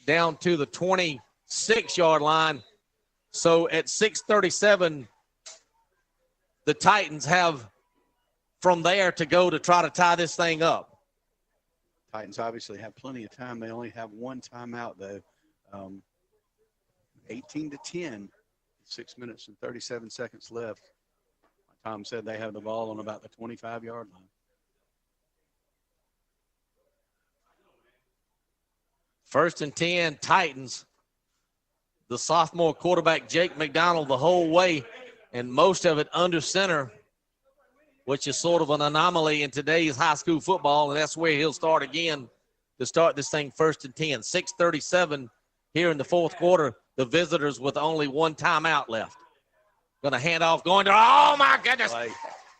down to the 26-yard line. So at 6:37, the Titans have from there to go to try to tie this thing up. Titans obviously have plenty of time. They only have one timeout, though. 18-10, 6 minutes and 37 seconds left. Tom said they have the ball on about the 25-yard line. First and 10, Titans. The sophomore quarterback, Jake McDonald, the whole way, and most of it under center, which is sort of an anomaly in today's high school football, and that's where he'll start again to start this thing 1st and 10. 6:37 here in the fourth quarter, the visitors with only one timeout left. Going to hand off, going to, oh, my goodness.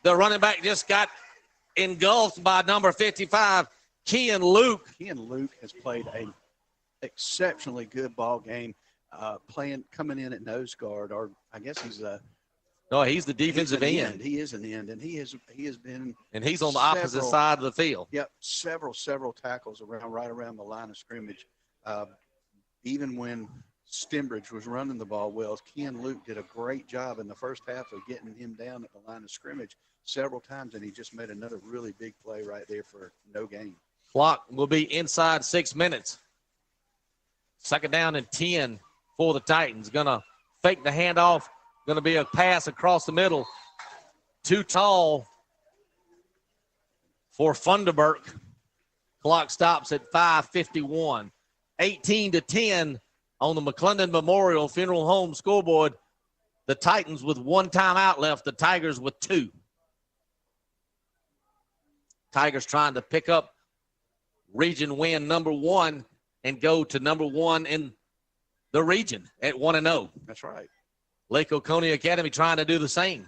The running back just got engulfed by number 55, Kean Luke. Kean Luke has played a exceptionally good ball game, coming in at nose guard, or I guess he's he's the defensive end. He is an end, and he has been. And he's on the opposite side of the field. Yep, several tackles right around the line of scrimmage. Even when Stembridge was running the ball well, Kean Luke did a great job in the first half of getting him down at the line of scrimmage several times, and he just made another really big play right there for no gain. Clock will be inside 6 minutes. 2nd down and 10 for the Titans. Going to fake the handoff. Going to be a pass across the middle. Too tall for Funderburk. Clock stops at 5:51. 18-10 on the McClendon Memorial Funeral Home scoreboard. The Titans with 1 timeout left. The Tigers with 2. Tigers trying to pick up region win number 1 and go to number 1 in the region at 1-0. That's right. Lake Oconee Academy trying to do the same.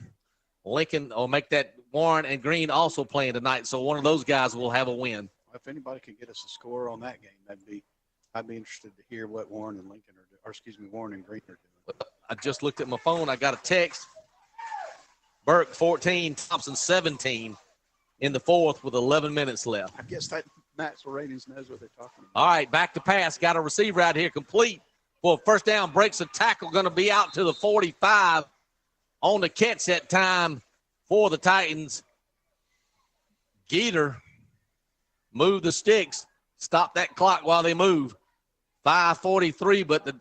Lincoln will make that Warren and Green also playing tonight, so one of those guys will have a win. If anybody could get us a score on that game, I'd be interested to hear what Warren and Lincoln are doing, or excuse me, Warren and Green are doing. I just looked at my phone. I got a text. Burke 14, Thompson 17 in the 4th with 11 minutes left. I guess that Maxwell Ratings knows what they're talking about. All right, back to pass. Got a receiver out here complete for first down. Breaks a tackle. Going to be out to the 45 on the catch that time for the Titans. Geeter moved the sticks. Stop that clock while they move. 5:43, but the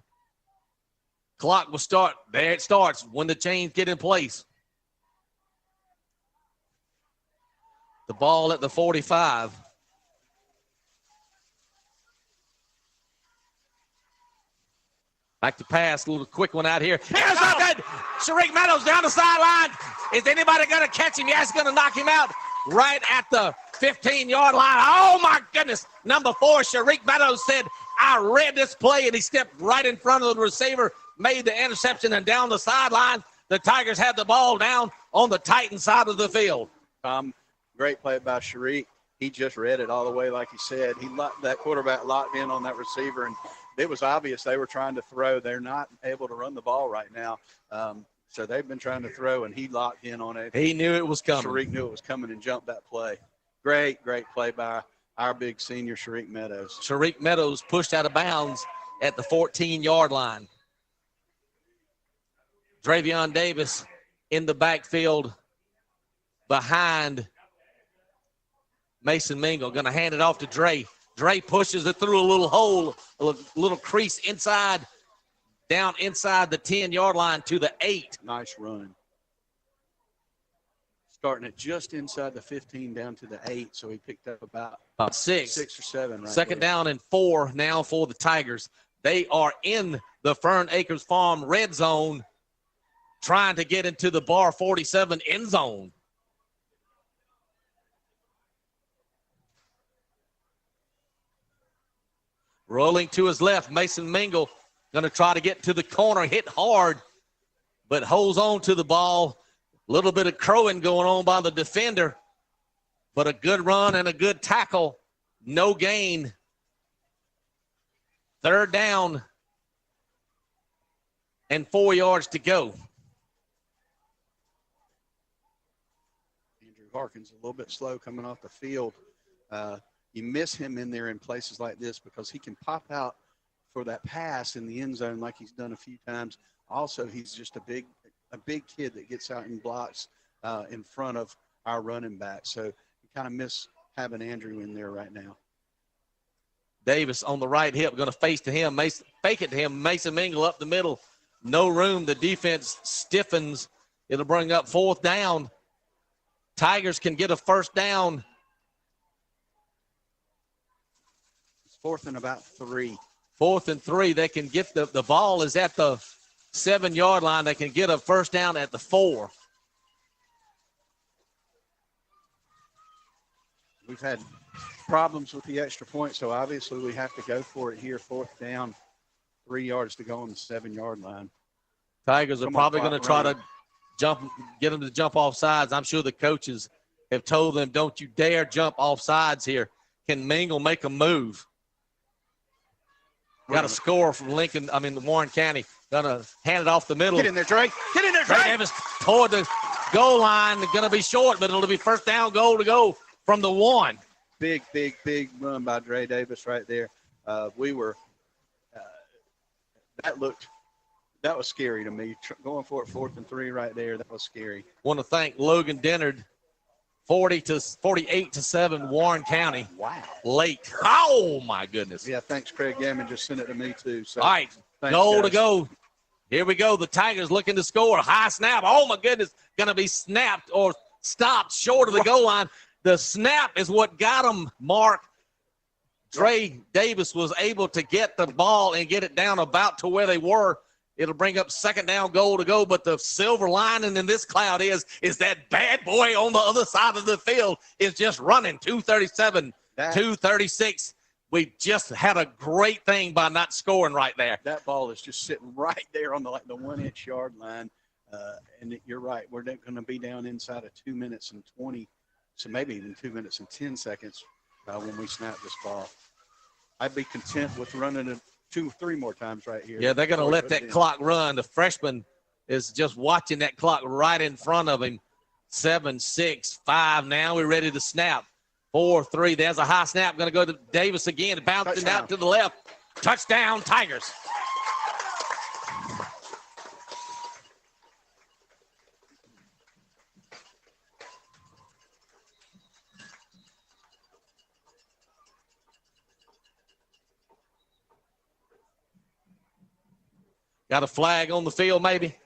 clock will start. There it starts when the chains get in place. The ball at the 45. Back to pass, a little quick one out here. Here's nothing. Sharik Meadows down the sideline. Is anybody going to catch him? Yes, going to knock him out right at the 15-yard line. Oh, my goodness. Number 4, Sharik Meadows said, I read this play, and he stepped right in front of the receiver, made the interception, and down the sideline, the Tigers had the ball down on the Titan side of the field. Great play by Sharik. He just read it all the way like he said. That quarterback locked in on that receiver, and it was obvious they were trying to throw. They're not able to run the ball right now. So they've been trying to throw, and he locked in on it. He knew it was coming. Sharik knew it was coming and jumped that play. Great play by our big senior Sharik Meadows. Sharik Meadows pushed out of bounds at the 14-yard line. Dravion Davis in the backfield behind Mason Mingle. Going to hand it off to Dre. Dre pushes it through a little hole, a little crease inside, down inside the 10-yard line to the 8. Nice run. Starting it just inside the 15 down to the 8, so he picked up about 6 or 7 right Second there. down and 4 now for the Tigers. They are in the Fern Acres Farm red zone, trying to get into the Bar 47 end zone. Rolling to his left, Mason Mingle going to try to get to the corner, hit hard, but holds on to the ball. A little bit of crowing going on by the defender, but a good run and a good tackle. No gain. 3rd down and 4 yards to go. Andrew Harkins a little bit slow coming off the field. You miss him in there in places like this because he can pop out for that pass in the end zone like he's done a few times. Also, he's just a big kid that gets out and blocks in front of our running back. So you kind of miss having Andrew in there right now. Davis on the right hip, going to fake it to him. Mason Mingle up the middle. No room. The defense stiffens. It'll bring up 4th down. Tigers can get a 1st down. It's 4th and about 3. 4th and 3. They can get the ball is at the 7-yard line. They can get a 1st down at the 4. We've had problems with the extra point, so obviously we have to go for it here. 4th down, 3 yards to go on the 7-yard line. Tigers are probably going to try to get them to jump off sides. I'm sure the coaches have told them, don't you dare jump off sides here. Can Mingle make a move? Got a score from Warren County. Gonna hand it off the middle. Get in there, Trey. Get in there, Trey. Trey Davis toward the goal line. Gonna be short, but it'll be first down goal to go from the 1. Big run by Dre Davis right there. That was scary to me. Going for it 4th and 3 right there. That was scary. Want to thank Logan Dennard. 48-7 Warren County. Wow. Late. Oh, my goodness. Yeah, thanks, Craig Gammon. Just sent it to me, too. So, all right, goal to go. Here we go. The Tigers looking to score. High snap. Oh, my goodness. Going to be snapped or stopped short of the goal line. The snap is what got them, Mark. Dre Davis was able to get the ball and get it down about to where they were. It'll bring up second down goal to go, but the silver lining in this cloud is that bad boy on the other side of the field is just running 237, 236. We just had a great thing by not scoring right there. That ball is just sitting right there on the 1-inch yard line. And you're right. We're going to be down inside of 2 minutes and 20, so maybe even 2 minutes and 10 seconds when we snap this ball. I'd be content with running it 2-3 more times right here. Yeah, they're going to let that clock run. The freshman is just watching that clock right in front of him. 7, 6, 5. Now we're ready to snap. 4, 3. There's a high snap. Going to go to Davis again. Bouncing out to the left. Touchdown, Tigers. Got a flag on the field, maybe?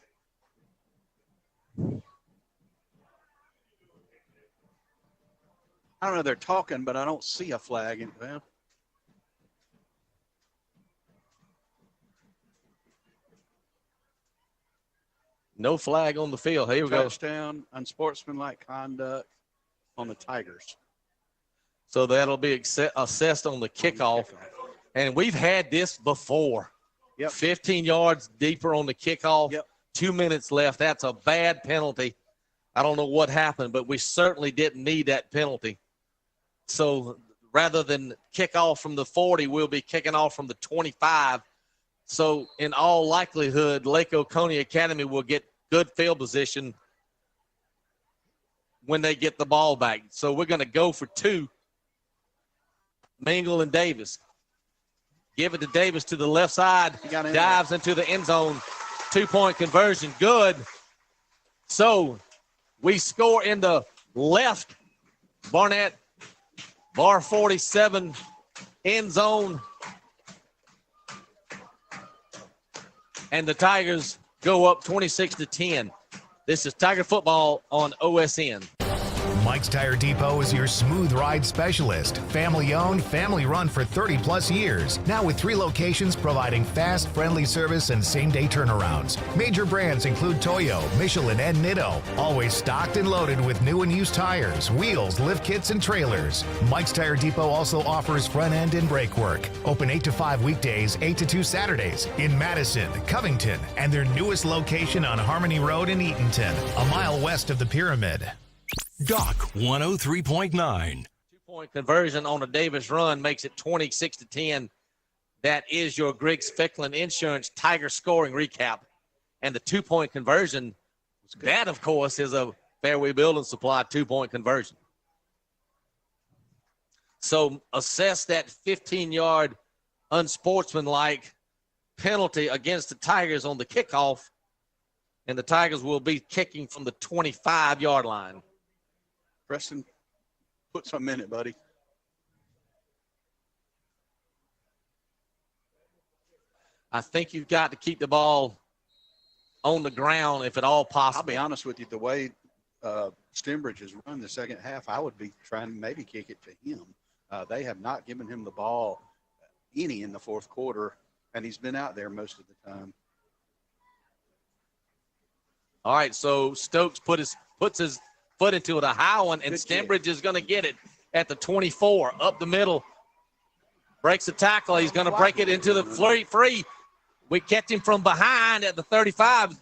I don't know. They're talking, but I don't see a flag. Well, no flag on the field. Here we go. Touchdown, unsportsmanlike conduct on the Tigers. So that'll be assessed on the kickoff. And we've had this before. Yep. 15 yards deeper on the kickoff. Yep. 2 minutes left. That's a bad penalty. I don't know what happened, but we certainly didn't need that penalty. So rather than kick off from the 40, we'll be kicking off from the 25. So in all likelihood, Lake Oconee Academy will get good field position when they get the ball back. So we're going to go for 2. Mingle and Davis. Give it to Davis to the left side. Dives into the end zone. 2-point conversion. Good. So we score in the left Barnett bar 47 end zone. And the Tigers go up 26-10. This is Tiger football on OSN. Mike's Tire Depot is your smooth ride specialist. Family owned, family run for 30+ years. Now with 3 locations providing fast, friendly service and same-day turnarounds. Major brands include Toyo, Michelin, and Nitto. Always stocked and loaded with new and used tires, wheels, lift kits, and trailers. Mike's Tire Depot also offers front end and brake work. Open 8 to 5 weekdays, 8 to 2 Saturdays in Madison, Covington, and their newest location on Harmony Road in Eatonton, a mile west of the Pyramid. Doc 103.9. 2-point conversion on a Davis run makes it 26-10. That is your Griggs Ficklin Insurance Tiger scoring recap. And the 2-point conversion, that, of course, is a Fairway Building Supply 2-point conversion. So assess that 15-yard unsportsmanlike penalty against the Tigers on the kickoff, and the Tigers will be kicking from the 25-yard line. Preston, put something in it, buddy. I think you've got to keep the ball on the ground if at all possible. I'll be honest with you, the way Stembridge has run the second half, I would be trying to maybe kick it to him. They have not given him the ball any in the fourth quarter, and he's been out there most of the time. All right, so Stokes puts his foot into it, a high one, and Stembridge is going to get it at the 24, up the middle. Breaks the tackle. He's going to break it into the free. We catch him from behind at the 35.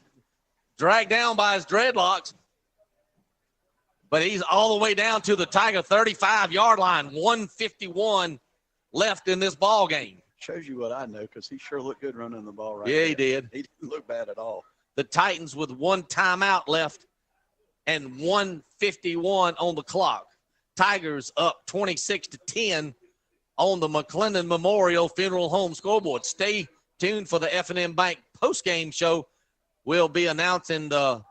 dragged down by his dreadlocks. But he's all the way down to the Tiger 35-yard line. 1:51 left in this ball game. Shows you what I know, because he sure looked good running the ball right Yeah, there. he did. He didn't look bad at all. The Titans with one timeout left and 1:51 on the clock. Tigers up 26-10 on the McClendon Memorial Funeral Home scoreboard. Stay tuned for the F&M Bank postgame show. We'll be announcing the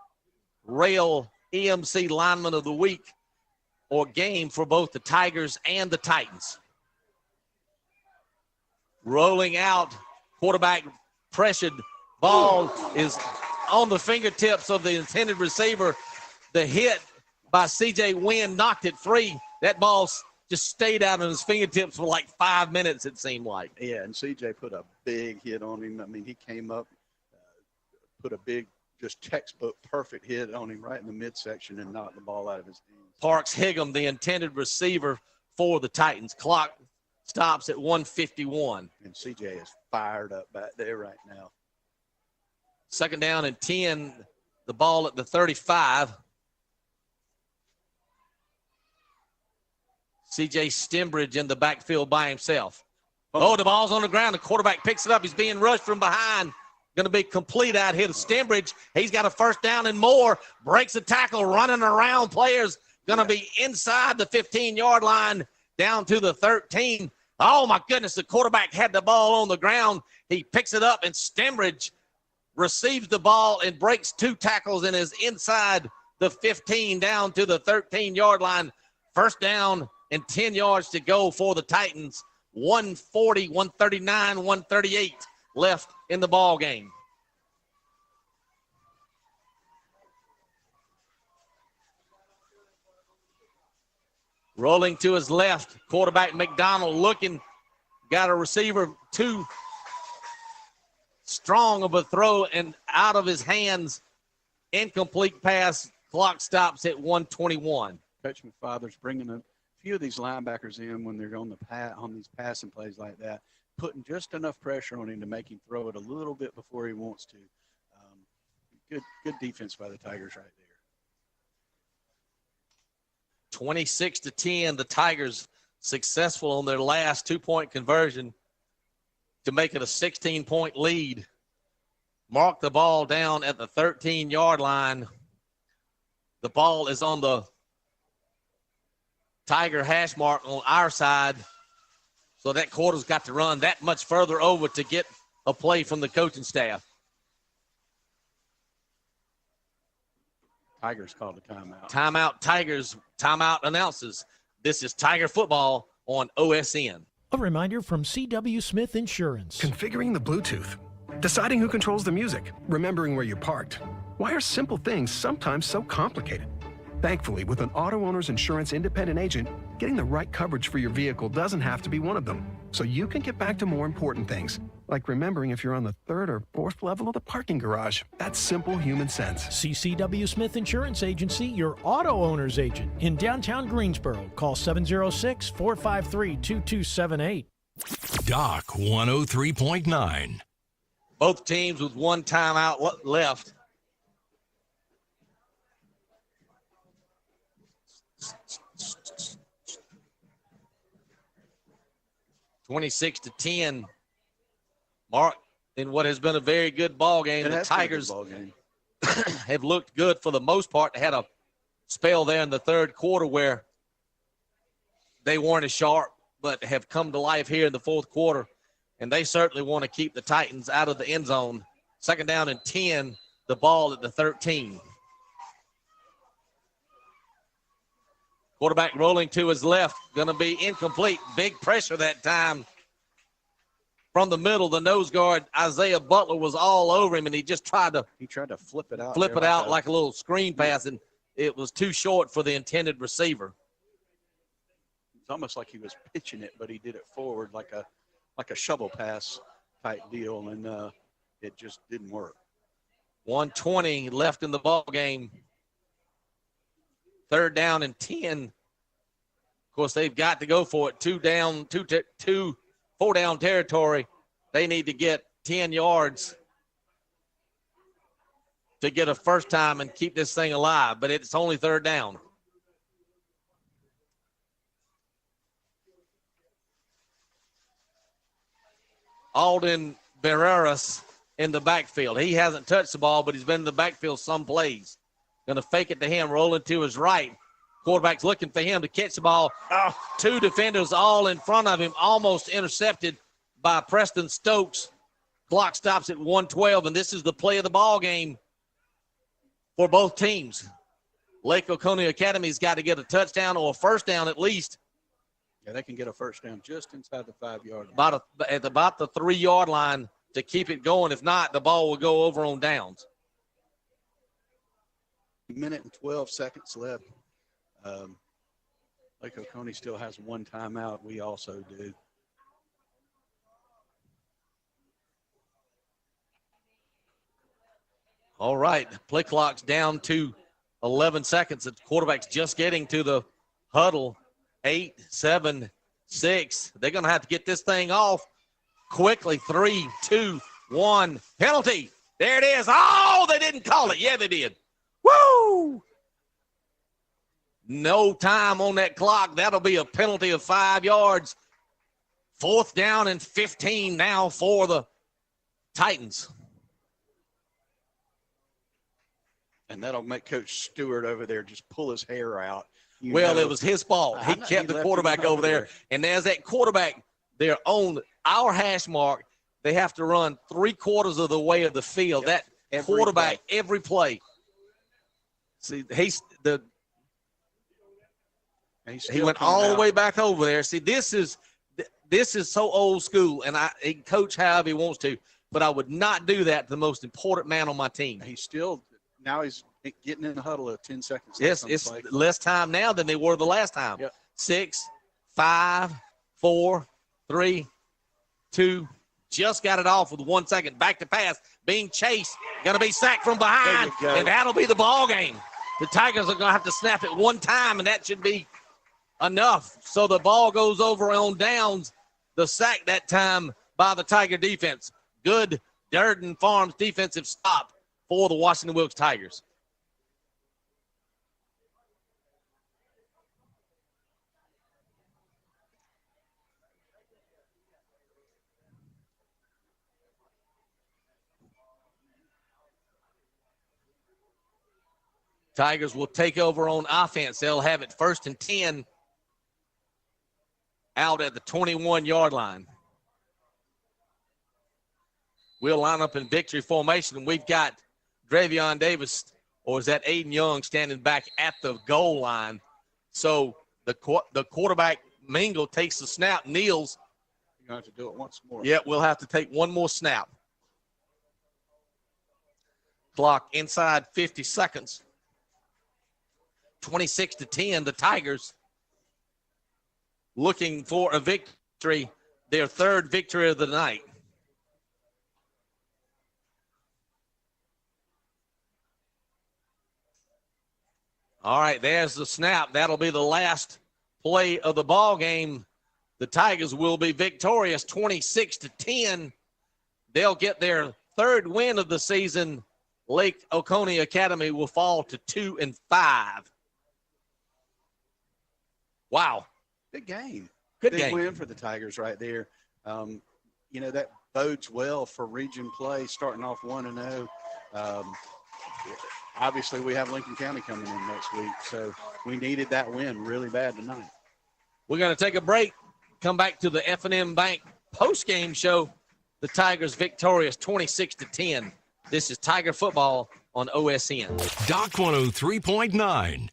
Rail EMC Lineman of the Week or game for both the Tigers and the Titans. Rolling out, quarterback pressured, ball is on the fingertips of the intended receiver. The hit by C.J. Wynn knocked it free. That ball just stayed out on his fingertips for like 5 minutes, it seemed like. Yeah, and C.J. put a big hit on him. I mean, he came up, put a big, just textbook perfect hit on him right in the midsection and knocked the ball out of his hands. Parks Higgum, the intended receiver for the Titans. Clock stops at 1:51. And C.J. is fired up back there right now. Second down and 10, the ball at the 35. C.J. Stembridge in the backfield by himself. Oh, the ball's on the ground. The quarterback picks it up. He's being rushed from behind. Going to be complete out here to Stembridge. He's got a first down and more. Breaks a tackle, running around players. Going to be inside the 15-yard line down to the 13. Oh, my goodness. The quarterback had the ball on the ground. He picks it up, and Stembridge receives the ball and breaks two tackles and is inside the 15 down to the 13-yard line. First down and 10 yards to go for the Titans. 140, 139, 138 left in the ball game. Rolling to his left, quarterback McDonald looking, got a receiver too strong of a throw and out of his hands. Incomplete pass. Clock stops at 1:21. Coach McFather's bringing a few of these linebackers in when they're on these passing plays like that, putting just enough pressure on him to make him throw it a little bit before he wants to. Good defense by the Tigers right there. 26-10, the Tigers successful on their last two-point conversion to make it a 16-point lead. Mark the ball down at the 13-yard line. The ball is on the Tiger hash mark on our side. So that quarter's got to run that much further over to get a play from the coaching staff. Tigers called a timeout. Timeout, Tigers. Timeout announces this is Tiger football on OSN. A reminder from C.W. Smith Insurance. Configuring the Bluetooth, deciding who controls the music, remembering where you parked. Why are simple things sometimes so complicated? Thankfully, with an auto owner's insurance independent agent, getting the right coverage for your vehicle doesn't have to be one of them. So you can get back to more important things, like remembering if you're on the third or fourth level of the parking garage. That's simple human sense. CCW Smith Insurance Agency, your auto owner's agent in downtown Greensboro. Call 706-453-2278. Doc 103.9. Both teams with one timeout left. (26-10). Mark, in what has been a very good ball game, the Tigers have looked good for the most part. They had a spell there in the third quarter where they weren't as sharp, but have come to life here in the fourth quarter, and they certainly want to keep the Titans out of the end zone. Second down and 10, the ball at the 13. Quarterback rolling to his left, going to be incomplete. Big pressure that time from the middle. The nose guard, Isaiah Butler, was all over him, and he just tried to flip it out. Flip it out like a little screen pass, and it was too short for the intended receiver. It's almost like he was pitching it, but he did it forward like a shovel pass type deal, and it just didn't work. 1:20 left in the ball game. Third down and 10. Of course, they've got to go for it. 4 down territory. They need to get 10 yards. to get a first time and keep this thing alive, but it's only third down. Alden Barreras in the backfield. He hasn't touched the ball, but he's been in the backfield some plays. Going to fake it to him, rolling to his right. Quarterback's looking for him to catch the ball. Two defenders all in front of him, almost intercepted by Preston Stokes. Clock stops at 1:12, and this is the play of the ball game for both teams. Lake Oconee Academy's got to get a touchdown or a first down at least. Yeah, they can get a first down just inside the 5-yard line. At about the 3-yard line to keep it going. If not, the ball will go over on downs. 1 minute and 12 seconds left. Lake Oconee still has one timeout. We also do. All right, play clock's down to 11 seconds. The quarterback's just getting to the huddle. 8, 7, 6. They're going to have to get this thing off quickly. 3, 2, 1. Penalty. There it is. Oh, they didn't call it. Yeah, they did. Woo! No time on that clock. That'll be a penalty of 5 yards. 4th down and 15 now for the Titans. And that'll make Coach Stewart over there just pull his hair out. It was his fault. He kept the quarterback over there. And there's that quarterback there on our hash mark. They have to run 3/4 of the way of the field. Yep. That quarterback, every play. See, he went all the way back over there. See, this is so old school, and he can coach however he wants to, but I would not do that to the most important man on my team. Now he's getting in the huddle at 10 seconds. Yes, it's less time now than they were the last time. Yep. 6, 5, 4, 3, 2. Just got it off with 1 second. Back to pass. Being chased. Going to be sacked from behind. And that'll be the ball game. The Tigers are going to have to snap it one time, and that should be enough. So the ball goes over on downs. The sack that time by the Tiger defense. Good Durden Farms defensive stop for the Washington-Wilkes Tigers. Tigers will take over on offense. They'll have it 1st and 10 out at the 21-yard line. We'll line up in victory formation. We've got Dravion Davis, or is that Aiden Young, standing back at the goal line. So the quarterback, Mingle, takes the snap, kneels. You're going to have to do it once more. Yeah, we'll have to take one more snap. Clock inside 50 seconds. 26-10, the Tigers looking for a victory, their 3rd victory of the night. All right, there's the snap. That'll be the last play of the ball game. The Tigers will be victorious 26-10. They'll get their 3rd win of the season. Lake Oconee Academy will fall to 2-5. Wow. Good game. Good Big game. win for the Tigers right there. That bodes well for region play, starting off 1-0. Obviously, we have Lincoln County coming in next week, so we needed that win really bad tonight. We're going to take a break, come back to the F&M Bank post-game show. The Tigers victorious 26-10. This is Tiger football on OSN. Doc 103.9.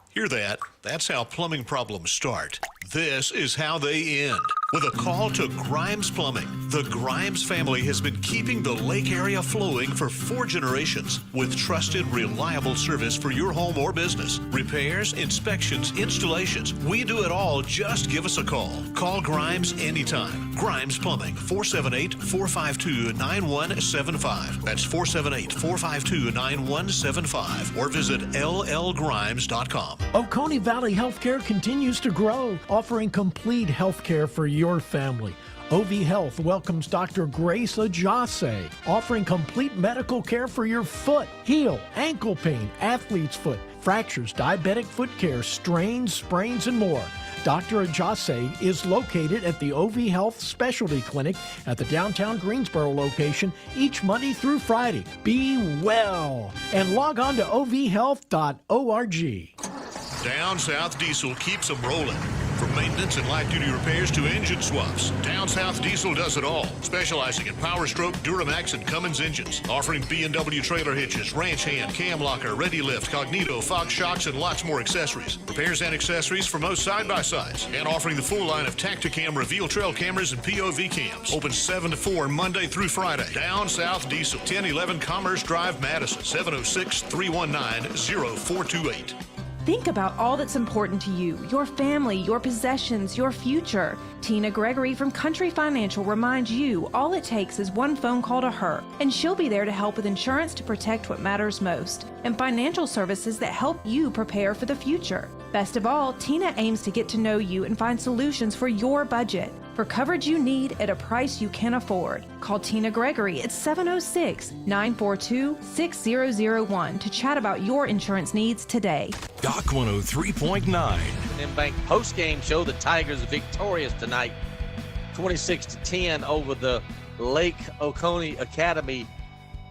Hear that? That's how plumbing problems start. This is how they end. With a call to Grimes Plumbing. The Grimes family has been keeping the lake area flowing for 4 generations with trusted, reliable service for your home or business. Repairs, inspections, installations. We do it all. Just give us a call. Call Grimes anytime. Grimes Plumbing, 478-452-9175. That's 478-452-9175. Or visit llgrimes.com. Oconee Valley Healthcare continues to grow, offering complete health care for your your family. OV Health welcomes Dr. Grace Ajase, offering complete medical care for your foot, heel, ankle pain, athlete's foot, fractures, diabetic foot care, strains, sprains, and more. Dr. Ajase is located at the OV Health Specialty Clinic at the downtown Greensboro location each Monday through Friday. Be well and log on to ovhealth.org. Down South Diesel keeps them rolling. From maintenance and light-duty repairs to engine swaps, Down South Diesel does it all, specializing in Power Stroke, Duramax, and Cummins engines, offering B&W trailer hitches, ranch hand, cam locker, ready lift, Cognito, Fox shocks, and lots more accessories. Repairs and accessories for most side-by-sides, and offering the full line of Tacticam Reveal Trail cameras and POV cams. Open 7 to 4 Monday through Friday. Down South Diesel, 1011 Commerce Drive, Madison, 706-319-0428. Think about all that's important to you, your family, your possessions, your future. Tina Gregory from Country Financial reminds you all it takes is one phone call to her, and she'll be there to help with insurance to protect what matters most, and financial services that help you prepare for the future. Best of all, Tina aims to get to know you and find solutions for your budget. For coverage you need at a price you can afford. Call Tina Gregory at 706-942-6001 to chat about your insurance needs today. Doc 103.9. M-Bank post-game show. The Tigers are victorious tonight, 26-10 over the Lake Oconee Academy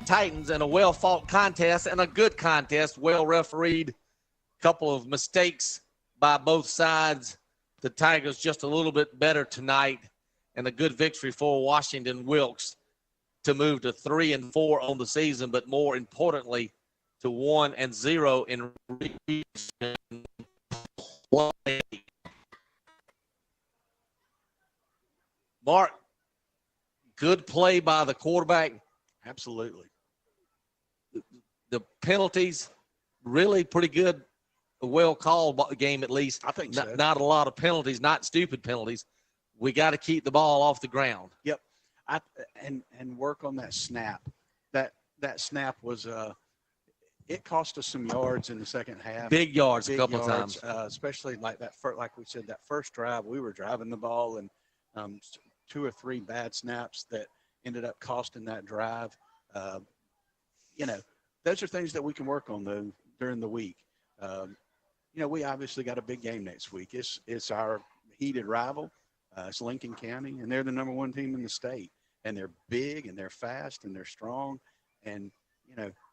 Titans in a well-fought contest and a good contest, well-refereed. Couple of mistakes by both sides. The Tigers just a little bit better tonight, and a good victory for Washington-Wilkes to move to 3-4 on the season, but more importantly, to 1-0 in region play. Mark, good play by the quarterback. Absolutely. The penalties, really pretty good. A well-called game, at least. I think so. Not a lot of penalties, not stupid penalties. We got to keep the ball off the ground. Yep. And work on that snap. That snap was it cost us some yards in the second half. Big yards a couple of times. Especially like that like we said, that first drive, we were driving the ball, and 2 or 3 bad snaps that ended up costing that drive. Those are things that we can work on though during the week. We obviously got a big game next week. It's our heated rival. It's Lincoln County, and they're the number 1 team in the state. And they're big, and they're fast, and they're strong. And,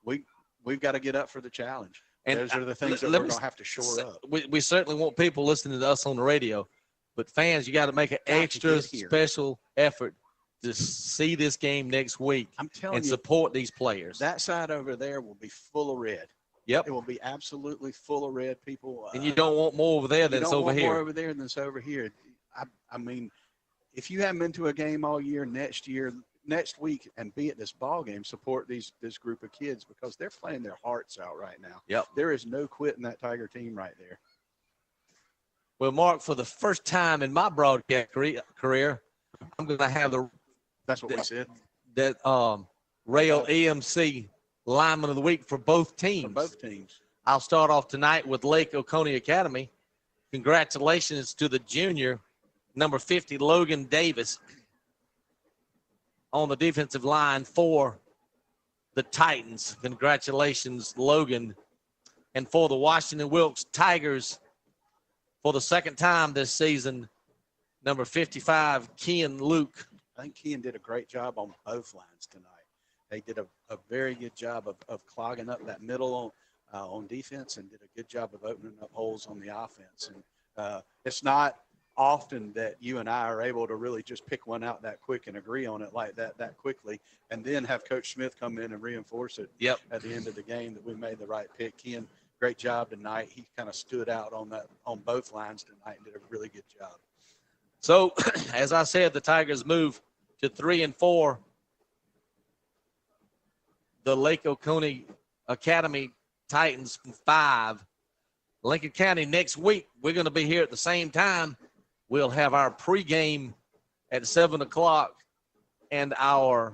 we've got to get up for the challenge. And those are the things that we're going to have to shore up. We certainly want people listening to us on the radio. But fans, you got to make an extra special effort to see this game next week. I'm telling you, support these players. That side over there will be full of red. Yep. It will be absolutely full of red people. And you don't want more over there than it's over here. More over there than it's over here. I mean, if you haven't been to a game all year, next week, and be at this ball game, support this group of kids because they're playing their hearts out right now. Yep. There is no quitting that Tiger team right there. Well, Mark, for the first time in my broadcast career, I'm going to have That's what we said. That Rail EMC Lineman of the Week for both teams. For both teams. I'll start off tonight with Lake Oconee Academy. Congratulations to the junior, number 50, Logan Davis, on the defensive line for the Titans. Congratulations, Logan. And for the Washington-Wilkes Tigers, for the second time this season, number 55, Kean Luke. I think Kean did a great job on both lines tonight. They did a very good job of clogging up that middle on defense and did a good job of opening up holes on the offense. And it's not often that you and I are able to really just pick one out that quick and agree on it like that quickly, and then have Coach Smith come in and reinforce it at the end of the game that we made the right pick. Kean, great job tonight. He kind of stood out on both lines tonight and did a really good job. So, as I said, the Tigers move to 3-4. The Lake Oconee Academy Titans 5. Lincoln County next week, we're going to be here at the same time. We'll have our pregame at 7 o'clock and our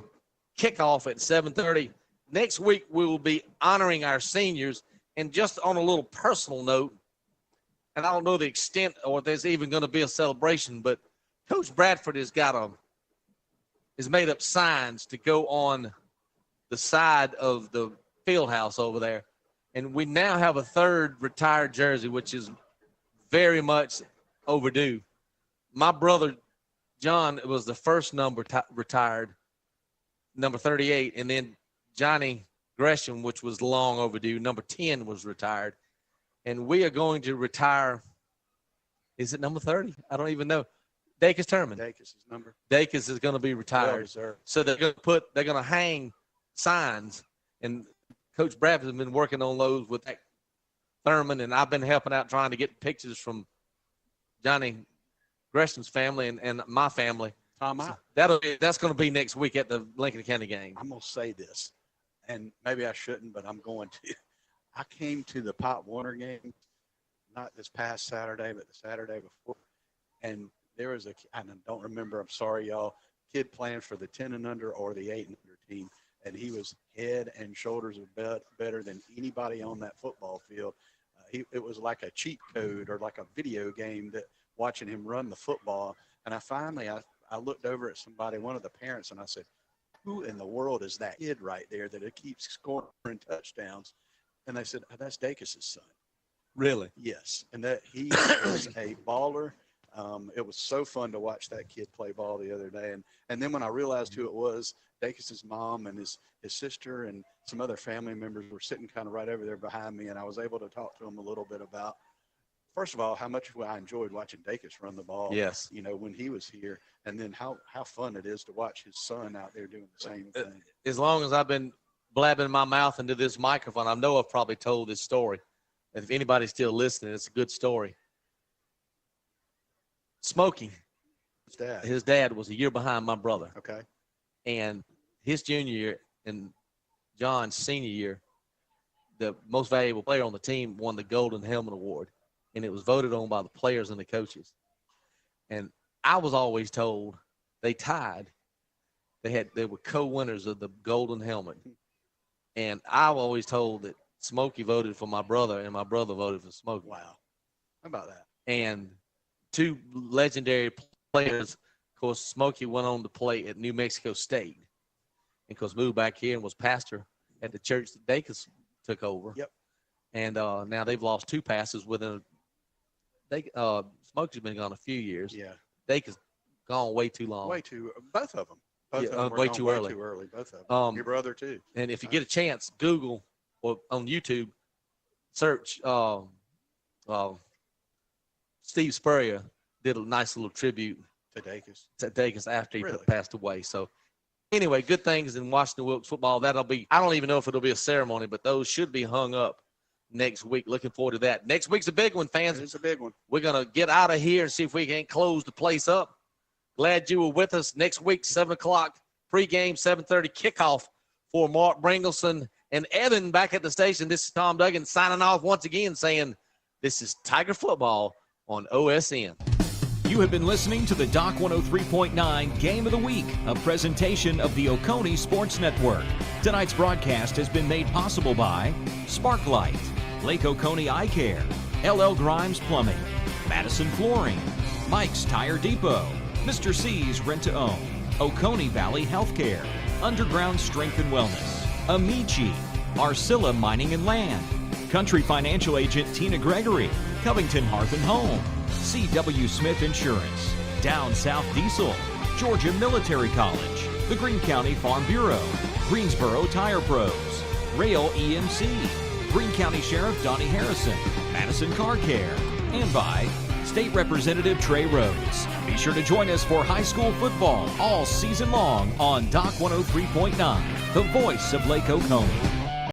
kickoff at 7:30. Next week, we will be honoring our seniors. And just on a little personal note, and I don't know the extent or if there's even going to be a celebration, but Coach Bradford has made up signs to go on the side of the field house over there. And we now have a third retired jersey, which is very much overdue. My brother, John, was the first number retired, number 38. And then Johnny Gresham, which was long overdue, number 10 was retired. And we are going to retire. Is it number 30? I don't even know. Dacus Turman. Dacus' number. Dacus is going to be retired. So they're going to hang signs, and Coach Bradford has been working on those with Thurman, and I've been helping out trying to get pictures from Johnny Gresham's family and my family. Tom, that's going to be next week at the Lincoln County game. I'm going to say this, and maybe I shouldn't, but I'm going to. I came to the Pop Warner game, not this past Saturday, but the Saturday before, and there was I don't remember, I'm sorry, y'all, kid playing for the 10 and under or the 8 and under team, and he was head and shoulders better than anybody on that football field. It was like a cheat code or like a video game that watching him run the football. And I looked over at somebody, one of the parents, and I said, who in the world is that kid right there that it keeps scoring touchdowns? And they said, that's Dacus' son. Really? Yes. And that he is a baller. It was so fun to watch that kid play ball the other day. And then when I realized who it was, Dacus' mom and his sister and some other family members were sitting kind of right over there behind me, and I was able to talk to them a little bit about, first of all, how much I enjoyed watching Dacus run the ball. Yes. When he was here, and then how fun it is to watch his son out there doing the same thing. As long as I've been blabbing my mouth into this microphone, I know I've probably told this story. If anybody's still listening, it's a good story. Smokey, his dad was a year behind my brother. Okay. And his junior year and John's senior year, the most valuable player on the team won the Golden Helmet Award. And it was voted on by the players and the coaches. And I was always told they tied. They were co-winners of the Golden Helmet. And I was always told that Smokey voted for my brother and my brother voted for Smokey. Wow. How about that? And two legendary players. Of course, Smokey went on to play at New Mexico State. And, of course, moved back here and was pastor at the church that Dacus took over. Yep. And now they've lost two pastors within Smokey's been gone a few years. Yeah. Dacus gone way too long. Both of them. Both of them were way gone too early. Too early, both of them. Your brother, too. And if you get a chance, Google or on YouTube, search Steve Spurrier did a nice little tribute to Dacus after he passed away. So anyway, good things in Washington-Wilkes football. I don't even know if it'll be a ceremony, but those should be hung up next week. Looking forward to that. Next week's a big one, fans. It's a big one. We're going to get out of here and see if we can't close the place up. Glad you were with us. Next week, 7 o'clock, pregame, 7:30 kickoff for Mark Bringleson and Evan back at the station. This is Tom Duggan signing off once again saying this is Tiger Football on OSN. You have been listening to the Doc 103.9 Game of the Week, a presentation of the Oconee Sports Network. Tonight's broadcast has been made possible by Sparklight, Lake Oconee Eye Care, LL Grimes Plumbing, Madison Flooring, Mike's Tire Depot, Mr. C's Rent-to-Own, Oconee Valley Healthcare, Underground Strength and Wellness, Amici, Arcilla Mining and Land, Country Financial Agent Tina Gregory, Covington Hearth and Home, C.W. Smith Insurance, Down South Diesel, Georgia Military College, the Greene County Farm Bureau, Greensboro Tire Pros, Rail EMC, Greene County Sheriff Donnie Harrison, Madison Car Care, and by State Representative Trey Rhodes. Be sure to join us for high school football all season long on Doc 103.9, the voice of Lake Oconee.